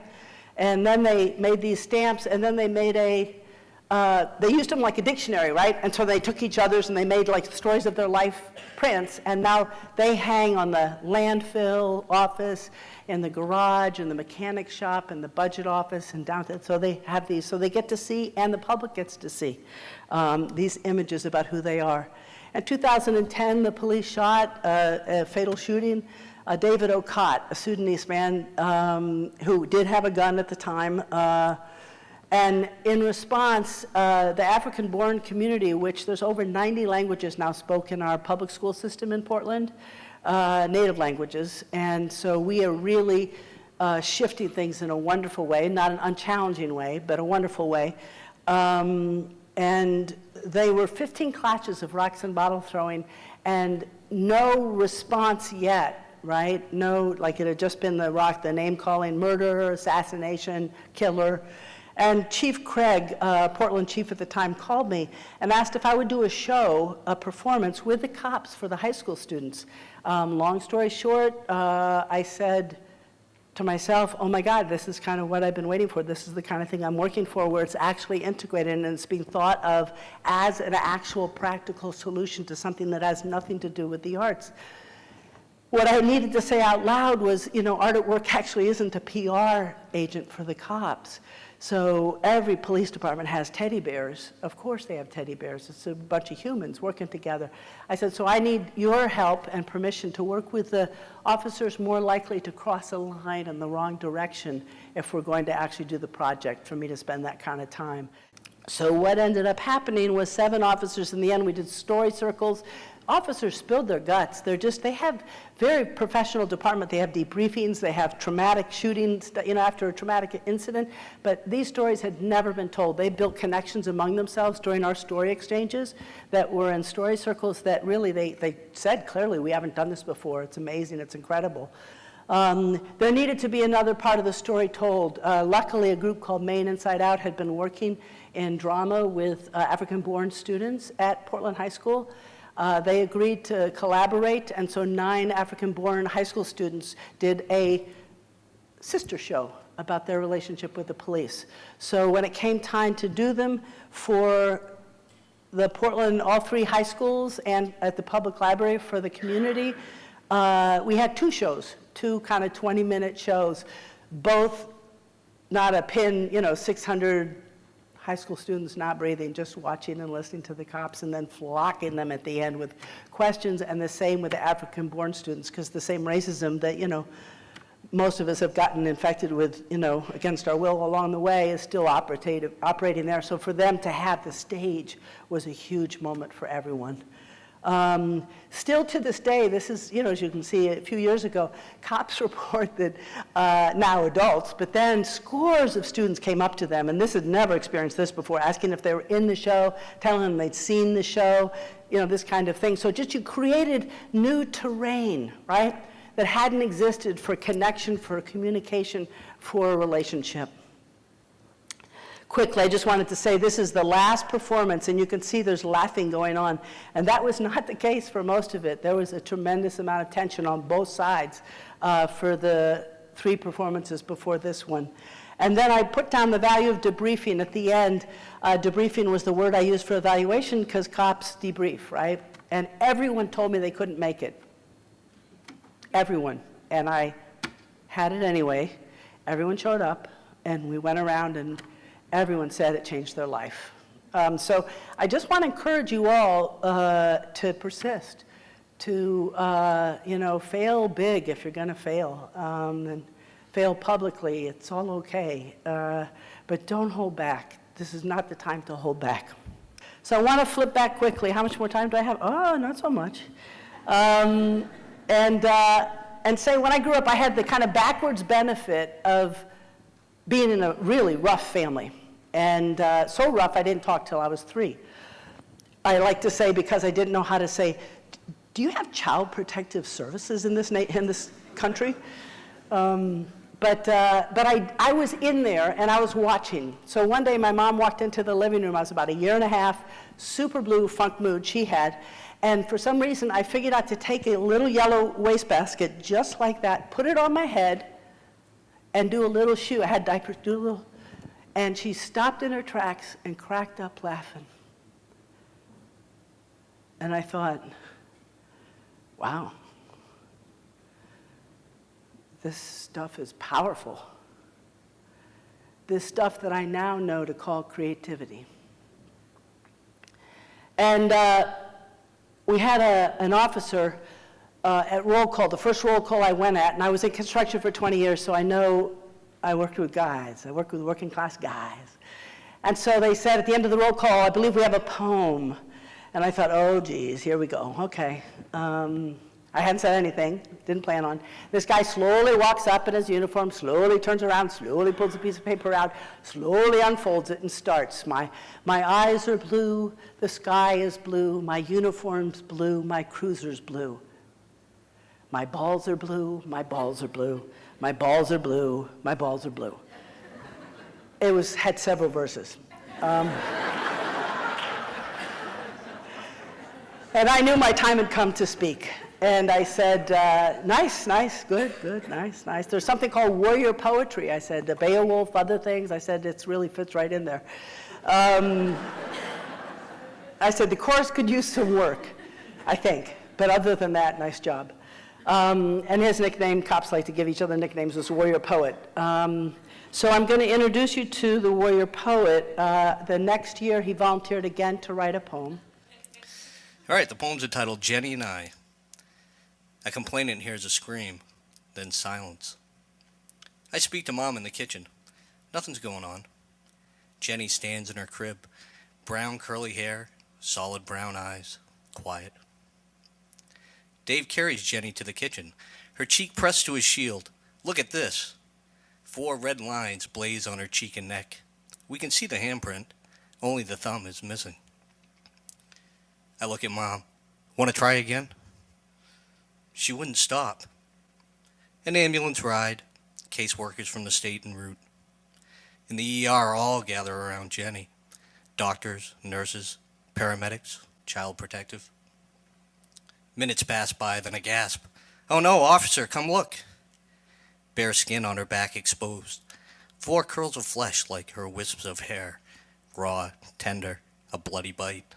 And then they made these stamps, and then they made they used them like a dictionary, right? And so they took each other's and they made like stories of their life prints, and now they hang on the landfill office, in the garage, in the mechanic shop, in the budget office, and downtown. So they have these, so they get to see, and the public gets to see these images about who they are. In 2010, the police shot a fatal shooting. David Okot, a Sudanese man who did have a gun at the time. And in response, the African-born community, which there's over 90 languages now spoken in our public school system in Portland, native languages. And so we are really shifting things in a wonderful way, not an unchallenging way, but a wonderful way. And they were 15 clashes of rocks and bottle throwing, and no response yet. Right? No, like it had just been the name calling, murder, assassination, killer. And Chief Craig, Portland chief at the time, called me and asked if I would do a performance with the cops for the high school students. Long story short, I said to myself, oh my God, this is kind of what I've been waiting for. This is the kind of thing I'm working for, where it's actually integrated and it's being thought of as an actual practical solution to something that has nothing to do with the arts. What I needed to say out loud was, you know, Art at Work actually isn't a PR agent for the cops. So every police department has teddy bears. Of course they have teddy bears. It's a bunch of humans working together. I said, so I need your help and permission to work with the officers more likely to cross a line in the wrong direction if we're going to actually do the project, for me to spend that kind of time. So what ended up happening was 7 officers in the end. We did story circles. Officers spilled their guts. They have very professional department. They have debriefings. They have traumatic shootings, you know, after a traumatic incident. But these stories had never been told. They built connections among themselves during our story exchanges that were in story circles that really, they said clearly, we haven't done this before. It's amazing. It's incredible. There needed to be another part of the story told. Luckily, a group called Maine Inside Out had been working in drama with African-born students at Portland High School. They agreed to collaborate, and so 9 African-born high school students did a sister show about their relationship with the police. So when it came time to do them for the Portland, all 3 high schools and at the public library for the community, we had 2 shows, 2 kind of 20-minute shows, both not a pin, you know, 600 high school students not breathing, just watching and listening to the cops, and then flocking them at the end with questions, and the same with the African-born students, because the same racism that, you know, most of us have gotten infected with, you know, against our will along the way is still operating there. So for them to have the stage was a huge moment for everyone. Still to this day, this is, as you can see, a few years ago, cops report that now adults, but then scores of students came up to them, and this had never experienced this before, asking if they were in the show, telling them they'd seen the show, this kind of thing. So just you created new terrain, right, that hadn't existed for connection, for communication, for a relationship. Quickly, I just wanted to say this is the last performance, and you can see there's laughing going on. And that was not the case for most of it. There was a tremendous amount of tension on both sides for the 3 performances before this one. And then I put down the value of debriefing at the end. Debriefing was the word I used for evaluation because cops debrief, right? And everyone told me they couldn't make it. Everyone. And I had it anyway. Everyone showed up, and we went around, and everyone said it changed their life. So I just want to encourage you all to persist, to fail big if you're going to fail, and fail publicly. It's all okay, but don't hold back. This is not the time to hold back. So I want to flip back quickly. How much more time do I have? Oh, not so much. And say when I grew up, I had the kind of backwards benefit of being in a really rough family. And so rough, I didn't talk till I was 3. I like to say, because I didn't know how to say, do you have child protective services in this country? But I was in there, and I was watching. So one day, my mom walked into the living room. I was about 1.5 years, super blue funk mood she had. And for some reason, I figured out to take a little yellow wastebasket, just like that, put it on my head, and do a little shoe. I had diapers, do a little. And she stopped in her tracks and cracked up laughing. And I thought, wow, this stuff is powerful. This stuff that I now know to call creativity. And we had an officer at roll call, the first roll call I went at, and I was in construction for 20 years, so I know I worked with guys. I worked with working class guys. And so they said at the end of the roll call, I believe we have a poem. And I thought, oh, geez, here we go. Okay. I hadn't said anything, didn't plan on. This guy slowly walks up in his uniform, slowly turns around, slowly pulls a piece of paper out, slowly unfolds it and starts. My eyes are blue, the sky is blue, my uniform's blue, my cruiser's blue. My balls are blue, my balls are blue. My balls are blue, my balls are blue. It had several verses. And I knew my time had come to speak. And I said, nice, good, nice. There's something called warrior poetry. I said, the Beowulf, other things. I said, it really fits right in there. I said, the chorus could use some work, I think. But other than that, nice job. And his nickname, cops like to give each other nicknames, was Warrior Poet. So I'm going to introduce you to the Warrior Poet. The next year, he volunteered again to write a poem. All right, the poem's entitled Jenny and I. A complainant hears a scream, then silence. I speak to Mom in the kitchen. Nothing's going on. Jenny stands in her crib, brown curly hair, solid brown eyes, quiet. Dave carries Jenny to the kitchen, her cheek pressed to his shield. Look at this. 4 red lines blaze on her cheek and neck. We can see the handprint, only the thumb is missing. I look at Mom. Want to try again? She wouldn't stop. An ambulance ride, caseworkers from the state en route. In the ER, all gather around Jenny. Doctors, nurses, paramedics, child protective. Minutes pass by, then a gasp. Oh no, officer, come look. Bare skin on her back exposed. 4 curls of flesh like her wisps of hair. Raw, tender, a bloody bite.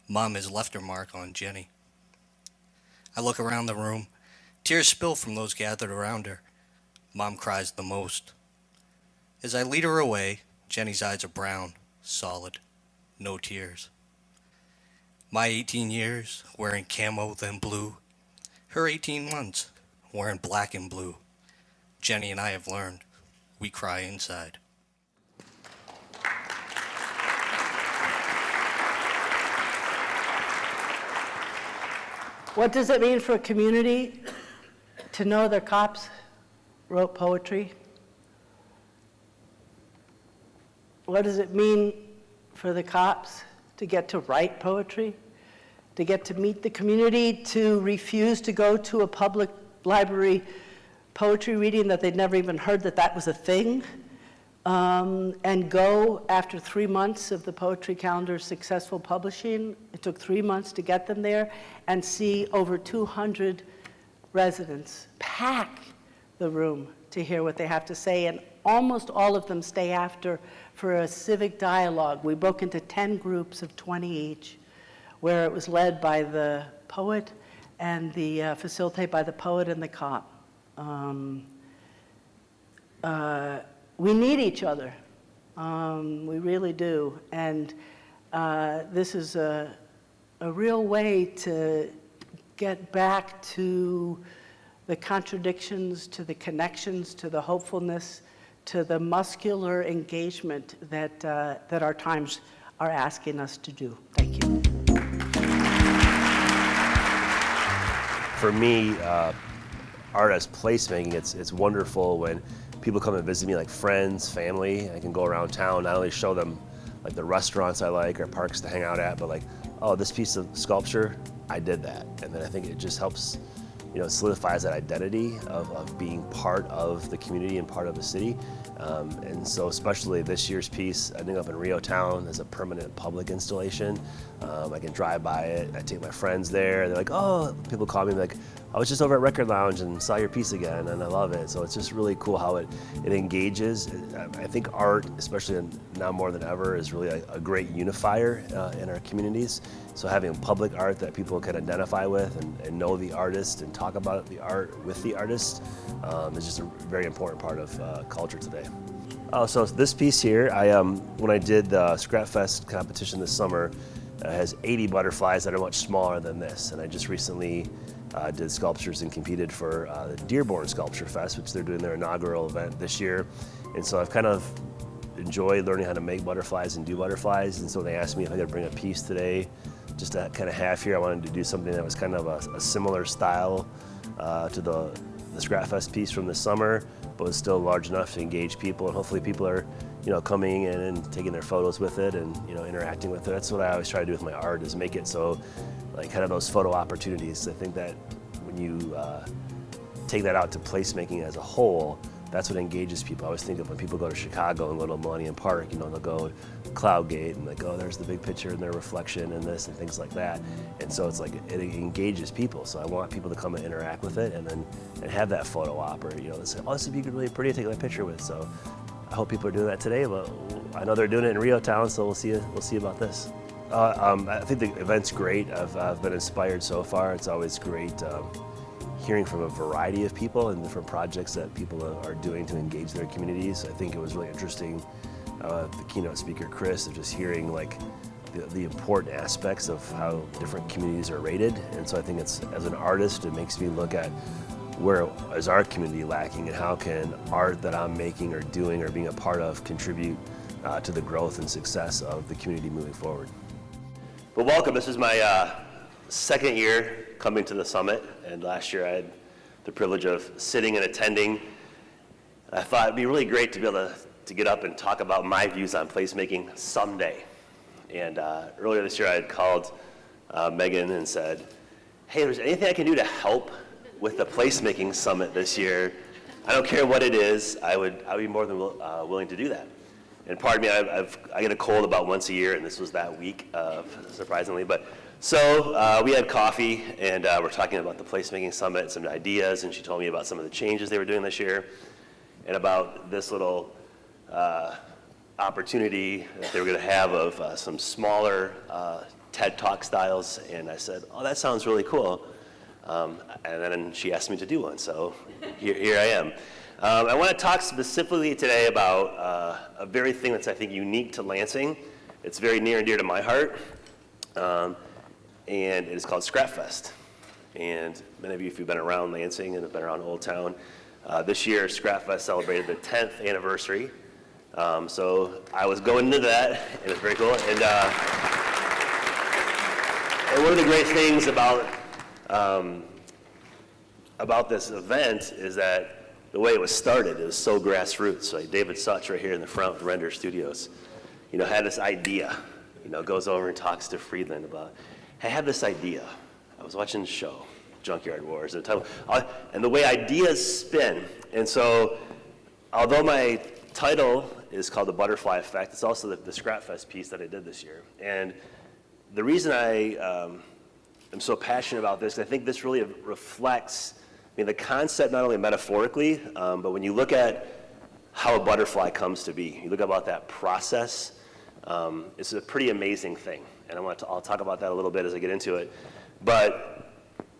Mom has left her mark on Jenny. I look around the room. Tears spill from those gathered around her. Mom cries the most. As I lead her away, Jenny's eyes are brown, solid, no tears. My 18 years, wearing camo then blue. Her 18 months, wearing black and blue. Jenny and I have learned, we cry inside. What does it mean for a community to know their cops wrote poetry? What does it mean for the cops to get to write poetry, to get to meet the community, to refuse to go to a public library poetry reading that they'd never even heard that was a thing, and go after 3 months of the poetry calendar's successful publishing? It took 3 months to get them there, and see over 200 residents pack the room to hear what they have to say, and almost all of them stay after for a civic dialogue. We broke into 10 groups of 20 each, where it was led by the poet and facilitated by the poet and the cop. We need each other. We really do. And this is a real way to get back to the contradictions, to the connections, to the hopefulness, to the muscular engagement that our times are asking us to do. Thank you. For me, art as placemaking, it's wonderful when people come and visit me, like friends, family. I can go around town, not only show them like the restaurants I like or parks to hang out at, but like, oh, this piece of sculpture, I did that. And then I think it just helps, solidifies that identity of being part of the community and part of the city. And so especially this year's piece, ending up in Rio Town as a permanent public installation. I can drive by it, I take my friends there, they're like, oh, people call me like, I was just over at Record Lounge and saw your piece again, and I love it. So it's just really cool how it engages. I think art, especially now more than ever, is really a great unifier in our communities. So having public art that people can identify with and know the artist and talk about the art with the artist is just a very important part of culture today. So this piece here, when I did the Scrapfest competition this summer, has 80 butterflies that are much smaller than this. And I just recently did sculptures and competed for the Dearborn Sculpture Fest, which they're doing their inaugural event this year. And so I've kind of enjoyed learning how to make butterflies and do butterflies. And so they asked me if I could bring a piece today, just to kind of have here. I wanted to do something that was kind of a similar style to the Scrapfest piece from this summer, but was still large enough to engage people. And hopefully people are coming in and taking their photos with it and, interacting with it. That's what I always try to do with my art, is make it so, like, kind of those photo opportunities. I think that when you take that out to placemaking as a whole, that's what engages people. I always think of when people go to Chicago and go to Millennium Park, they'll go Cloud Gate and like, oh, there's the big picture and their reflection and this and things like that. And so it's like, it engages people. So I want people to come and interact with it and have that photo op, or, they say, oh, this would be really pretty to take that picture with. So I hope people are doing that today, but I know they're doing it in Rio Town, so we'll see about this. I think the event's great. I've been inspired so far. It's always great hearing from a variety of people and different projects that people are doing to engage their communities. I think it was really interesting, the keynote speaker, Chris, of just hearing like the important aspects of how different communities are rated. And so I think it's, as an artist, it makes me look at where is our community lacking and how can art that I'm making or doing or being a part of contribute to the growth and success of the community moving forward. Well, welcome. This is my second year coming to the summit, and last year I had the privilege of sitting and attending. I thought it'd be really great to be able to get up and talk about my views on placemaking someday. And earlier this year I had called Megan and said, hey, if there's anything I can do to help with the placemaking summit this year, I don't care what it is, I would be more than willing to do that. And pardon me, I get a cold about once a year, and this was that week, surprisingly. But so we had coffee, and we're talking about the placemaking summit, some ideas, and she told me about some of the changes they were doing this year, and about this little opportunity that they were going to have of some smaller TED Talk styles. And I said, oh, that sounds really cool. And then she asked me to do one, so here I am. I want to talk specifically today about a very thing that's, I think, unique to Lansing. It's very near and dear to my heart, and it is called Scrapfest. And many of you, if you've been around Lansing and have been around Old Town, this year Scrapfest celebrated the 10th anniversary. So I was going into that, and it was very cool. And one of the great things about about this event is that the way it was started, it was so grassroots. Like David Such right here in the front with Render Studios, had this idea, goes over and talks to Friedland about, hey, I have this idea. I was watching the show, Junkyard Wars, and the way ideas spin. And so, although my title is called The Butterfly Effect, it's also the Scrapfest piece that I did this year. And the reason I am so passionate about this, I think this really reflects, the concept not only metaphorically, but when you look at how a butterfly comes to be, you look about that process, it's a pretty amazing thing. And I'll talk about that a little bit as I get into it. But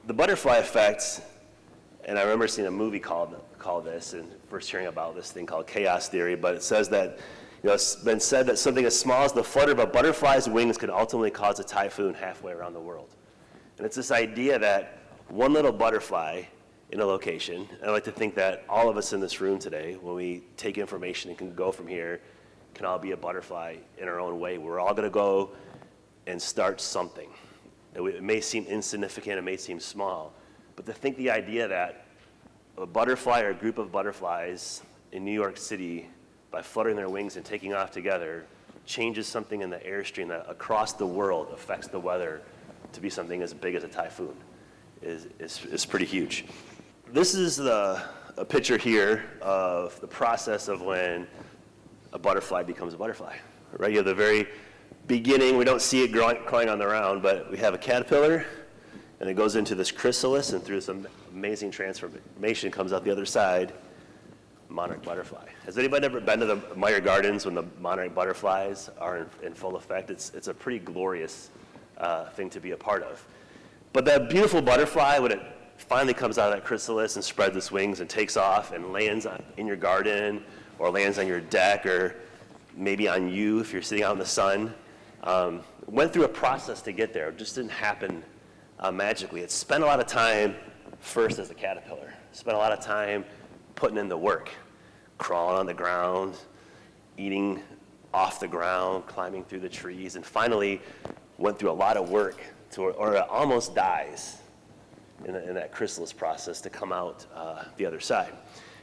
the butterfly effect, and I remember seeing a movie called this, and first hearing about this thing called chaos theory, but it says that, it's been said that something as small as the flutter of a butterfly's wings could ultimately cause a typhoon halfway around the world. And it's this idea that one little butterfly in a location, and I like to think that all of us in this room today, when we take information and can go from here, can all be a butterfly in our own way. We're all gonna go and start something. It may seem insignificant, it may seem small, but to think the idea that a butterfly or a group of butterflies in New York City, by fluttering their wings and taking off together, changes something in the airstream that across the world affects the weather to be something as big as a typhoon is pretty huge. This is a picture here of the process of when a butterfly becomes a butterfly, right? You have the very beginning, we don't see it crawling on the ground, but we have a caterpillar, and it goes into this chrysalis, and through some amazing transformation comes out the other side, monarch butterfly. Has anybody ever been to the Meyer Gardens when the monarch butterflies are in full effect? It's a pretty glorious thing to be a part of. But that beautiful butterfly, when it finally comes out of that chrysalis and spreads its wings and takes off and lands in your garden, or lands on your deck, or maybe on you if you're sitting out in the sun, went through a process to get there. It just didn't happen magically. It spent a lot of time first as a caterpillar. Spent a lot of time putting in the work, crawling on the ground, eating off the ground, climbing through the trees, and finally went through a lot of work or it almost dies in that chrysalis process to come out the other side.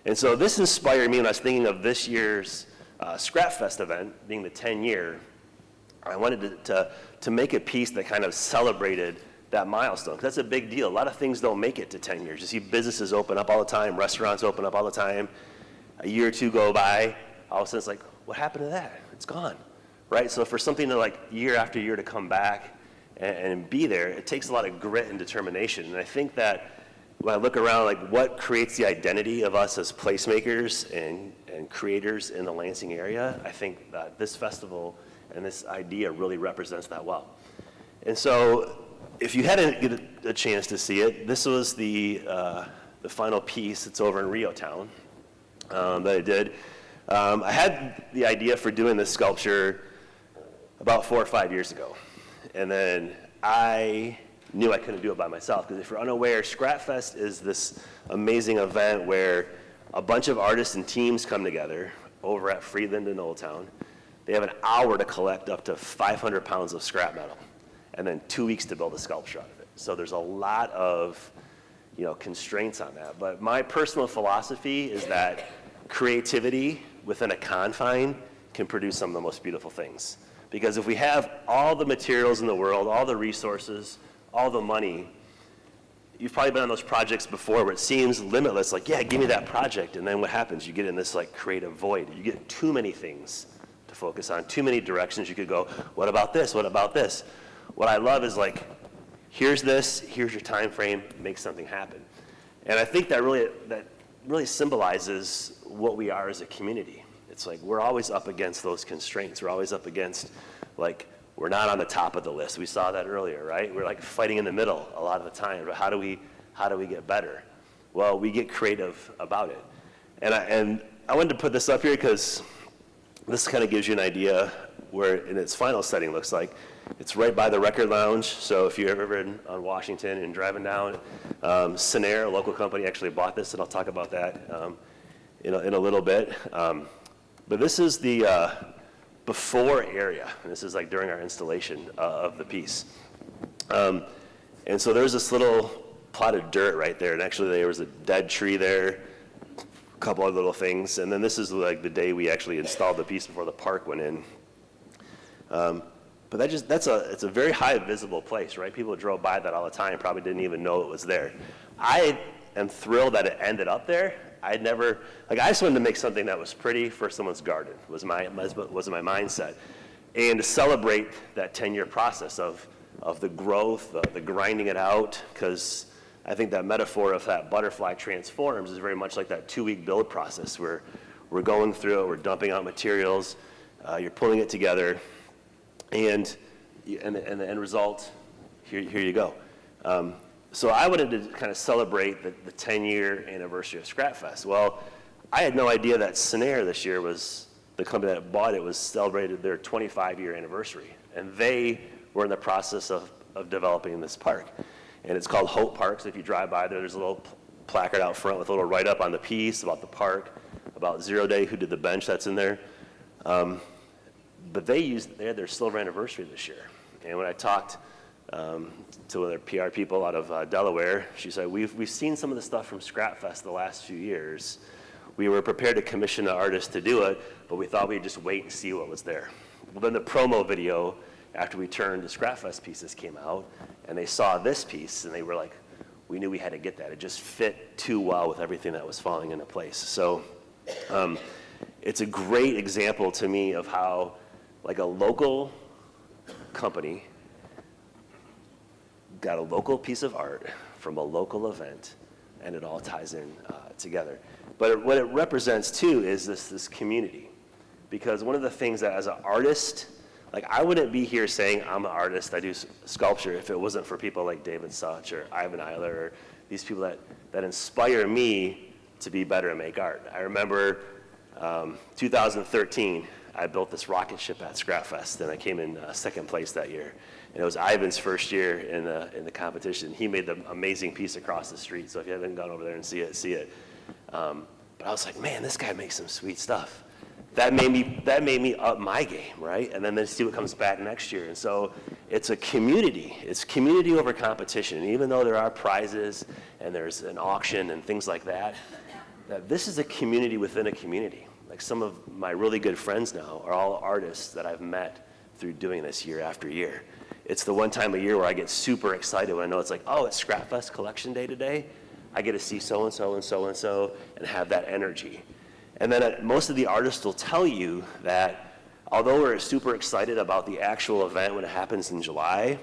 And so this inspired me when I was thinking of this year's Scrapfest event, being the 10-year. I wanted to make a piece that kind of celebrated that milestone, because that's a big deal. A lot of things don't make it to 10 years. You see businesses open up all the time, restaurants open up all the time. A year or two go by, all of a sudden it's like, what happened to that? It's gone, right? So for something to like year after year to come back and be there, it takes a lot of grit and determination. And I think that when I look around, like what creates the identity of us as placemakers and creators in the Lansing area, I think that this festival and this idea really represents that well. And so if you hadn't get a chance to see it, this was the final piece. It's over in Rio Town that I did. I had the idea for doing this sculpture about 4 or 5 years ago. And then I knew I couldn't do it by myself, because if you're unaware, Scrapfest is this amazing event where a bunch of artists and teams come together over at Friedland in Old Town. They have an hour to collect up to 500 pounds of scrap metal, and then 2 weeks to build a sculpture out of it. So there's a lot of constraints on that. But my personal philosophy is that creativity within a confine can produce some of the most beautiful things. Because if we have all the materials in the world, all the resources, all the money, you've probably been on those projects before where it seems limitless, like, yeah, give me that project. And then what happens? You get in this like creative void. You get too many things to focus on, too many directions you could go. What about this? What about this? What I love is like, here's this, here's your time frame, make something happen. And I think that really symbolizes what we are as a community. It's like we're always up against those constraints. We're always up against, like, we're not on the top of the list. We saw that earlier, right? We're like fighting in the middle a lot of the time. But how do we get better? Well, we get creative about it. And I wanted to put this up here because this kind of gives you an idea where in its final setting looks like. It's right by the record lounge. So if you're ever in on Washington and driving down, Sinair, a local company, actually bought this, and I'll talk about that in a little bit. But this is the before area, and this is like during our installation of the piece. And so there's this little plot of dirt right there, and actually there was a dead tree there, a couple of little things, and then this is like the day we actually installed the piece before the park went in. But it's a very high visible place, right? People drove by that all the time, probably didn't even know it was there. I am thrilled that it ended up there. I just wanted to make something that was pretty for someone's garden, was my mindset. And to celebrate that 10-year process of the growth, the grinding it out, because I think that metaphor of that butterfly transforms is very much like that 2-week build process where we're going through it, we're dumping out materials, you're pulling it together, and the end result, here you go. So I wanted to kind of celebrate the 10-year anniversary of Scrap Fest. Well, I had no idea that Snare this year was, the company that bought it was celebrated their 25-year anniversary. And they were in the process of developing this park. And it's called Hope Park, so if you drive by there, there's a little placard out front with a little write-up on the piece about the park, about Zero Day, who did the bench that's in there. But they had their silver anniversary this year. And when I talked to one of their PR people out of Delaware, she said, we've seen some of the stuff from Scrap Fest the last few years. We were prepared to commission an artist to do it, but we thought we'd just wait and see what was there. Well, then the promo video, after we turned the Scrap Fest pieces, came out, and they saw this piece, and they were like, we knew we had to get that. It just fit too well with everything that was falling into place. So it's a great example to me of how, like, a local company got a local piece of art from a local event, and it all ties in together. But what it represents too is this community, because one of the things that as an artist, like, I wouldn't be here saying I'm an artist, I do sculpture, if it wasn't for people like David Such or Ivan Eiler or these people that inspire me to be better and make art. I remember 2013, I built this rocket ship at Scrap Fest, and I came in second place that year. And it was Ivan's first year in the competition. He made the amazing piece across the street, so if you haven't gone over there and see it. But I was like, man, this guy makes some sweet stuff. That made me up my game, right? And then see what comes back next year. And so it's a community. It's community over competition. And even though there are prizes and there's an auction and things like that this is a community within a community. Like, some of my really good friends now are all artists that I've met through doing this year after year. It's the one time a year where I get super excited when I know it's like, oh, it's Scrap Fest collection day today. I get to see so-and-so and so-and-so and have that energy. And then most of the artists will tell you that although we're super excited about the actual event when it happens in July,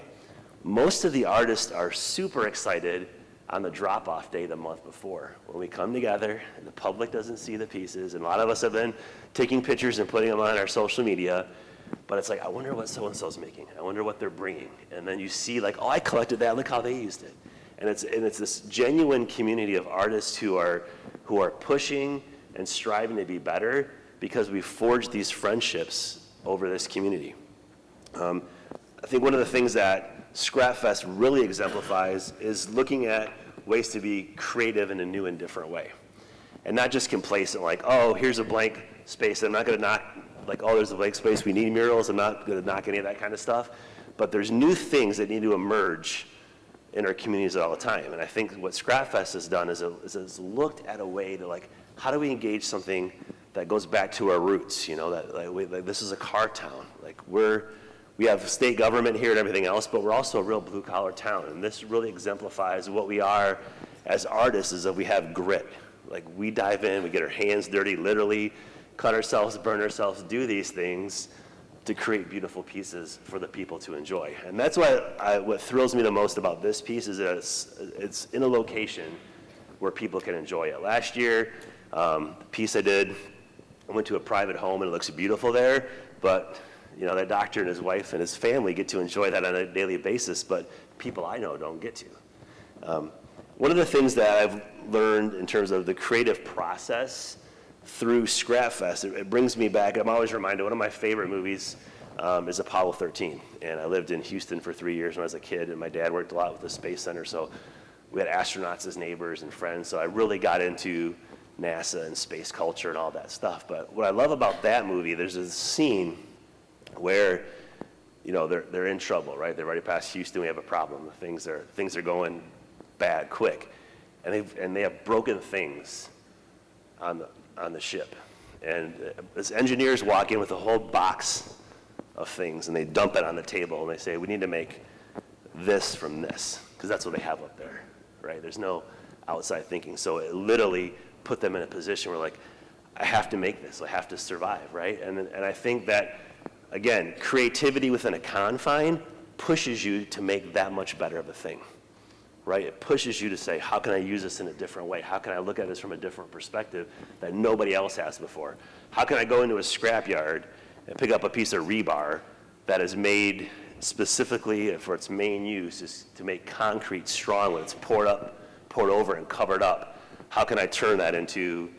most of the artists are super excited on the drop-off day the month before, when we come together and the public doesn't see the pieces, and a lot of us have been taking pictures and putting them on our social media, but it's like, I wonder what so-and-so's making. I wonder what they're bringing. And then you see, like, oh, I collected that, look how they used it. And it's this genuine community of artists who are pushing and striving to be better because we've forged these friendships over this community. I think one of the things that Scrap Fest really exemplifies is looking at ways to be creative in a new and different way. And not just complacent, like, oh, here's a blank space. I'm not going to knock, like, oh, there's a blank space, we need murals. I'm not going to knock any of that kind of stuff. But there's new things that need to emerge in our communities all the time. And I think what Scrap Fest has done is it's looked at a way to, like, how do we engage something that goes back to our roots, you know, that like this is a car town. Like, we have state government here and everything else, but we're also a real blue-collar town. And this really exemplifies what we are as artists, is that we have grit. Like, we dive in, we get our hands dirty, literally cut ourselves, burn ourselves, do these things to create beautiful pieces for the people to enjoy. And that's what thrills me the most about this piece is that it's in a location where people can enjoy it. Last year, the piece I did, I went to a private home and it looks beautiful there, but you know, that doctor and his wife and his family get to enjoy that on a daily basis, but people I know don't get to. One of the things that I've learned in terms of the creative process through Scrap Fest, it brings me back, I'm always reminded, one of my favorite movies is Apollo 13. And I lived in Houston for 3 years when I was a kid, and my dad worked a lot with the Space Center, so we had astronauts as neighbors and friends, so I really got into NASA and space culture and all that stuff. But what I love about that movie, there's a scene where, you know, they're in trouble, right? They're already past Houston, we have a problem. Things are going bad quick. And they have broken things on the ship. And as engineers walk in with a whole box of things, and they dump it on the table, and they say, we need to make this from this, because that's what they have up there, right? There's no outside thinking. So it literally put them in a position where, like, I have to make this, I have to survive, right? And I think that, again, creativity within a confine pushes you to make that much better of a thing, right? It pushes you to say, how can I use this in a different way? How can I look at this from a different perspective that nobody else has before? How can I go into a scrapyard and pick up a piece of rebar that is made specifically for its main use is to make concrete strong when it's poured over and covered up? How can I turn that into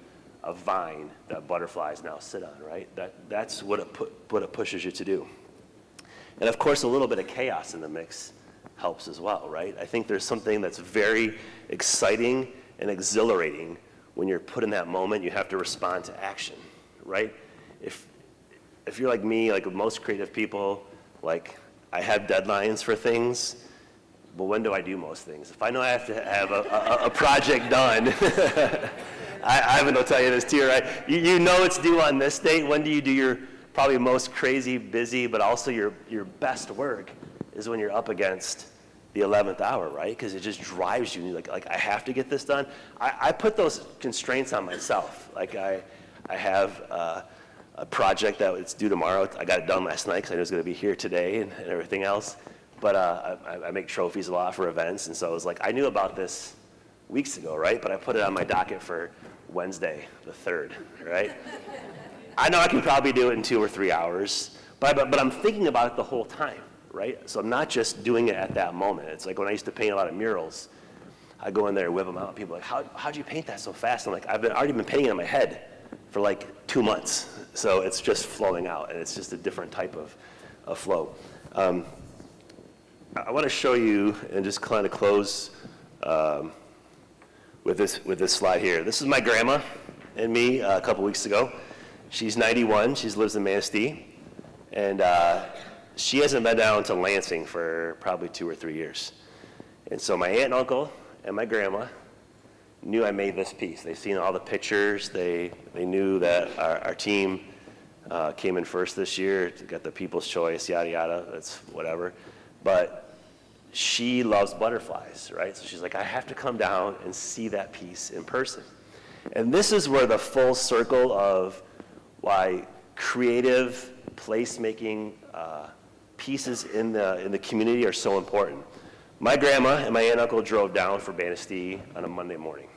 a vine that butterflies now sit on, right? That's what it pushes you to do. And of course, a little bit of chaos in the mix helps as well, right? I think there's something that's very exciting and exhilarating when you're put in that moment. You have to respond to action, right? If you're like me, like most creative people, like I have deadlines for things, but when do I do most things? If I know I have to have a project done, Ivan will tell you this too, right? You know it's due on this date. When do you do your probably most crazy, busy, but also your best work is when you're up against the 11th hour, right? Because it just drives you. And you're like, I have to get this done. I put those constraints on myself. Like I have a project that it's due tomorrow. I got it done last night because I knew it was going to be here today and everything else. But I make trophies a lot for events, and so I was like, I knew about this weeks ago, right? But I put it on my docket for Wednesday, the 3rd, right? I know I can probably do it in 2 or 3 hours, but I'm thinking about it the whole time, right? So I'm not just doing it at that moment. It's like when I used to paint a lot of murals, I go in there and whip them out, and people are like, how'd you paint that so fast? I'm like, I've already been painting in my head for like 2 months. So it's just flowing out, and it's just a different type of flow. I want to show you and just kind of close with this slide here. This is my grandma and me a couple weeks ago. She's 91. She lives in Manistee, and she hasn't been down to Lansing for probably 2 or 3 years. And so my aunt and uncle and my grandma knew I made this piece. They've seen all the pictures. They knew that our team came in first this year, got the People's Choice, yada yada. That's whatever. But she loves butterflies, right? So she's like, I have to come down and see that piece in person. And this is where the full circle of why creative placemaking pieces in the community are so important. My grandma and my aunt and uncle drove down for Manistee on a Monday morning.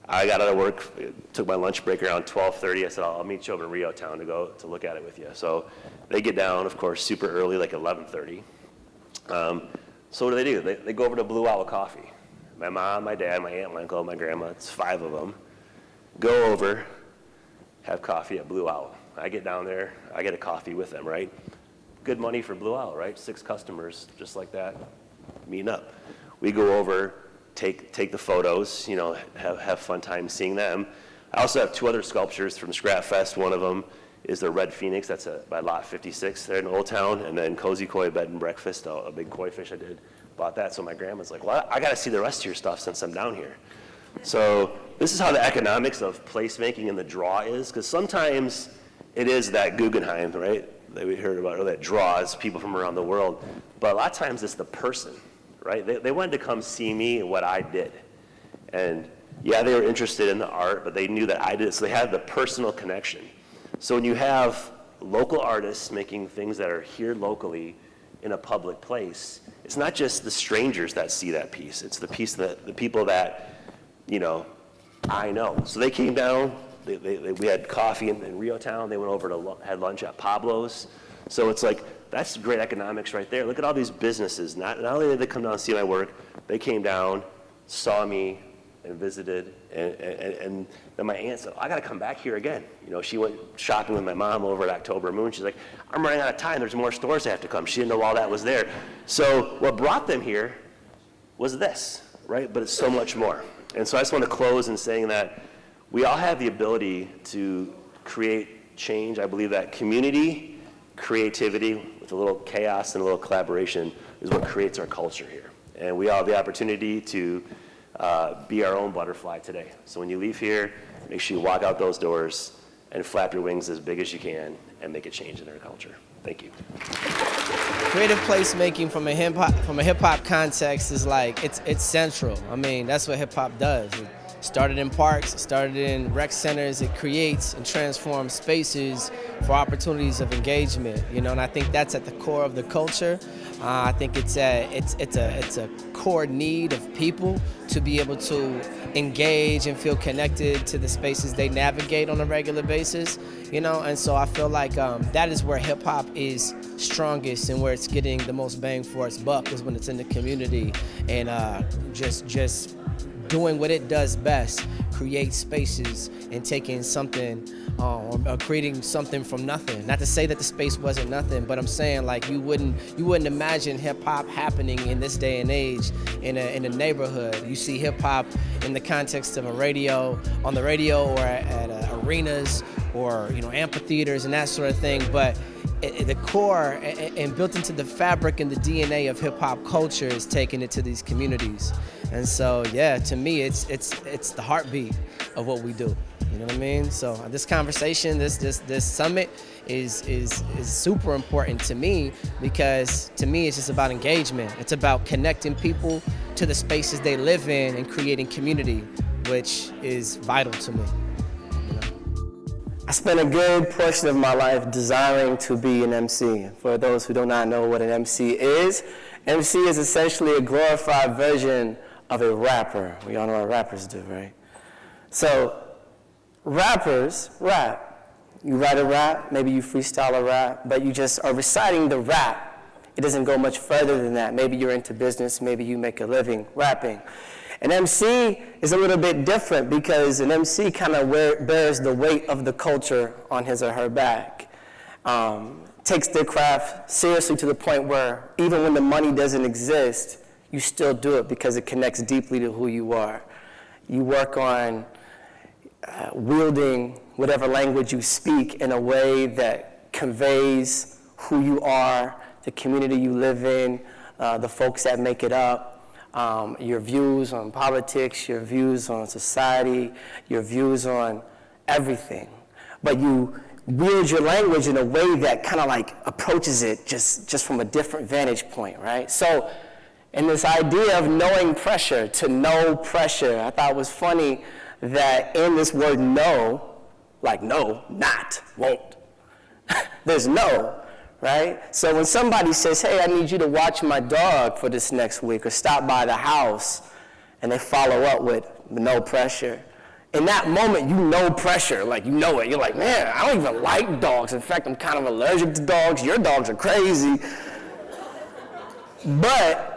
I got out of work, took my lunch break around 12:30. I said, I'll meet you over in Rio Town to look at it with you. So they get down, of course, super early, like 11:30. So what do? They go over to Blue Owl Coffee. My mom, my dad, my aunt, my uncle, my grandma, it's 5 of them, go over, have coffee at Blue Owl. I get down there, I get a coffee with them, right? Good money for Blue Owl, right? 6 customers, just like that, meeting up. We go over, take the photos, you know, have fun time seeing them. I also have 2 other sculptures from Scrap Fest. One of them is the Red Phoenix, that's by Lot 56 there in Old Town, and then Cozy Koi Bed and Breakfast, a big koi fish I did, bought that. So my grandma's like, well, I gotta see the rest of your stuff since I'm down here. So this is how the economics of placemaking and the draw is, because sometimes it is that Guggenheim, right, that we heard about, or that draws people from around the world, but a lot of times it's the person, right? They wanted to come see me and what I did. And yeah, they were interested in the art, but they knew that I did it, so they had the personal connection. So when you have local artists making things that are here locally in a public place, it's not just the strangers that see that piece. It's the people that, you know, I know. So they came down. We had coffee in Rio Town. They went over had lunch at Pablo's. So it's like, that's great economics right there. Look at all these businesses. Not only did they come down and see my work, they came down, saw me, and visited, and then my aunt said, I gotta come back here again. You know, she went shopping with my mom over at October Moon. She's like, I'm running out of time, there's more stores that have to come. She didn't know all that was there. So what brought them here was this, right? But it's so much more. And so I just want to close in saying that we all have the ability to create change. I believe that community, creativity, with a little chaos and a little collaboration is what creates our culture here. And we all have the opportunity to be our own butterfly today. So when you leave here, make sure you walk out those doors and flap your wings as big as you can and make a change in our culture. Thank you. Creative placemaking from a hip hop context is like it's central. I mean, that's what hip hop does. It started in parks, it started in rec centers. It creates and transforms spaces for opportunities of engagement. You know, and I think that's at the core of the culture. I think it's a core need of people to be able to engage and feel connected to the spaces they navigate on a regular basis. You know, and so I feel like that is where hip hop is strongest and where it's getting the most bang for its buck, is when it's in the community and just doing what it does best, create spaces and taking something or creating something from nothing. Not to say that the space wasn't nothing, but I'm saying like you wouldn't imagine hip hop happening in this day and age in a neighborhood. You see hip hop in the context of on the radio or at arenas or amphitheaters and that sort of thing, but the core and built into the fabric and the DNA of hip hop culture is taking it to these communities. And so, yeah, to me, it's the heartbeat of what we do. You know what I mean? So this conversation, this summit is super important to me, because to me it's just about engagement. It's about connecting people to the spaces they live in and creating community, which is vital to me. I spent a good portion of my life desiring to be an MC. For those who do not know what an MC is essentially a glorified version of a rapper. We all know what rappers do, right? So rappers rap. You write a rap, maybe you freestyle a rap, but you just are reciting the rap. It doesn't go much further than that. Maybe you're into business, maybe you make a living rapping. An MC is a little bit different, because an MC kind of bears the weight of the culture on his or her back. Takes their craft seriously to the point where even when the money doesn't exist, you still do it because it connects deeply to who you are. You work on wielding whatever language you speak in a way that conveys who you are, the community you live in, the folks that make it up. Your views on politics, your views on society, your views on everything. But you wield your language in a way that kind of like approaches it just from a different vantage point, right? So, in this idea of knowing pressure, to know pressure, I thought it was funny that in this word know, like no, not, won't, there's no. Right? So when somebody says, hey, I need you to watch my dog for this next week, or stop by the house, and they follow up with no pressure, in that moment, you know pressure, like you know it. You're like, man, I don't even like dogs. In fact, I'm kind of allergic to dogs. Your dogs are crazy. But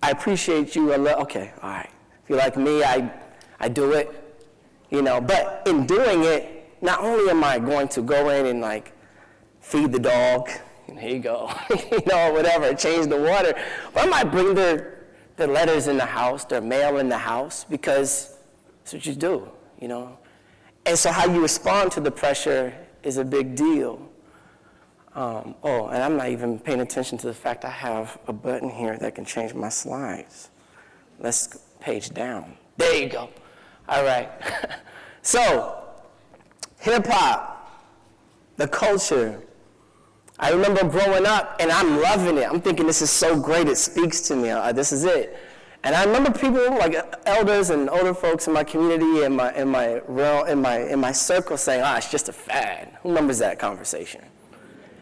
I appreciate you. Okay, all right. If you're like me, I do it, But in doing it, not only am I going to go in and like, feed the dog, and here you go, whatever, change the water. But I might bring their letters in the house, their mail in the house, because that's what you do, And so how you respond to the pressure is a big deal. And I'm not even paying attention to the fact I have a button here that can change my slides. Let's page down. There you go. All right. So, hip hop, the culture. I remember growing up, and I'm loving it. I'm thinking this is so great, it speaks to me. This is it. And I remember people, like elders and older folks in my community, in my circle, saying, it's just a fad. Who remembers that conversation?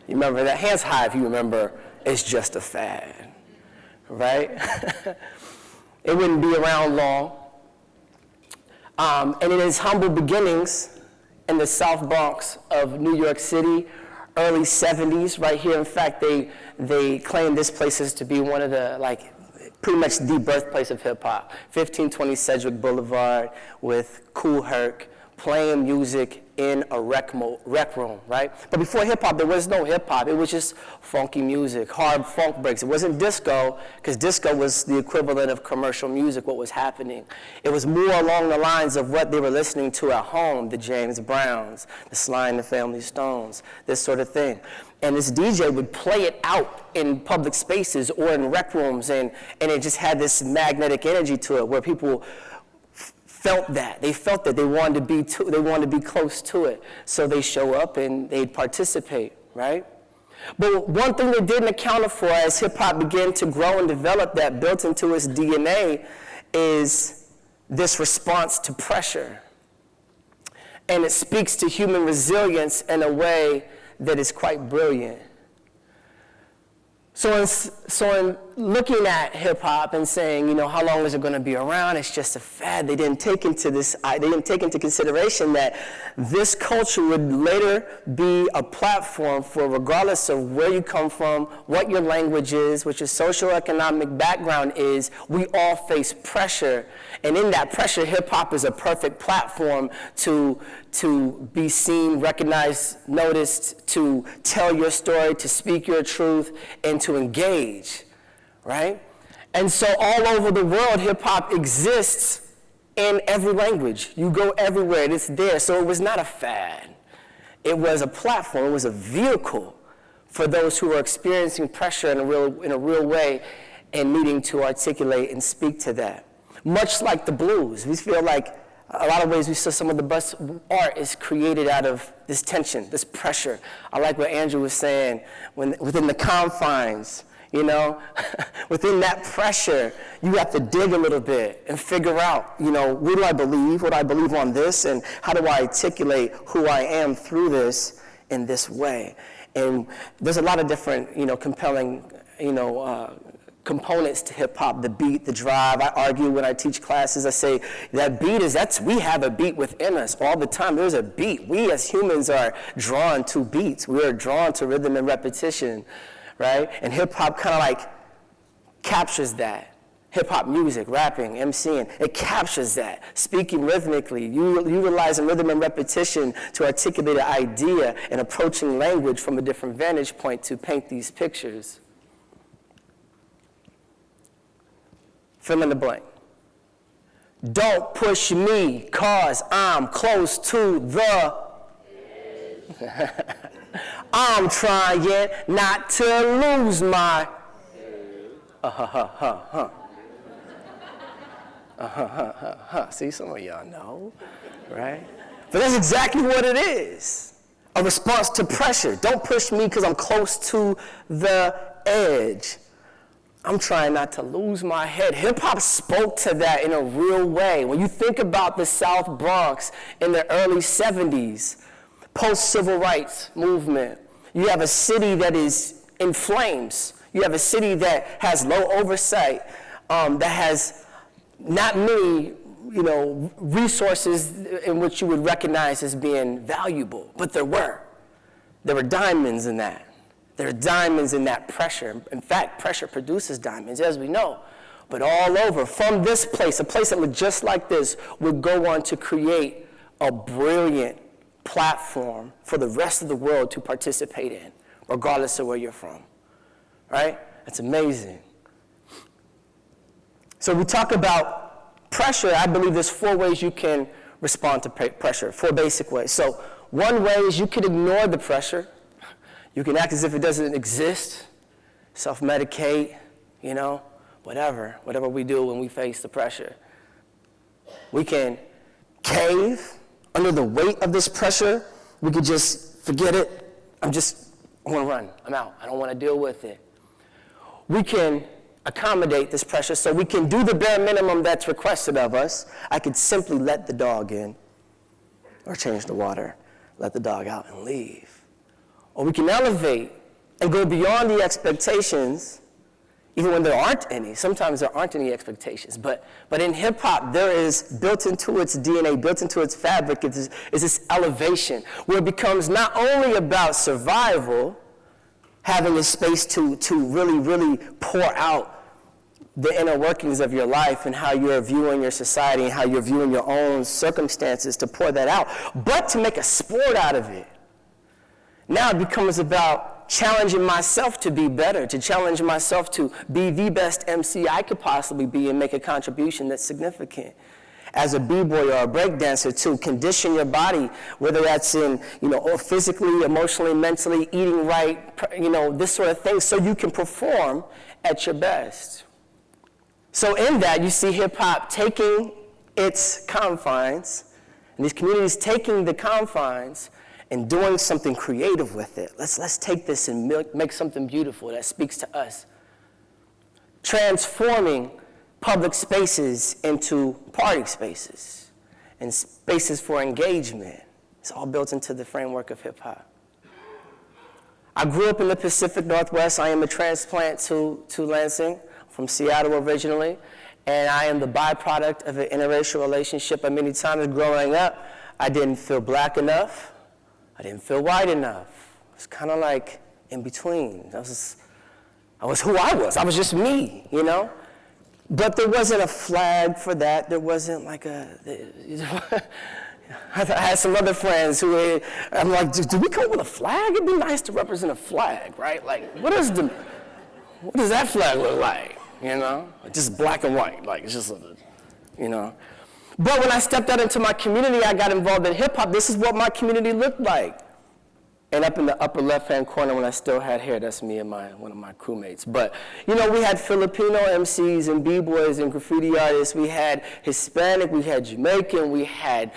You remember that? Hands high if you remember, it's just a fad, right? It wouldn't be around long. And in its humble beginnings in the South Bronx of New York City, early 70s, right here. In fact, they claim this place is to be one of the, pretty much the birthplace of hip hop. 1520 Sedgwick Boulevard with Kool Herc playing music in a rec room, right? But before hip-hop, there was no hip-hop. It was just funky music, hard funk breaks. It wasn't disco, because disco was the equivalent of commercial music, what was happening. It was more along the lines of what they were listening to at home, the James Browns, the Sly and the Family Stones, this sort of thing. And this DJ would play it out in public spaces or in rec rooms, and it just had this magnetic energy to it where people felt that. They felt that they wanted to be close to it. So they show up and they'd participate, right? But one thing they didn't account for as hip-hop began to grow and develop that built into its DNA is this response to pressure. And it speaks to human resilience in a way that is quite brilliant. So in looking at hip hop and saying, how long is it going to be around? It's just a fad. They didn't take into consideration that this culture would later be a platform for, regardless of where you come from, what your language is, what your socioeconomic background is, we all face pressure. And in that pressure, hip hop is a perfect platform to be seen, recognized, noticed, to tell your story, to speak your truth, and to engage, right? And so all over the world, hip-hop exists in every language. You go everywhere, and it's there. So it was not a fad. It was a platform. It was a vehicle for those who were experiencing pressure in a real way and needing to articulate and speak to that. Much like the blues, we feel like a lot of ways we saw some of the best art is created out of this tension, this pressure. I like what Andrew was saying, within the confines, within that pressure, you have to dig a little bit and figure out, what do I believe? What do I believe on this? And how do I articulate who I am through this in this way? And there's a lot of different, compelling, components to hip-hop, the beat, the drive. I argue when I teach classes, I say that beat we have a beat within us all the time. There's a beat. We as humans are drawn to beats. We are drawn to rhythm and repetition, right? And hip-hop kind of like captures that. Hip-hop music, rapping, MCing, it captures that. Speaking rhythmically, utilizing rhythm and repetition to articulate an idea and approaching language from a different vantage point to paint these pictures. Fill in the blank. Don't push me, cause I'm close to the I'm trying not to lose my See, some of y'all know, right? But that's exactly what it is. A response to pressure. Don't push me because I'm close to the edge. I'm trying not to lose my head. Hip-hop spoke to that in a real way. When you think about the South Bronx in the early 70s, post-civil rights movement, you have a city that is in flames. You have a city that has low oversight, that has not many, resources in which you would recognize as being valuable, but there were. There were diamonds in that. There are diamonds in that pressure. In fact, pressure produces diamonds, as we know. But all over, from this place, a place that looked just like this, would go on to create a brilliant platform for the rest of the world to participate in, regardless of where you're from, right? That's amazing. So we talk about pressure. I believe there's 4 ways you can respond to pressure, 4 basic ways. So one way is you can ignore the pressure. You can act as if it doesn't exist, self-medicate, whatever we do when we face the pressure. We can cave under the weight of this pressure. We could just forget it. I want to run. I'm out. I don't want to deal with it. We can accommodate this pressure so we can do the bare minimum that's requested of us. I could simply let the dog in or change the water, let the dog out and leave. Or we can elevate and go beyond the expectations, even when there aren't any. Sometimes there aren't any expectations. But in hip-hop, there is built into its DNA, built into its fabric, is this elevation, where it becomes not only about survival, having a space to really, really pour out the inner workings of your life and how you're viewing your society and how you're viewing your own circumstances, to pour that out, but to make a sport out of it. Now it becomes about challenging myself to be better, to challenge myself to be the best MC I could possibly be and make a contribution that's significant. As a b-boy or a breakdancer, to condition your body, whether that's in, or physically, emotionally, mentally, eating right, this sort of thing, so you can perform at your best. So in that, you see hip-hop taking its confines, and these communities taking the confines and doing something creative with it. Let's take this and make something beautiful that speaks to us. Transforming public spaces into party spaces and spaces for engagement. It's all built into the framework of hip-hop. I grew up in the Pacific Northwest. I am a transplant to Lansing, from Seattle originally, and I am the byproduct of an interracial relationship. Many times growing up, I didn't feel black enough. I didn't feel white enough. It was kind of like in between. I was who I was. I was just me, But there wasn't a flag for that. There wasn't like I had some other friends who, I'm like, do we come up with a flag? It'd be nice to represent a flag, right? Like, what does that flag look like? Just black and white, like it's just, But when I stepped out into my community, I got involved in hip hop. This is what my community looked like. And up in the upper left-hand corner, when I still had hair, that's me and one of my crewmates. But, we had Filipino MCs and b-boys and graffiti artists. We had Hispanic, we had Jamaican, we had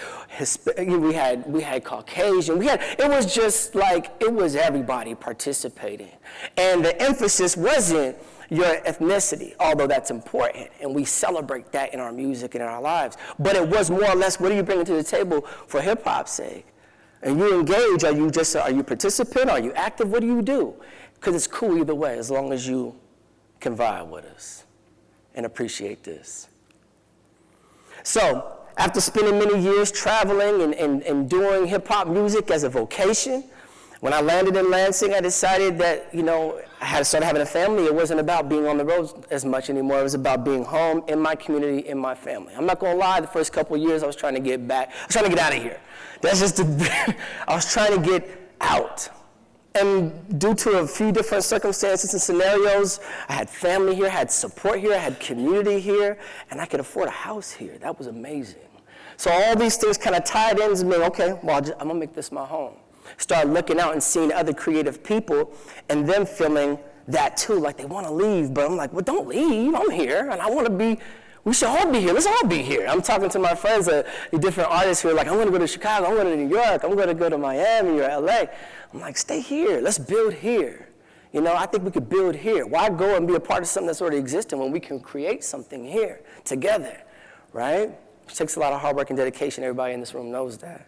Caucasian. It was just like, it was everybody participating. And the emphasis wasn't your ethnicity, although that's important, and we celebrate that in our music and in our lives. But it was more or less, what are you bringing to the table for hip-hop's sake? And you engage, are you participant, are you active, what do you do? Because it's cool either way, as long as you can vibe with us and appreciate this. So, after spending many years traveling and doing hip-hop music as a vocation, when I landed in Lansing, I decided that, I had to start having a family. It wasn't about being on the road as much anymore. It was about being home, in my community, in my family. I'm not going to lie, the first couple of years I was trying to get back. I was trying to get out of here. I was trying to get out. And due to a few different circumstances and scenarios, I had family here, I had support here, I had community here, and I could afford a house here. That was amazing. So all these things kind of tied into me. Okay, well, I'm going to make this my home. Start looking out and seeing other creative people and them feeling that too, like they want to leave, but I'm like, well, don't leave, I'm here, and I want to be, we should all be here, let's all be here. I'm talking to my friends, the different artists who are like, I'm going to go to Chicago, I'm going to New York, I'm going to go to Miami or LA. I'm like, stay here, let's build here. I think we could build here. Why go and be a part of something that's already existing when we can create something here together, right? It takes a lot of hard work and dedication, everybody in this room knows that.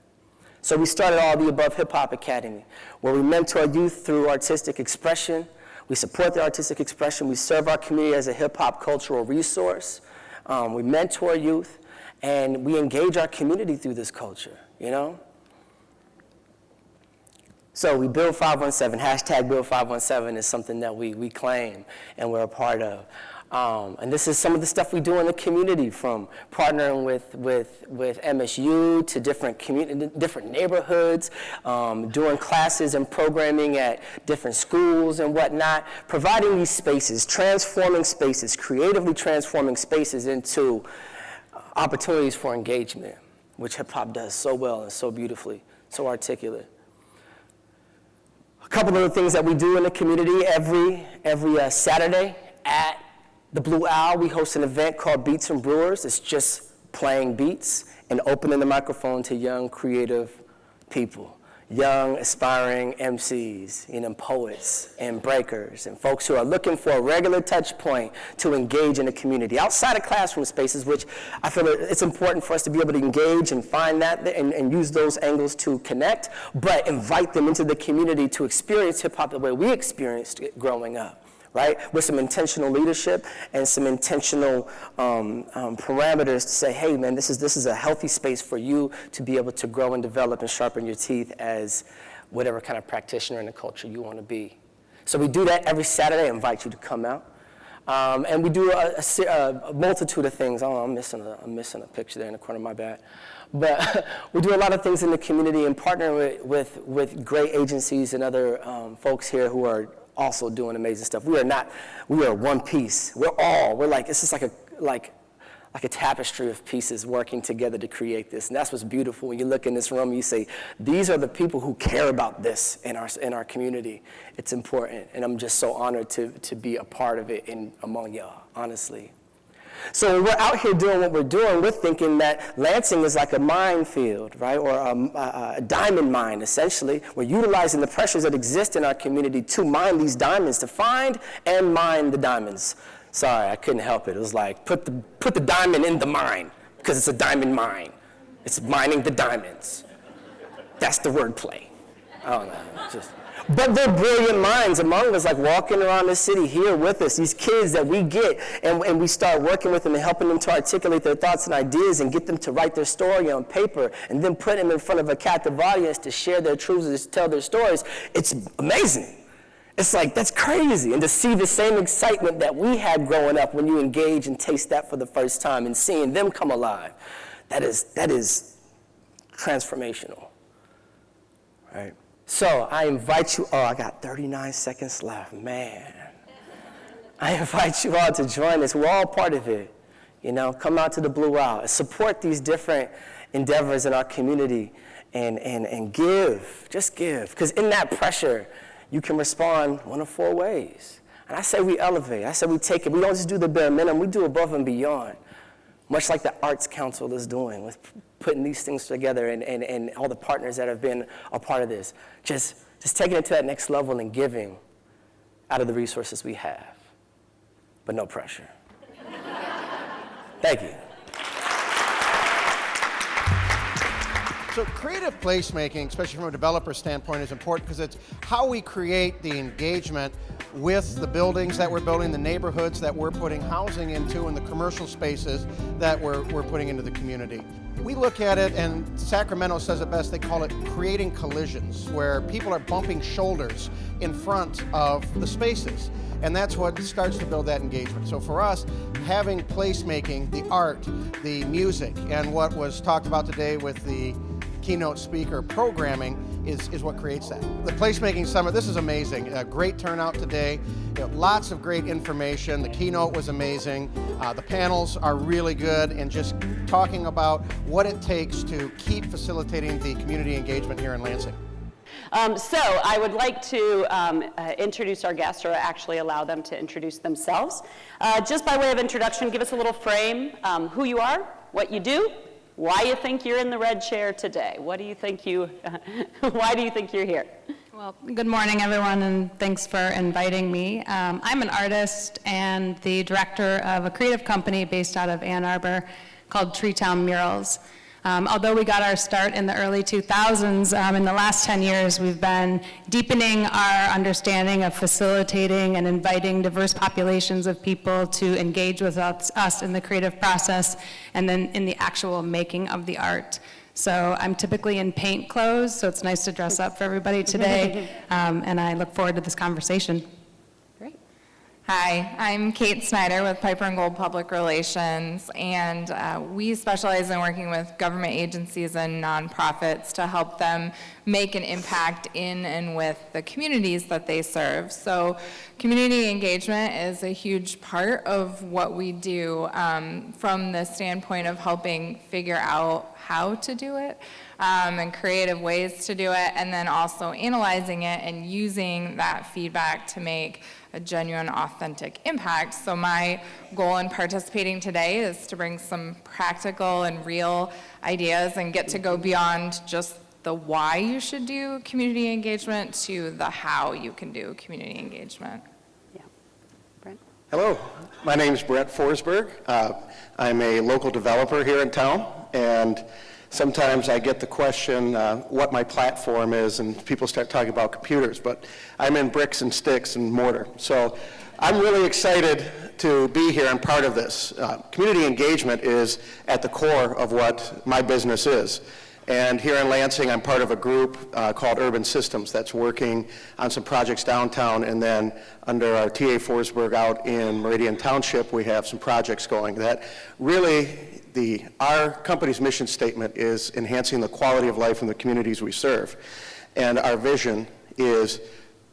So we started All the Above Hip Hop Academy, where we mentor youth through artistic expression. We support the artistic expression. We serve our community as a hip hop cultural resource. We mentor youth, and we engage our community through this culture, So we Build 517, hashtag Build 517 is something that we claim and we're a part of. And this is some of the stuff we do in the community, from partnering with MSU to different neighborhoods, doing classes and programming at different schools and whatnot, providing these spaces, transforming spaces, creatively transforming spaces into opportunities for engagement, which hip hop does so well and so beautifully, so articulate. A couple of the things that we do in the community every Saturday at the Blue Owl, we host an event called Beats and Brewers. It's just playing beats and opening the microphone to young, creative people, young, aspiring MCs, poets and breakers and folks who are looking for a regular touch point to engage in the community outside of classroom spaces, which I feel it's important for us to be able to engage and find that and use those angles to connect, but invite them into the community to experience hip hop the way we experienced it growing up. Right, with some intentional leadership and some intentional parameters to say, hey man, this is a healthy space for you to be able to grow and develop and sharpen your teeth as whatever kind of practitioner in the culture you want to be. So we do that every Saturday. I invite you to come out. And we do a multitude of things. Oh, I'm missing a picture there in the corner, my bad. But we do a lot of things in the community and partner with great agencies and other folks here who are also doing amazing stuff. We are one piece. We're like, it's just like a tapestry of pieces working together to create this. And that's what's beautiful. When you look in this room, you say, these are the people who care about this in our community. It's important, and I'm just so honored to be a part of it among y'all, honestly. So when we're out here doing what we're doing, we're thinking that Lansing is like a minefield, right, or a diamond mine, essentially. We're utilizing the pressures that exist in our community to mine these diamonds, to find and mine the diamonds. Sorry, I couldn't help it. It was like, put the diamond in the mine, because it's a diamond mine. It's mining the diamonds. That's the wordplay. I don't know, but they're brilliant minds among us, like walking around the city here with us, these kids that we get, and we start working with them and helping them to articulate their thoughts and ideas and get them to write their story on paper and then put them in front of a captive audience to share their truths and to tell their stories. It's amazing. It's like, that's crazy. And to see the same excitement that we had growing up when you engage and taste that for the first time and seeing them come alive, that is transformational, right? So I invite you all, I got 39 seconds left, man. I invite you all to join us. We're all part of it. Come out to the Blue Owl, support these different endeavors in our community and give, just give. Because in that pressure, you can respond one of four ways. And I say we elevate, I say we take it. We don't just do the bare minimum, we do above and beyond. Much like the Arts Council is doing with putting these things together and all the partners that have been a part of this. Just taking it to that next level and giving out of the resources we have, but no pressure. Thank you. So creative placemaking, especially from a developer standpoint, is important because it's how we create the engagement with the buildings that we're building, the neighborhoods that we're putting housing into, and the commercial spaces that we're putting into the community. We look at it, and Sacramento says it best, they call it creating collisions, where people are bumping shoulders in front of the spaces. And that's what starts to build that engagement. So for us, having placemaking, the art, the music, and what was talked about today with the keynote speaker programming is what creates that. The Placemaking Summit, this is amazing. A great turnout today. Lots of great information. The keynote was amazing. The panels are really good, and just talking about what it takes to keep facilitating the community engagement here in Lansing. So I would like to introduce our guests, or actually allow them to introduce themselves. Just by way of introduction, give us a little frame, who you are, what you do, why you think you're in the red chair today. What do you think why do you think you're here? Well, good morning, everyone, and thanks for inviting me. I'm an artist and the director of a creative company based out of Ann Arbor called Treetown Murals. Although we got our start in the early 2000s, in the last 10 years, we've been deepening our understanding of facilitating and inviting diverse populations of people to engage with us in the creative process and then in the actual making of the art. So I'm typically in paint clothes, so it's nice to dress up for everybody today, and I look forward to this conversation. Hi, I'm Kate Snyder with Piper & Gold Public Relations, and we specialize in working with government agencies and nonprofits to help them make an impact in and with the communities that they serve. So community engagement is a huge part of what we do from the standpoint of helping figure out how to do it and creative ways to do it, and then also analyzing it and using that feedback to make a genuine, authentic impact. So my goal in participating today is to bring some practical and real ideas and get to go beyond just the why you should do community engagement to the how you can do community engagement. Yeah. Brent? Hello, my name is Brent Forsberg. I'm a local developer here in town, and sometimes I get the question what my platform is, and people start talking about computers, but I'm in bricks and sticks and mortar. So I'm really excited to be here and part of this. Community engagement is at the core of what my business is. And here in Lansing, I'm part of a group called Urban Systems that's working on some projects downtown, and then under our TA Forsberg out in Meridian Township, we have some projects going that really, our company's mission statement is enhancing the quality of life in the communities we serve. And our vision is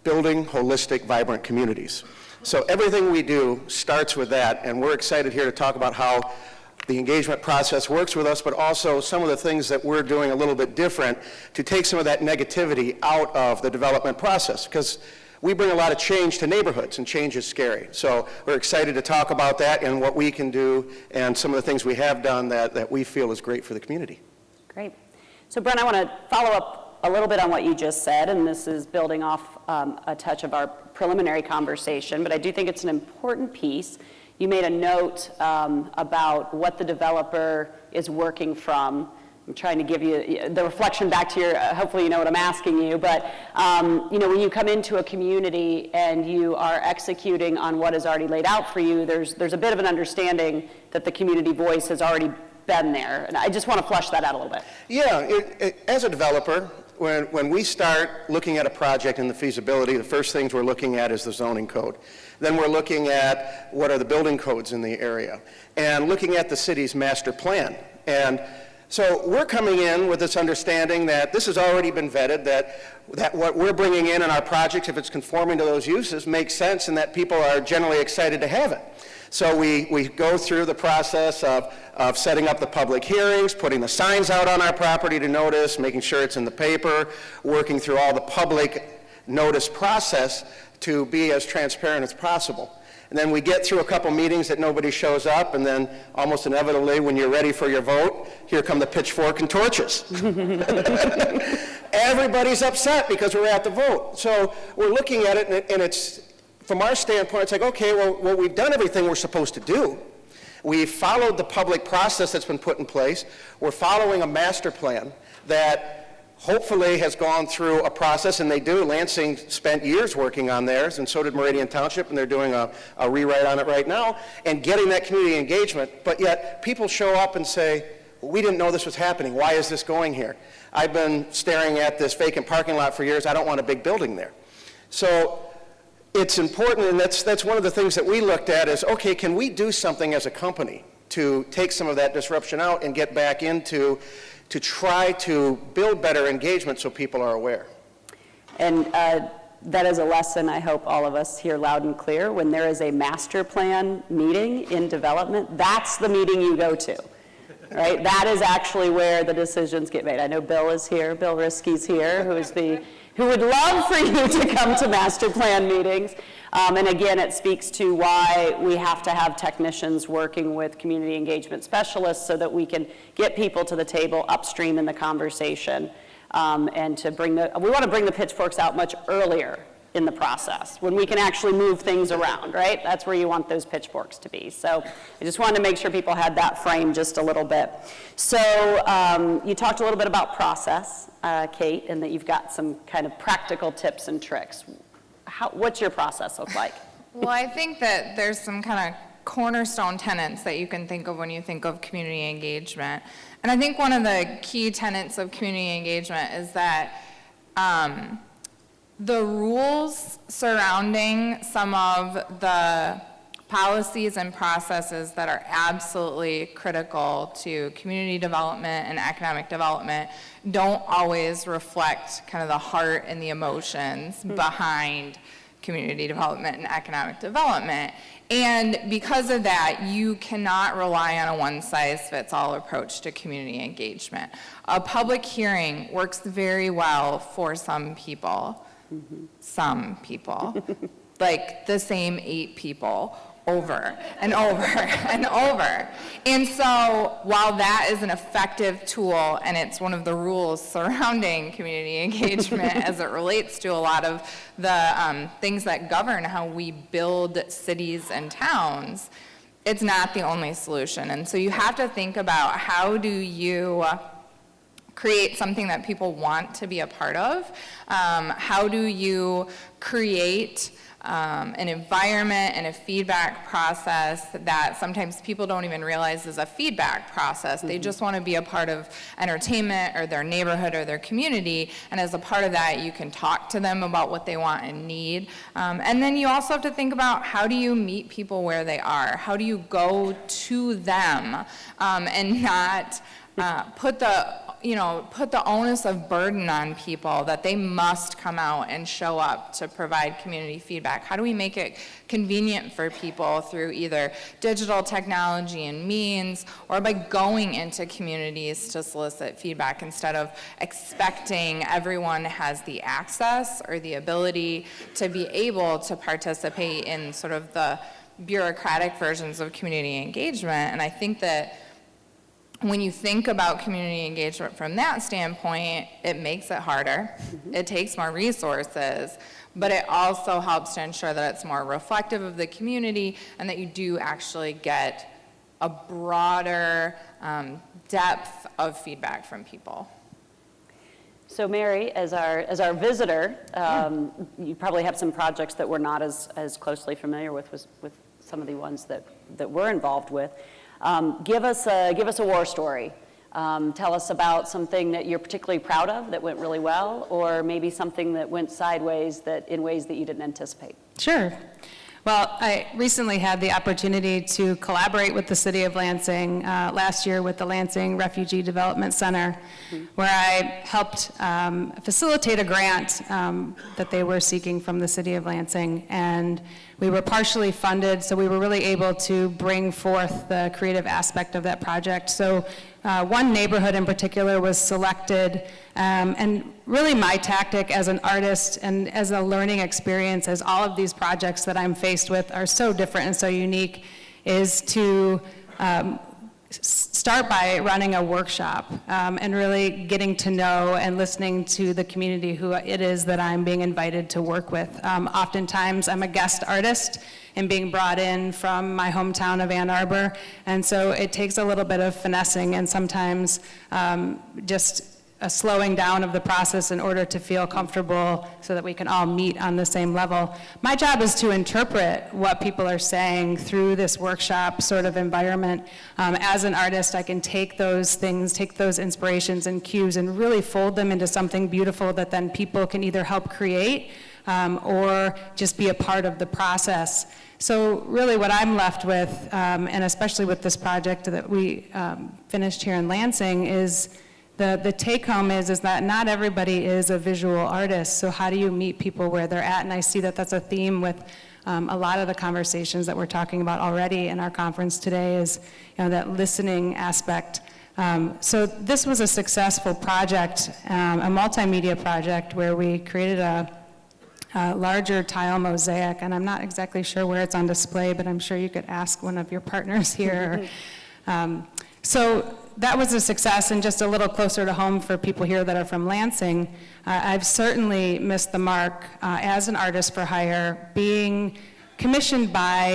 building holistic, vibrant communities. So everything we do starts with that, and we're excited here to talk about how the engagement process works with us, but also some of the things that we're doing a little bit different to take some of that negativity out of the development process, because we bring a lot of change to neighborhoods, and change is scary. So we're excited to talk about that and what we can do and some of the things we have done that we feel is great for the community. Great. So Brent, I want to follow up a little bit on what you just said, and this is building off a touch of our preliminary conversation, but I do think it's an important piece. You made a note about what the developer is working from. I'm trying to give you the reflection back to your, hopefully you know what I'm asking you, but when you come into a community and you are executing on what is already laid out for you, there's a bit of an understanding that the community voice has already been there. And I just want to flesh that out a little bit. Yeah, as a developer, when we start looking at a project and the feasibility, the first things we're looking at is the zoning code. Then we're looking at what are the building codes in the area, and looking at the city's master plan. And so we're coming in with this understanding that this has already been vetted, that what we're bringing in our projects, if it's conforming to those uses, makes sense, and that people are generally excited to have it. So we go through the process of setting up the public hearings, putting the signs out on our property to notice, making sure it's in the paper, working through all the public notice process to be as transparent as possible. And then we get through a couple meetings that nobody shows up, and then almost inevitably, when you're ready for your vote, here come the pitchfork and torches. Everybody's upset because we're at the vote. So we're looking at it, and it's, from our standpoint, it's like, okay, well, we've done everything we're supposed to do. We've followed the public process that's been put in place. We're following a master plan that hopefully has gone through a process, and they do. Lansing spent years working on theirs, and so did Meridian Township, and they're doing a rewrite on it right now, and getting that community engagement. But yet, people show up and say, well, we didn't know this was happening. Why is this going here? I've been staring at this vacant parking lot for years. I don't want a big building there. So it's important, and that's one of the things that we looked at is, okay, can we do something as a company to take some of that disruption out and get back into to try to build better engagement so people are aware. And that is a lesson I hope all of us hear loud and clear. When there is a master plan meeting in development, that's the meeting you go to, right? That is actually where the decisions get made. I know Bill is here, Bill Risky's here, who would love for you to come to master plan meetings. And again, it speaks to why we have to have technicians working with community engagement specialists so that we can get people to the table upstream in the conversation, and to we want to bring the pitchforks out much earlier in the process when we can actually move things around, right? That's where you want those pitchforks to be. So I just wanted to make sure people had that frame just a little bit. So you talked a little bit about process, Kate, and that you've got some kind of practical tips and tricks. What's your process look like? Well, I think that there's some kind of cornerstone tenets that you can think of when you think of community engagement. And I think one of the key tenets of community engagement is that the rules surrounding some of the policies and processes that are absolutely critical to community development and economic development don't always reflect kind of the heart and the emotions behind community development and economic development. And because of that, you cannot rely on a one-size-fits-all approach to community engagement. A public hearing works very well for some people. Some people, like the same 8 people over and over and over. And so while that is an effective tool, and it's one of the rules surrounding community engagement as it relates to a lot of the things that govern how we build cities and towns, it's not the only solution. And so you have to think about, how do you create something that people want to be a part of? How do you create an environment and a feedback process that sometimes people don't even realize is a feedback process. They just want to be a part of entertainment or their neighborhood or their community, and as a part of that, you can talk to them about what they want and need. And then you also have to think about, how do you meet people where they are? How do you go to them and not put the onus of burden on people that they must come out and show up to provide community feedback? How do we make it convenient for people through either digital technology and means, or by going into communities to solicit feedback instead of expecting everyone has the access or the ability to be able to participate in sort of the bureaucratic versions of community engagement? And I think that when you think about community engagement from that standpoint, it makes it harder. It takes more resources, but it also helps to ensure that it's more reflective of the community and that you do actually get a broader depth of feedback from people. So Mary, as our visitor, you probably have some projects that we're not as closely familiar with some of the ones that we're involved with. Give us a war story. Tell us about something that you're particularly proud of that went really well, or maybe something that went sideways in ways that you didn't anticipate. Sure. Well, I recently had the opportunity to collaborate with the City of Lansing last year with the Lansing Refugee Development Center, where I helped facilitate a grant that they were seeking from the City of Lansing. And we were partially funded, so we were really able to bring forth the creative aspect of that project. So one neighborhood in particular was selected, and really my tactic as an artist and as a learning experience, as all of these projects that I'm faced with are so different and so unique, is to start by running a workshop and really getting to know and listening to the community who it is that I'm being invited to work with. Oftentimes I'm a guest artist and being brought in from my hometown of Ann Arbor, and so it takes a little bit of finessing and sometimes just a slowing down of the process in order to feel comfortable so that we can all meet on the same level. My job is to interpret what people are saying through this workshop sort of environment. As an artist, I can take those things, take those inspirations and cues and really fold them into something beautiful that then people can either help create or just be a part of the process. So really what I'm left with, and especially with this project that we finished here in Lansing, is the take home is that not everybody is a visual artist. So how do you meet people where they're at? And I see that that's a theme with a lot of the conversations that we're talking about already in our conference today, is that listening aspect. So this was a successful project, a multimedia project where we created a larger tile mosaic, and I'm not exactly sure where it's on display, but I'm sure you could ask one of your partners here. So that was a success, and just a little closer to home for people here that are from Lansing. I've certainly missed the mark as an artist for hire, being commissioned by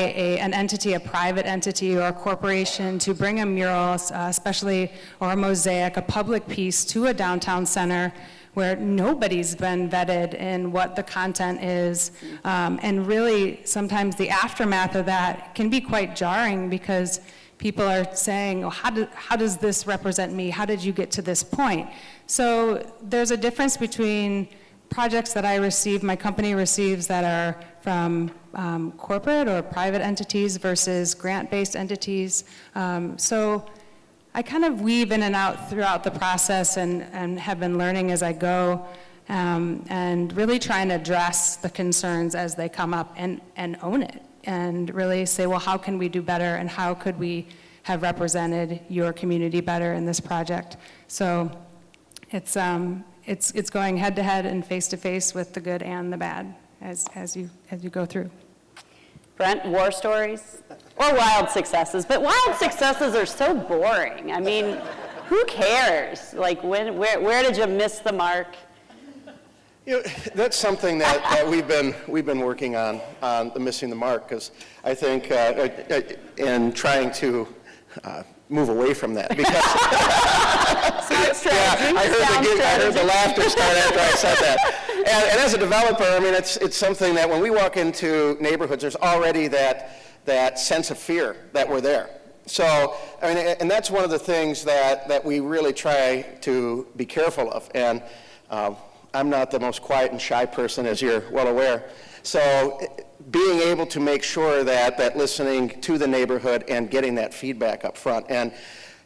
an entity, a private entity or a corporation, to bring a mural, especially, or a mosaic, a public piece to a downtown center where nobody's been vetted in what the content is. And really, sometimes the aftermath of that can be quite jarring, because people are saying, oh, how does this represent me? How did you get to this point? So there's a difference between projects that I receive, my company receives, that are from corporate or private entities versus grant-based entities. So I kind of weave in and out throughout the process and have been learning as I go, and really trying to address the concerns as they come up and own it, and really say, well, how can we do better, and how could we have represented your community better in this project? So it's going head to head and face to face with the good and the bad as you go through. Brent, war stories or wild successes? But wild successes are so boring. I mean, who cares? Like, where did you miss the mark? That's something that we've been working on the missing the mark, because I think in trying to move away from that, because I heard the laughter start after I said that. And as a developer, I mean, it's something that when we walk into neighborhoods, there's already that sense of fear that we're there. So, I mean, and that's one of the things that we really try to be careful of. And I'm not the most quiet and shy person, as you're well aware. So being able to make sure that listening to the neighborhood and getting that feedback up front. And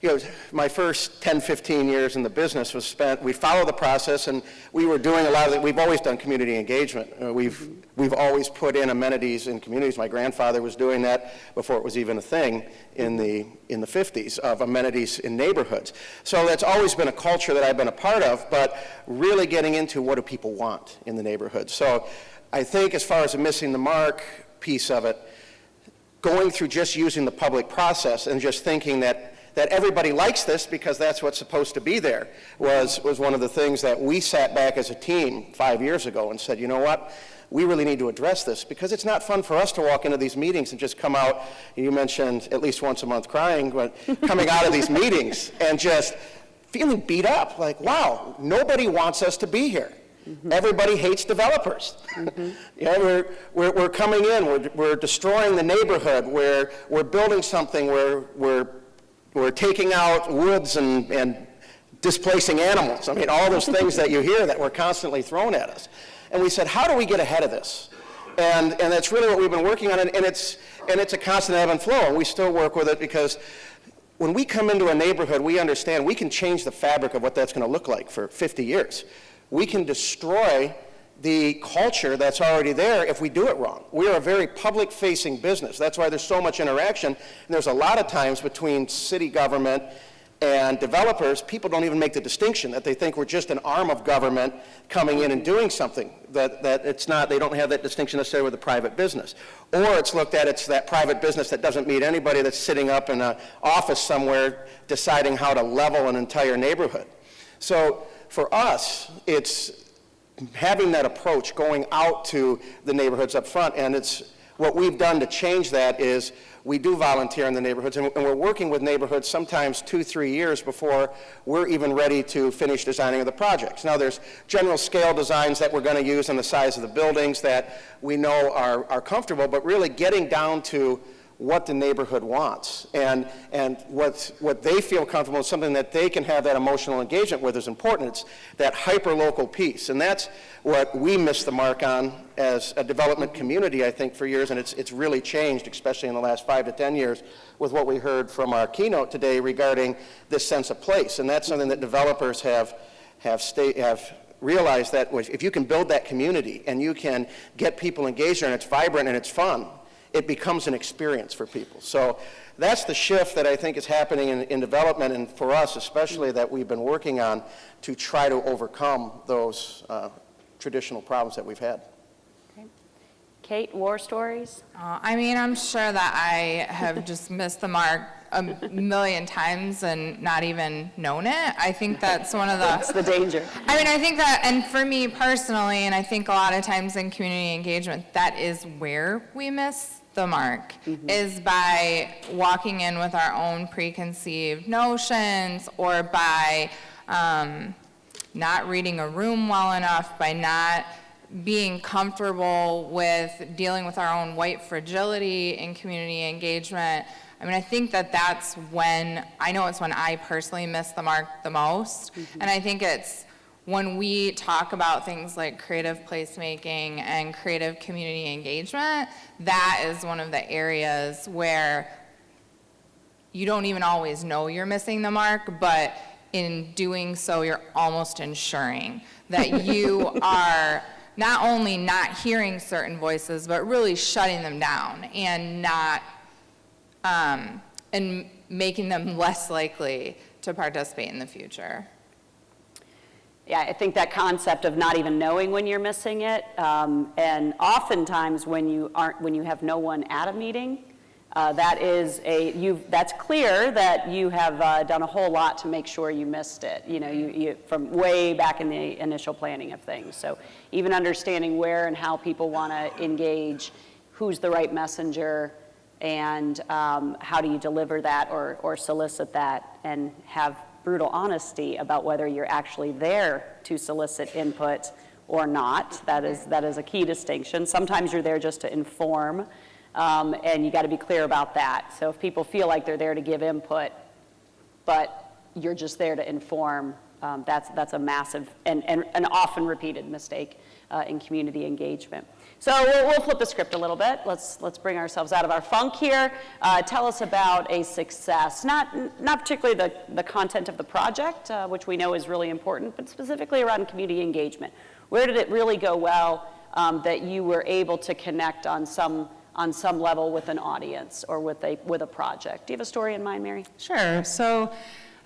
you know, my first 10, 15 years in the business was spent, we followed the process, and we were doing a lot of it. We've always done community engagement. We've always put in amenities in communities. My grandfather was doing that before it was even a thing in the 50s, of amenities in neighborhoods. So that's always been a culture that I've been a part of, but really getting into what do people want in the neighborhood. So I think as far as the missing the mark piece of it, going through just using the public process and just thinking that everybody likes this because that's what's supposed to be there was one of the things that we sat back as a team 5 years ago and said, you know what, we really need to address this because it's not fun for us to walk into these meetings and just come out, you mentioned at least once a month crying, but coming out of these meetings and just feeling beat up, like, wow, nobody wants us to be here. Mm-hmm. Everybody hates developers. Mm-hmm. Yeah, we're coming in, we're destroying the neighborhood, we're building something, we're taking out woods and displacing animals. I mean, all those things that you hear that were constantly thrown at us. And we said, how do we get ahead of this? And that's really what we've been working on, and it's a constant ebb and flow, and we still work with it because when we come into a neighborhood, we understand we can change the fabric of what that's going to look like for 50 years. We can destroy the culture that's already there if we do it wrong. We are a very public-facing business. That's why there's so much interaction. And there's a lot of times between city government and developers, people don't even make the distinction, that they think we're just an arm of government coming in and doing something, that it's not, they don't have that distinction necessarily with the private business. Or it's looked at, it's that private business that doesn't meet anybody that's sitting up in an office somewhere deciding how to level an entire neighborhood. So for us, it's having that approach, going out to the neighborhoods up front, and it's what we've done to change that is we do volunteer in the neighborhoods, and we're working with neighborhoods sometimes 2-3 years before we're even ready to finish designing of the projects. Now there's general scale designs that we're going to use on the size of the buildings that we know are comfortable, but really getting down to what the neighborhood wants and what they feel comfortable is something that they can have that emotional engagement with is important. It's that hyper-local piece, and that's what we missed the mark on as a development community, I think, for years, and it's really changed, especially in the last 5 to 10 years, with what we heard from our keynote today regarding this sense of place, and that's something that developers have realized that if you can build that community and you can get people engaged and it's vibrant and it's fun, it becomes an experience for people. So that's the shift that I think is happening in development, and for us especially, that we've been working on to try to overcome those traditional problems that we've had. Okay. Kate, war stories? I mean, I'm sure that I have just missed the mark a million times and not even known it. I think that's one of the... That's the danger. I mean, I think that, and for me personally, and I think a lot of times in community engagement, that is where we miss the mark, is by walking in with our own preconceived notions, or by not reading a room well enough, by not being comfortable with dealing with our own white fragility in community engagement. I mean, I think that that's when, I know it's when I personally miss the mark the most, and I think it's when we talk about things like creative placemaking and creative community engagement, that is one of the areas where you don't even always know you're missing the mark, but in doing so, you're almost ensuring that you are not only not hearing certain voices, but really shutting them down and not, and making them less likely to participate in the future. Yeah, I think that concept of not even knowing when you're missing it, and oftentimes when you have no one at a meeting, that's clear that you have done a whole lot to make sure you missed it. You know, you from way back in the initial planning of things. So even understanding where and how people want to engage, who's the right messenger, and how do you deliver that or solicit that, and have brutal honesty about whether you're actually there to solicit input or not. That is a key distinction. Sometimes you're there just to inform, and you got to be clear about that. So if people feel like they're there to give input, but you're just there to inform, that's a massive and an often repeated mistake in community engagement. So we'll flip the script a little bit. Let's bring ourselves out of our funk here. Tell us about a success, not particularly the content of the project, which we know is really important, but specifically around community engagement. Where did it really go well that you were able to connect on some level with an audience or with a project? Do you have a story in mind, Mary? Sure. So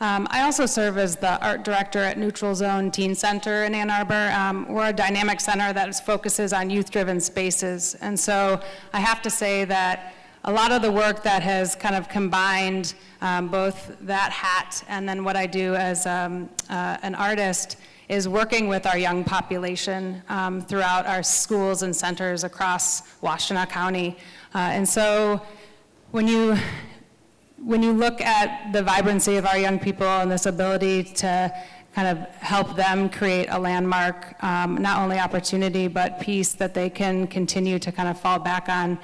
I also serve as the art director at Neutral Zone Teen Center in Ann Arbor. We're a dynamic center that focuses on youth-driven spaces. And so I have to say that a lot of the work that has kind of combined both that hat and then what I do as an artist is working with our young population throughout our schools and centers across Washtenaw County. And so when you look at the vibrancy of our young people and this ability to kind of help them create a landmark, not only opportunity, but peace that they can continue to kind of fall back on,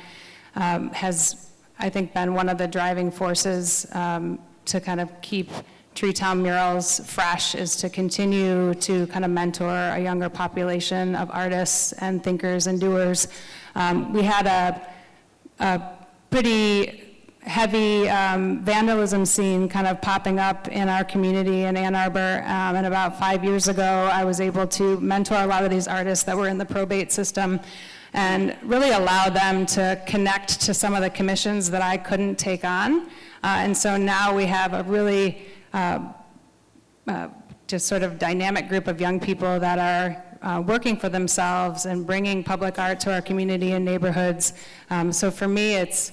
has, I think, been one of the driving forces to kind of keep Treetown Murals fresh, is to continue to kind of mentor a younger population of artists and thinkers and doers. We had a pretty heavy vandalism scene kind of popping up in our community in Ann Arbor, and about 5 years ago I was able to mentor a lot of these artists that were in the probate system and really allow them to connect to some of the commissions that I couldn't take on. And so now we have a really just sort of dynamic group of young people that are working for themselves and bringing public art to our community and neighborhoods. So for me, it's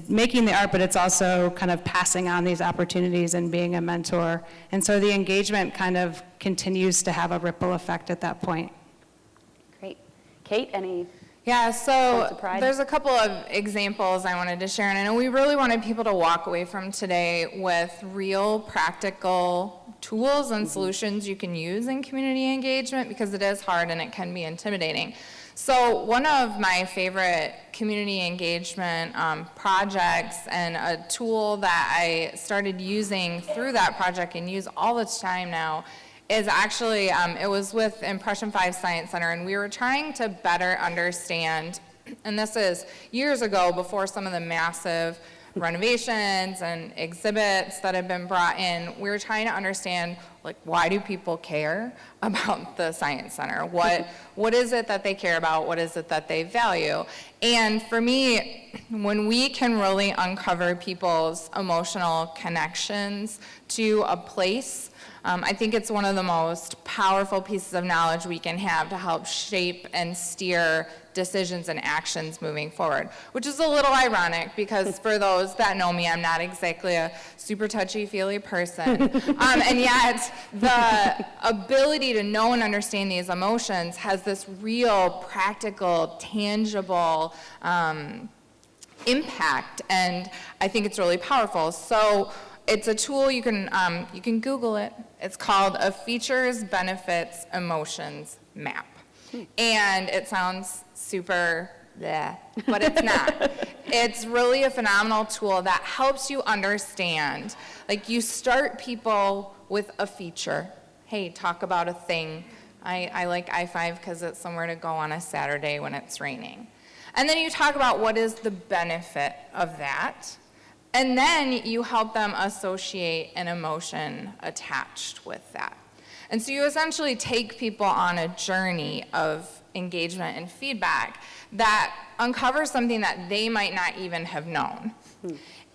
making the art, but it's also kind of passing on these opportunities and being a mentor. And so the engagement kind of continues to have a ripple effect at that point. Great. Kate, any? Yeah, so there's a couple of examples I wanted to share, and I know we really wanted people to walk away from today with real practical tools and solutions you can use in community engagement, because it is hard and it can be intimidating. So one of my favorite community engagement projects and a tool that I started using through that project and use all the time now is actually, it was with Impression 5 Science Center, and we were trying to better understand, and this is years ago before some of the massive renovations and exhibits that have been brought in, we were trying to understand, like, why do people care about the Science Center? What is it that they care about? What is it that they value? And for me, when we can really uncover people's emotional connections to a place, I think it's one of the most powerful pieces of knowledge we can have to help shape and steer decisions and actions moving forward, which is a little ironic because for those that know me, I'm not exactly a super touchy-feely person. And yet the ability to know and understand these emotions has this real, practical, tangible impact, and I think it's really powerful. So it's a tool, you can Google it. It's called a Features, Benefits, Emotions Map. And it sounds super bleh, but it's not. It's really a phenomenal tool that helps you understand. Like, you start people with a feature. Hey, talk about a thing. I like I-5 because it's somewhere to go on a Saturday when it's raining. And then you talk about what is the benefit of that. And then you help them associate an emotion attached with that. And so you essentially take people on a journey of engagement and feedback that uncovers something that they might not even have known.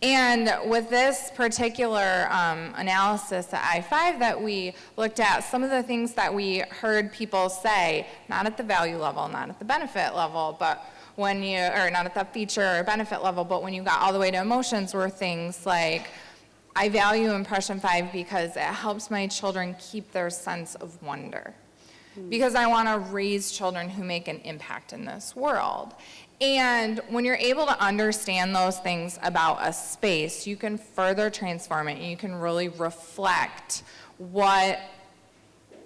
And with this particular analysis at I-5 that we looked at, some of the things that we heard people say, not at the value level, not at the benefit level, but when you, or not at the feature or benefit level, but when you got all the way to emotions, were things like, I value Impression 5 because it helps my children keep their sense of wonder. Because I want to raise children who make an impact in this world. And when you're able to understand those things about a space, you can further transform it, and you can really reflect what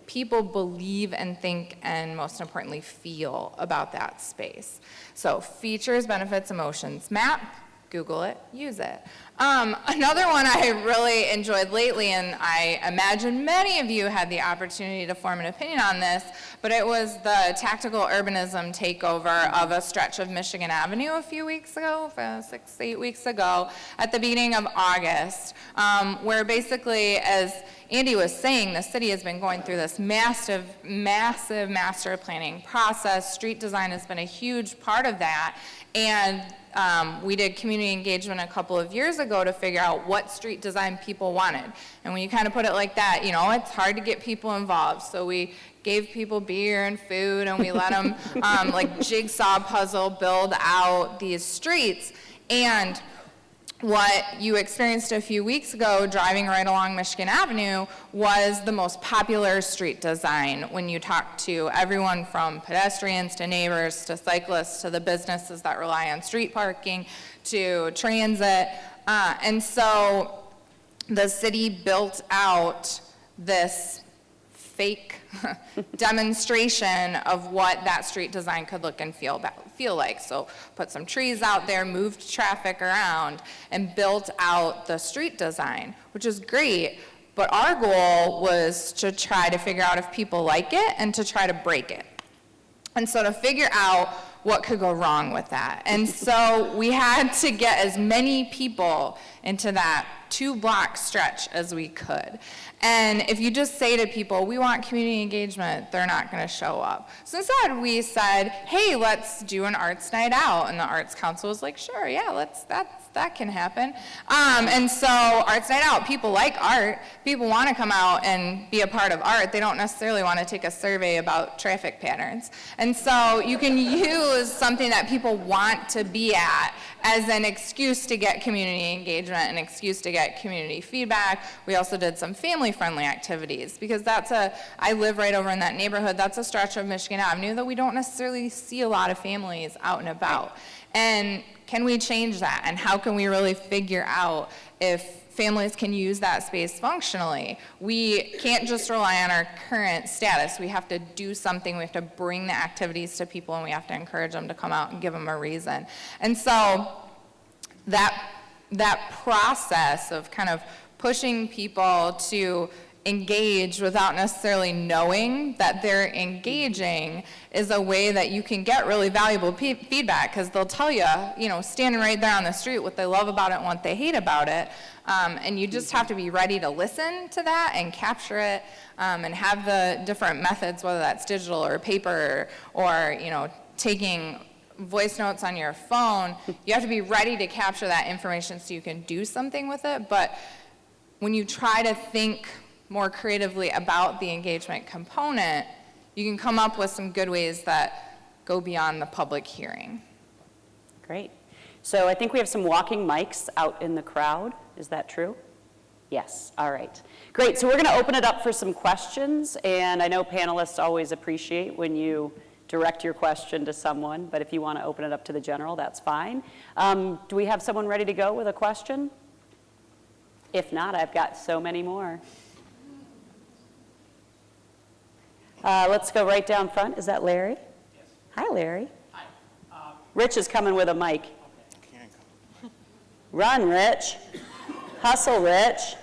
people believe and think and most importantly feel about that space. So features, benefits, emotions map, Google it, use it. Another one I really enjoyed lately, and I imagine many of you had the opportunity to form an opinion on this, but it was the tactical urbanism takeover of a stretch of Michigan Avenue a few weeks ago, 6-8 weeks ago, at the beginning of August, where basically, as Andy was saying, the city has been going through this massive master planning process. Street design has been a huge part of that, and we did community engagement a couple of years ago to figure out what street design people wanted. And when you kind of put it like that, you know, it's hard to get people involved. So we gave people beer and food, and we let them like jigsaw puzzle build out these streets. And what you experienced a few weeks ago driving right along Michigan Avenue was the most popular street design when you talk to everyone from pedestrians to neighbors to cyclists to the businesses that rely on street parking to transit. And so the city built out this fake demonstration of what that street design could look and feel like. So put some trees out there, moved traffic around, and built out the street design, which is great. But our goal was to try to figure out if people like it and to try to break it. And so to figure out what could go wrong with that. And so we had to get as many people into that 2-block stretch as we could. And if you just say to people, we want community engagement, they're not going to show up. So instead we said, hey, let's do an arts night out. And the Arts Council was like, sure, yeah, that can happen. And so arts night out, people like art. People want to come out and be a part of art. They don't necessarily want to take a survey about traffic patterns. And so you can use something that people want to be at as an excuse to get community engagement, an excuse to get community feedback. We also did some family-friendly activities because I live right over in that neighborhood. That's a stretch of Michigan Avenue that we don't necessarily see a lot of families out and about. And can we change that? And how can we really figure out if families can use that space functionally? We can't just rely on our current status. We have to do something. We have to bring the activities to people, and we have to encourage them to come out and give them a reason. And so that process of kind of pushing people to engage without necessarily knowing that they're engaging is a way that you can get really valuable feedback, because they'll tell you, standing right there on the street what they love about it and what they hate about it. And you just have to be ready to listen to that and capture it, and have the different methods, whether that's digital or paper or taking voice notes on your phone. You have to be ready to capture that information so you can do something with it. But when you try to think more creatively about the engagement component, you can come up with some good ways that go beyond the public hearing. Great. So I think we have some walking mics out in the crowd. Is that true? Yes. All right. Great. So we're going to open it up for some questions. And I know panelists always appreciate when you direct your question to someone, but if you want to open it up to the general, that's fine. Do we have someone ready to go with a question? If not, I've got so many more. Let's go right down front. Is that Larry? Yes. Hi, Larry. Hi. Rich is coming with a mic. Okay. Run, Rich. Hustle, Rich.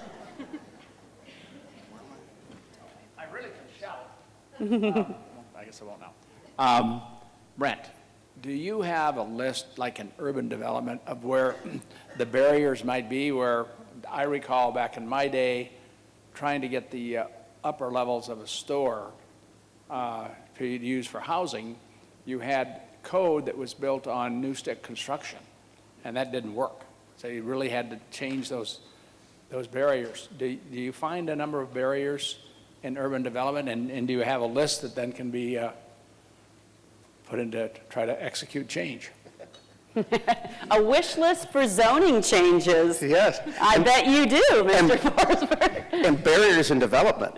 I really can shout. I guess I won't now. Brent, do you have a list, like an urban development, of where the barriers might be? Where I recall back in my day, trying to get the upper levels of a store to use for housing, you had code that was built on new stick construction, and that didn't work. So you really had to change those barriers. Do you find a number of barriers in urban development, and do you have a list that then can be put into try to execute change? A wish list for zoning changes. Yes. I bet you do, Mr. Forsberg. And barriers in development.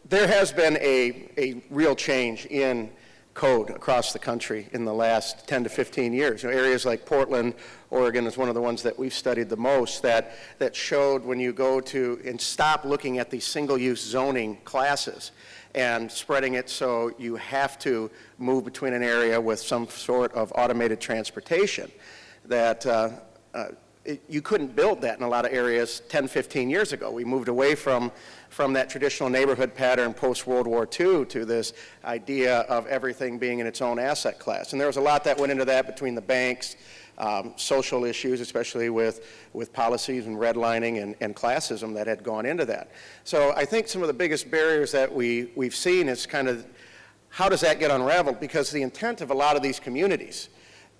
There has been a real change in code across the country in the last 10 to 15 years. Areas like Portland, Oregon is one of the ones that we've studied the most that showed when you go to and stop looking at these single-use zoning classes and spreading it so you have to move between an area with some sort of automated transportation, that you couldn't build that in a lot of areas 10, 15 years ago. We moved away from that traditional neighborhood pattern post-World War II to this idea of everything being in its own asset class. And there was a lot that went into that between the banks, social issues, especially with policies and redlining and classism that had gone into that. So I think some of the biggest barriers that we've seen is kind of how does that get unraveled? Because the intent of a lot of these communities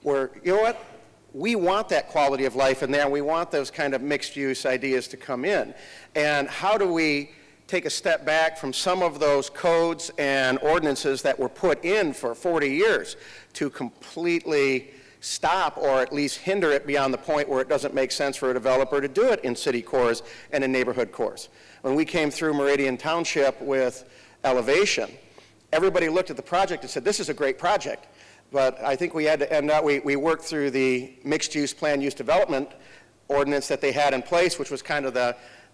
were, you know what? We want that quality of life in there, and we want those kind of mixed-use ideas to come in. And how do we take a step back from some of those codes and ordinances that were put in for 40 years to completely stop or at least hinder it beyond the point where it doesn't make sense for a developer to do it in city cores and in neighborhood cores? When we came through Meridian Township with elevation, everybody looked at the project and said, this is a great project. But I think we had to end up, we worked through the mixed-use plan use development ordinance that they had in place, which was kind of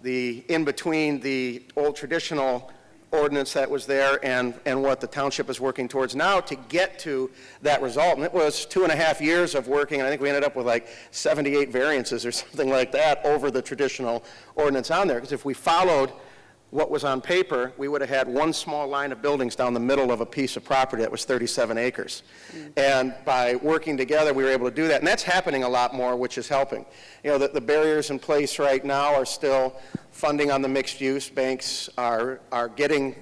the in-between the old traditional ordinance that was there and what the township is working towards now to get to that result. And it was 2.5 years of working, and I think we ended up with like 78 variances or something like that over the traditional ordinance on there. Because if we followed what was on paper, we would have had one small line of buildings down the middle of a piece of property that was 37 acres. And by working together, we were able to do that. And that's happening a lot more, which is helping. You know, the barriers in place right now are still funding on the mixed use. Banks are getting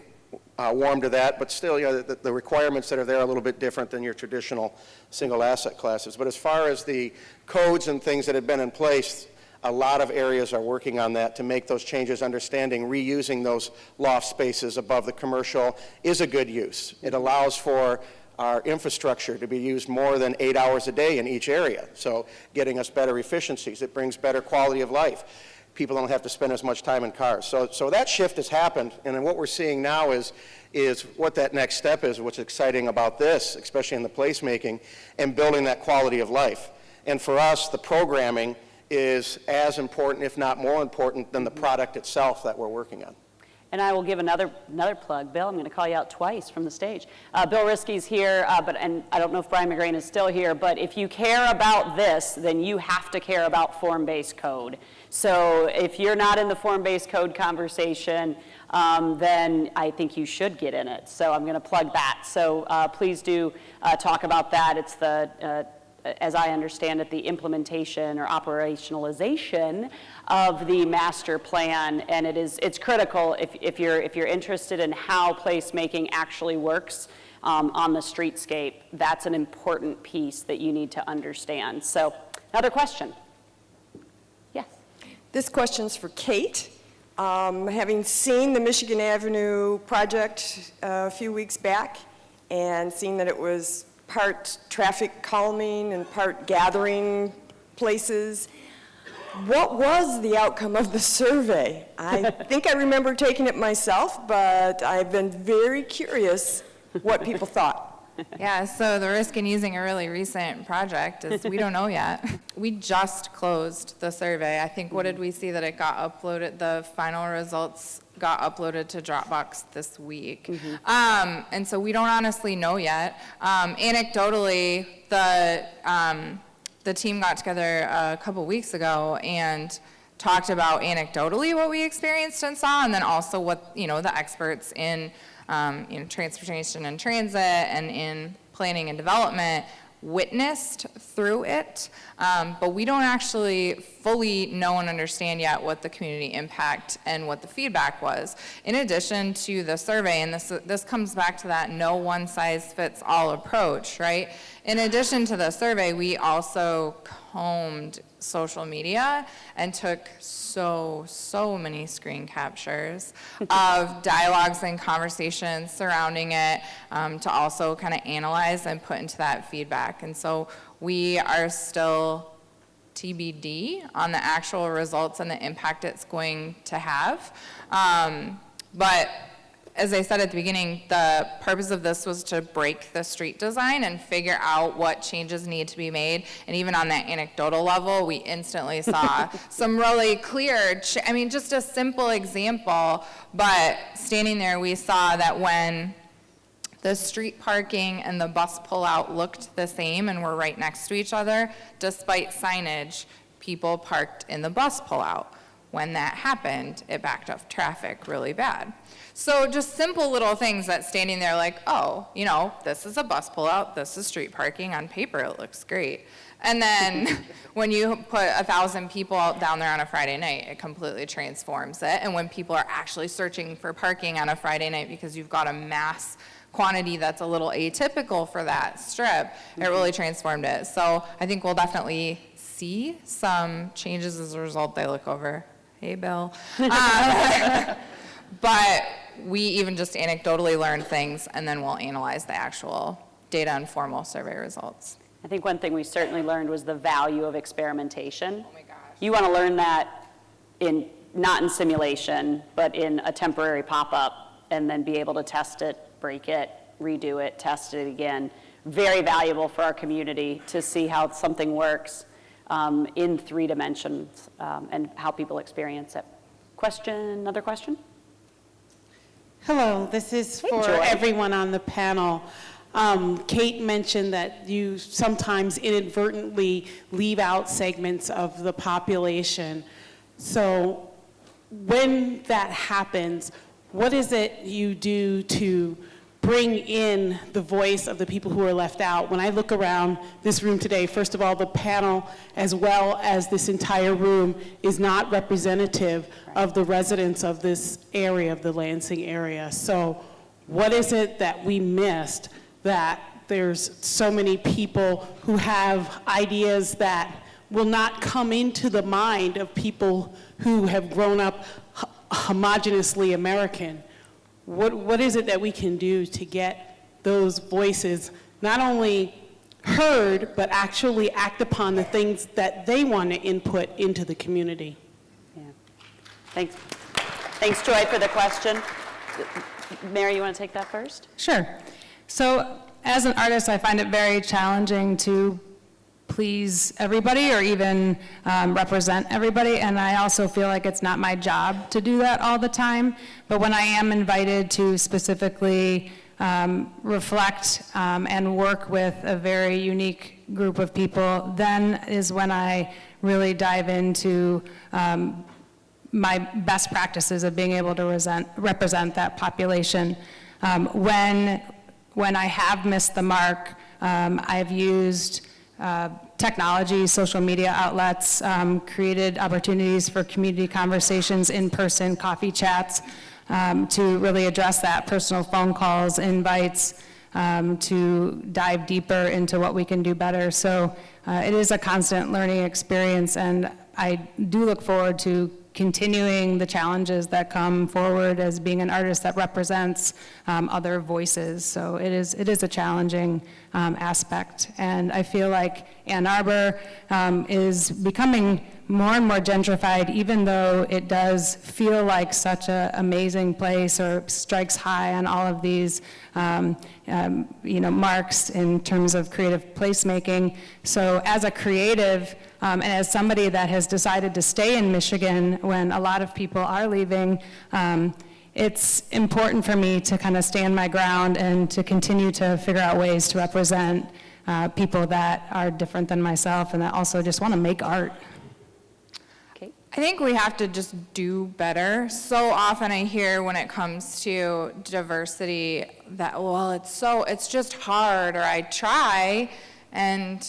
warm to that, but still, you know, the requirements that are there are a little bit different than your traditional single asset classes. But as far as the codes and things that have been in place, a lot of areas are working on that to make those changes, understanding reusing those loft spaces above the commercial is a good use. It allows for our infrastructure to be used more than 8 hours a day in each area, so getting us better efficiencies. It brings better quality of life. People don't have to spend as much time in cars. So that shift has happened, and then what we're seeing now is what that next step is, what's exciting about this, especially in the placemaking, and building that quality of life. And for us, the programming is as important, if not more important, than the product itself that we're working on. And I will give another plug. Bill, I'm going to call you out twice from the stage. Bill Risky's here, and I don't know if Brian McGrain is still here, but if you care about this, then you have to care about form-based code. So if you're not in the form-based code conversation, then I think you should get in it. So I'm going to plug that. So please do talk about that. It's the as I understand it, the implementation or operationalization of the master plan, and it's critical if you're interested in how placemaking actually works on the streetscape. That's an important piece that you need to understand. So, another question. Yes. This question's for Kate. Having seen the Michigan Avenue project a few weeks back and seeing that it was part traffic calming and part gathering places, what was the outcome of the survey? I think I remember taking it myself, but I've been very curious what people thought. Yeah, so the risk in using a really recent project is we don't know yet. We just closed the survey. I think, what did we see, that it got uploaded, the final results got uploaded to Dropbox this week. And so we don't honestly know yet. Anecdotally, the team got together a couple weeks ago and talked about anecdotally what we experienced and saw, and then also what, the experts in transportation and transit and in planning and development witnessed through it, but we don't actually fully know and understand yet what the community impact and what the feedback was. In addition to the survey, and this comes back to that no one size fits all approach, right? In addition to the survey, we also combed social media and took so many screen captures of dialogues and conversations surrounding it, to also kind of analyze and put into that feedback. And so we are still TBD on the actual results and the impact it's going to have. But as I said at the beginning, the purpose of this was to break the street design and figure out what changes need to be made. And even on that anecdotal level, we instantly saw some really clear, I mean, just a simple example, but standing there, we saw that when the street parking and the bus pullout looked the same and were right next to each other, despite signage, people parked in the bus pullout. When that happened, it backed up traffic really bad. So just simple little things that standing there like, oh, you know, this is a bus pullout, this is street parking. On paper, it looks great. And then when you put 1,000 people out down there on a Friday night, it completely transforms it. And when people are actually searching for parking on a Friday night because you've got a mass quantity that's a little atypical for that strip, it really transformed it. So I think we'll definitely see some changes as a result. They look over, hey, Bill. But we even just anecdotally learned things, and then we'll analyze the actual data and formal survey results. I think one thing we certainly learned was the value of experimentation. Oh my gosh. You want to learn that not in simulation, but in a temporary pop-up, and then be able to test it, break it, redo it, test it again. Very valuable for our community to see how something works in 3 dimensions and how people experience it. Another question? Hello, this is for everyone on the panel. Kate mentioned that you sometimes inadvertently leave out segments of the population. So when that happens, what is it you do to bring in the voice of the people who are left out? When I look around this room today, first of all, the panel as well as this entire room is not representative of the residents of this area, of the Lansing area. So what is it that we missed that there's so many people who have ideas that will not come into the mind of people who have grown up homogeneously American? What is it that we can do to get those voices not only heard, but actually act upon the things that they want to input into the community? Yeah. Thanks. Thanks, Joy, for the question. Mary, you want to take that first? Sure. So as an artist, I find it very challenging to please everybody or even represent everybody, and I also feel like it's not my job to do that all the time. But when I am invited to specifically reflect and work with a very unique group of people, then is when I really dive into my best practices of being able to represent that population. When I have missed the mark, I've used technology, social media outlets, created opportunities for community conversations, in-person coffee chats, to really address that, personal phone calls, invites, to dive deeper into what we can do better. So it is a constant learning experience, and I do look forward to continuing the challenges that come forward as being an artist that represents other voices. So it is a challenging aspect. And I feel like Ann Arbor is becoming more and more gentrified, even though it does feel like such an amazing place or strikes high on all of these marks in terms of creative placemaking. So as a creative, and as somebody that has decided to stay in Michigan when a lot of people are leaving, it's important for me to kind of stand my ground and to continue to figure out ways to represent people that are different than myself and that also just want to make art. I think we have to just do better. So often I hear when it comes to diversity that, well, it's just hard, or I try and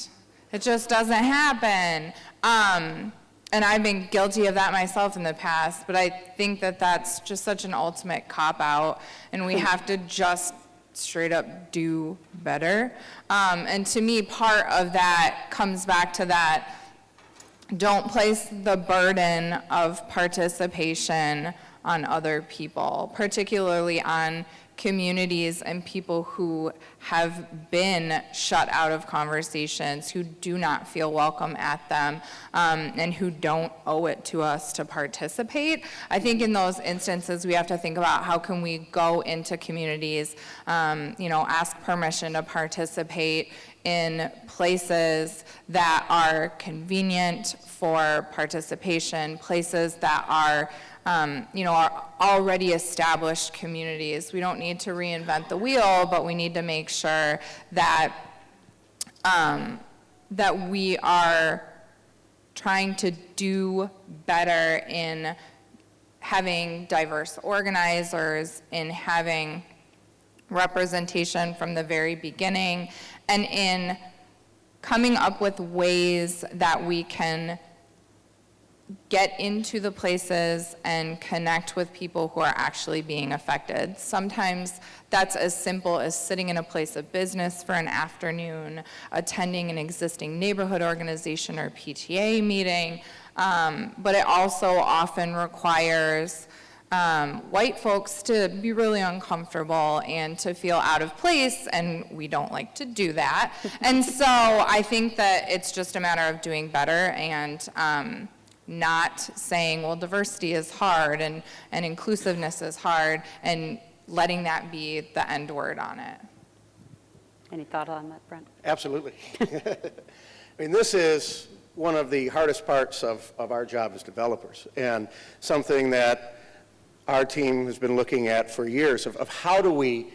it just doesn't happen. And I've been guilty of that myself in the past, but I think that that's just such an ultimate cop-out, and we have to just straight up do better. And to me, part of that comes back to that, don't place the burden of participation on other people, particularly on communities and people who have been shut out of conversations, who do not feel welcome at them, and who don't owe it to us to participate. I think in those instances, we have to think about how can we go into communities, ask permission to participate in places that are convenient for participation, places that are are already established communities. We don't need to reinvent the wheel, but we need to make sure that that we are trying to do better in having diverse organizers, in having representation from the very beginning, and in coming up with ways that we can get into the places and connect with people who are actually being affected. Sometimes that's as simple as sitting in a place of business for an afternoon, attending an existing neighborhood organization or PTA meeting, but it also often requires white folks to be really uncomfortable and to feel out of place, and we don't like to do that. And so I think that it's just a matter of doing better and not saying, well, diversity is hard and inclusiveness is hard, and letting that be the end word on it. Any thought on that, Brent? Absolutely. I mean, this is one of the hardest parts of our job as developers, and something that our team has been looking at for years of how do we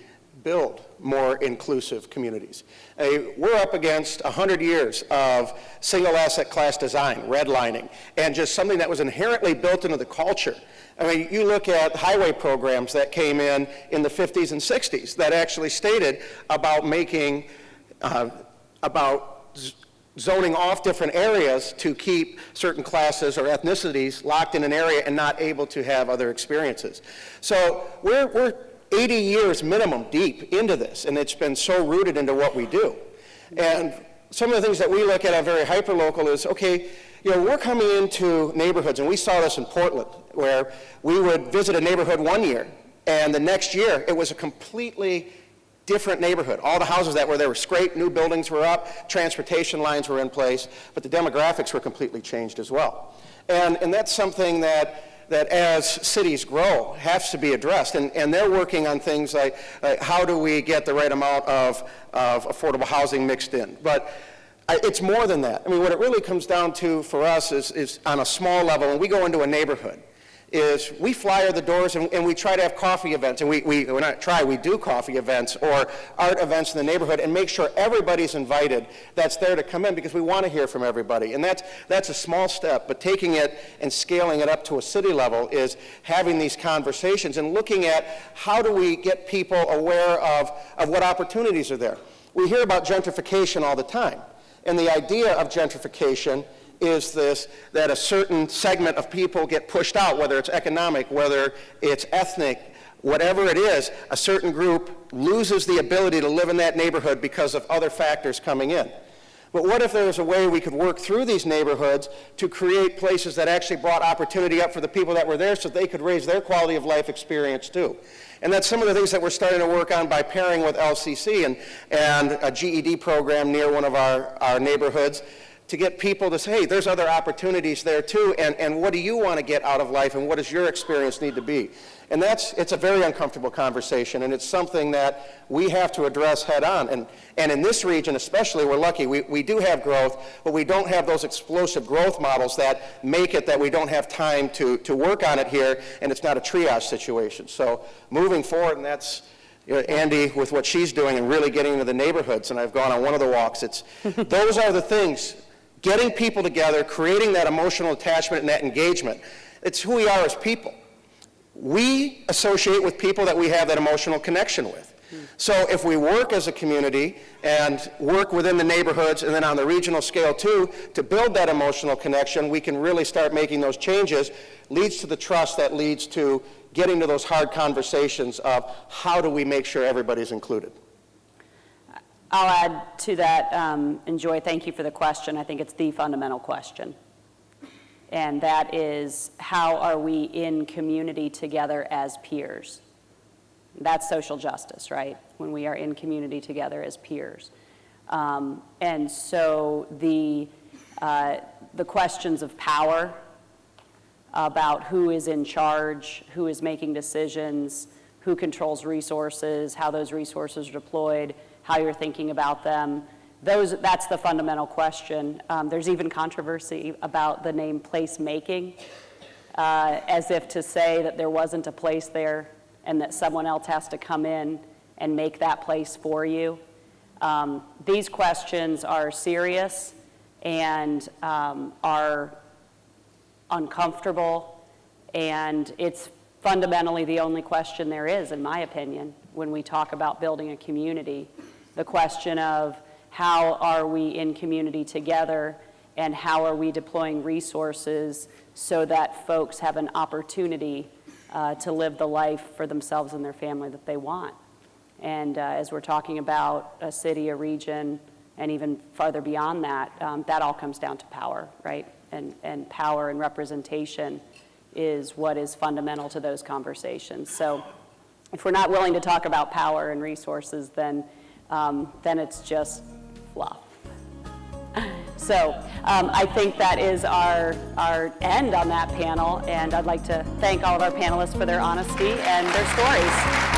build more inclusive communities. We're up against 100 years of single asset class design, redlining, and just something that was inherently built into the culture. I mean, you look at highway programs that came in the 50s and 60s that actually stated about making, zoning off different areas to keep certain classes or ethnicities locked in an area and not able to have other experiences. So we're 80 years minimum deep into this, and it's been so rooted into what we do. And some of the things that we look at very hyperlocal is, okay, we're coming into neighborhoods, and we saw this in Portland, where we would visit a neighborhood one year, and the next year it was a completely different neighborhood. All the houses that were there were scraped, new buildings were up, transportation lines were in place, but the demographics were completely changed as well. And that's something that as cities grow has to be addressed, and they're working on things like how do we get the right amount of affordable housing mixed in. But it's more than that. I mean, what it really comes down to for us is on a small level, when we go into a neighborhood, is we flyer the doors and we try to have coffee events, and we do coffee events or art events in the neighborhood and make sure everybody's invited that's there to come in, because we want to hear from everybody. And that's a small step, but taking it and scaling it up to a city level is having these conversations and looking at how do we get people aware of what opportunities are there. We hear about gentrification all the time, and the idea of gentrification is this, that a certain segment of people get pushed out, whether it's economic, whether it's ethnic, whatever it is, a certain group loses the ability to live in that neighborhood because of other factors coming in. But what if there was a way we could work through these neighborhoods to create places that actually brought opportunity up for the people that were there so they could raise their quality of life experience too? And that's some of the things that we're starting to work on by pairing with LCC and a GED program near one of our neighborhoods, to get people to say, hey, there's other opportunities there too, and what do you want to get out of life, and what does your experience need to be? And it's a very uncomfortable conversation, and it's something that we have to address head on. And in this region especially, we're lucky. We do have growth, but we don't have those explosive growth models that make it that we don't have time to work on it here, and it's not a triage situation. So moving forward, and that's Andy with what she's doing and really getting into the neighborhoods, and I've gone on one of the walks. Those are the things. Getting people together, creating that emotional attachment and that engagement. It's who we are as people. We associate with people that we have that emotional connection with. So if we work as a community and work within the neighborhoods and then on the regional scale too, to build that emotional connection, we can really start making those changes, leads to the trust that leads to getting to those hard conversations of how do we make sure everybody's included. I'll add to that, and Joy, thank you for the question. I think it's the fundamental question. And that is, how are we in community together as peers? That's social justice, right? When we are in community together as peers. And so the questions of power, about who is in charge, who is making decisions, who controls resources, how those resources are deployed, how you're thinking about them, that's the fundamental question. There's even controversy about the name placemaking, as if to say that there wasn't a place there and that someone else has to come in and make that place for you. These questions are serious and are uncomfortable, and it's fundamentally the only question there is, in my opinion, when we talk about building a community. The question of how are we in community together and how are we deploying resources so that folks have an opportunity to live the life for themselves and their family that they want. And as we're talking about a city, a region, and even farther beyond that, that all comes down to power, right? And power and representation is what is fundamental to those conversations. So if we're not willing to talk about power and resources, then it's just fluff. So I think that is our end on that panel, and I'd like to thank all of our panelists for their honesty and their stories.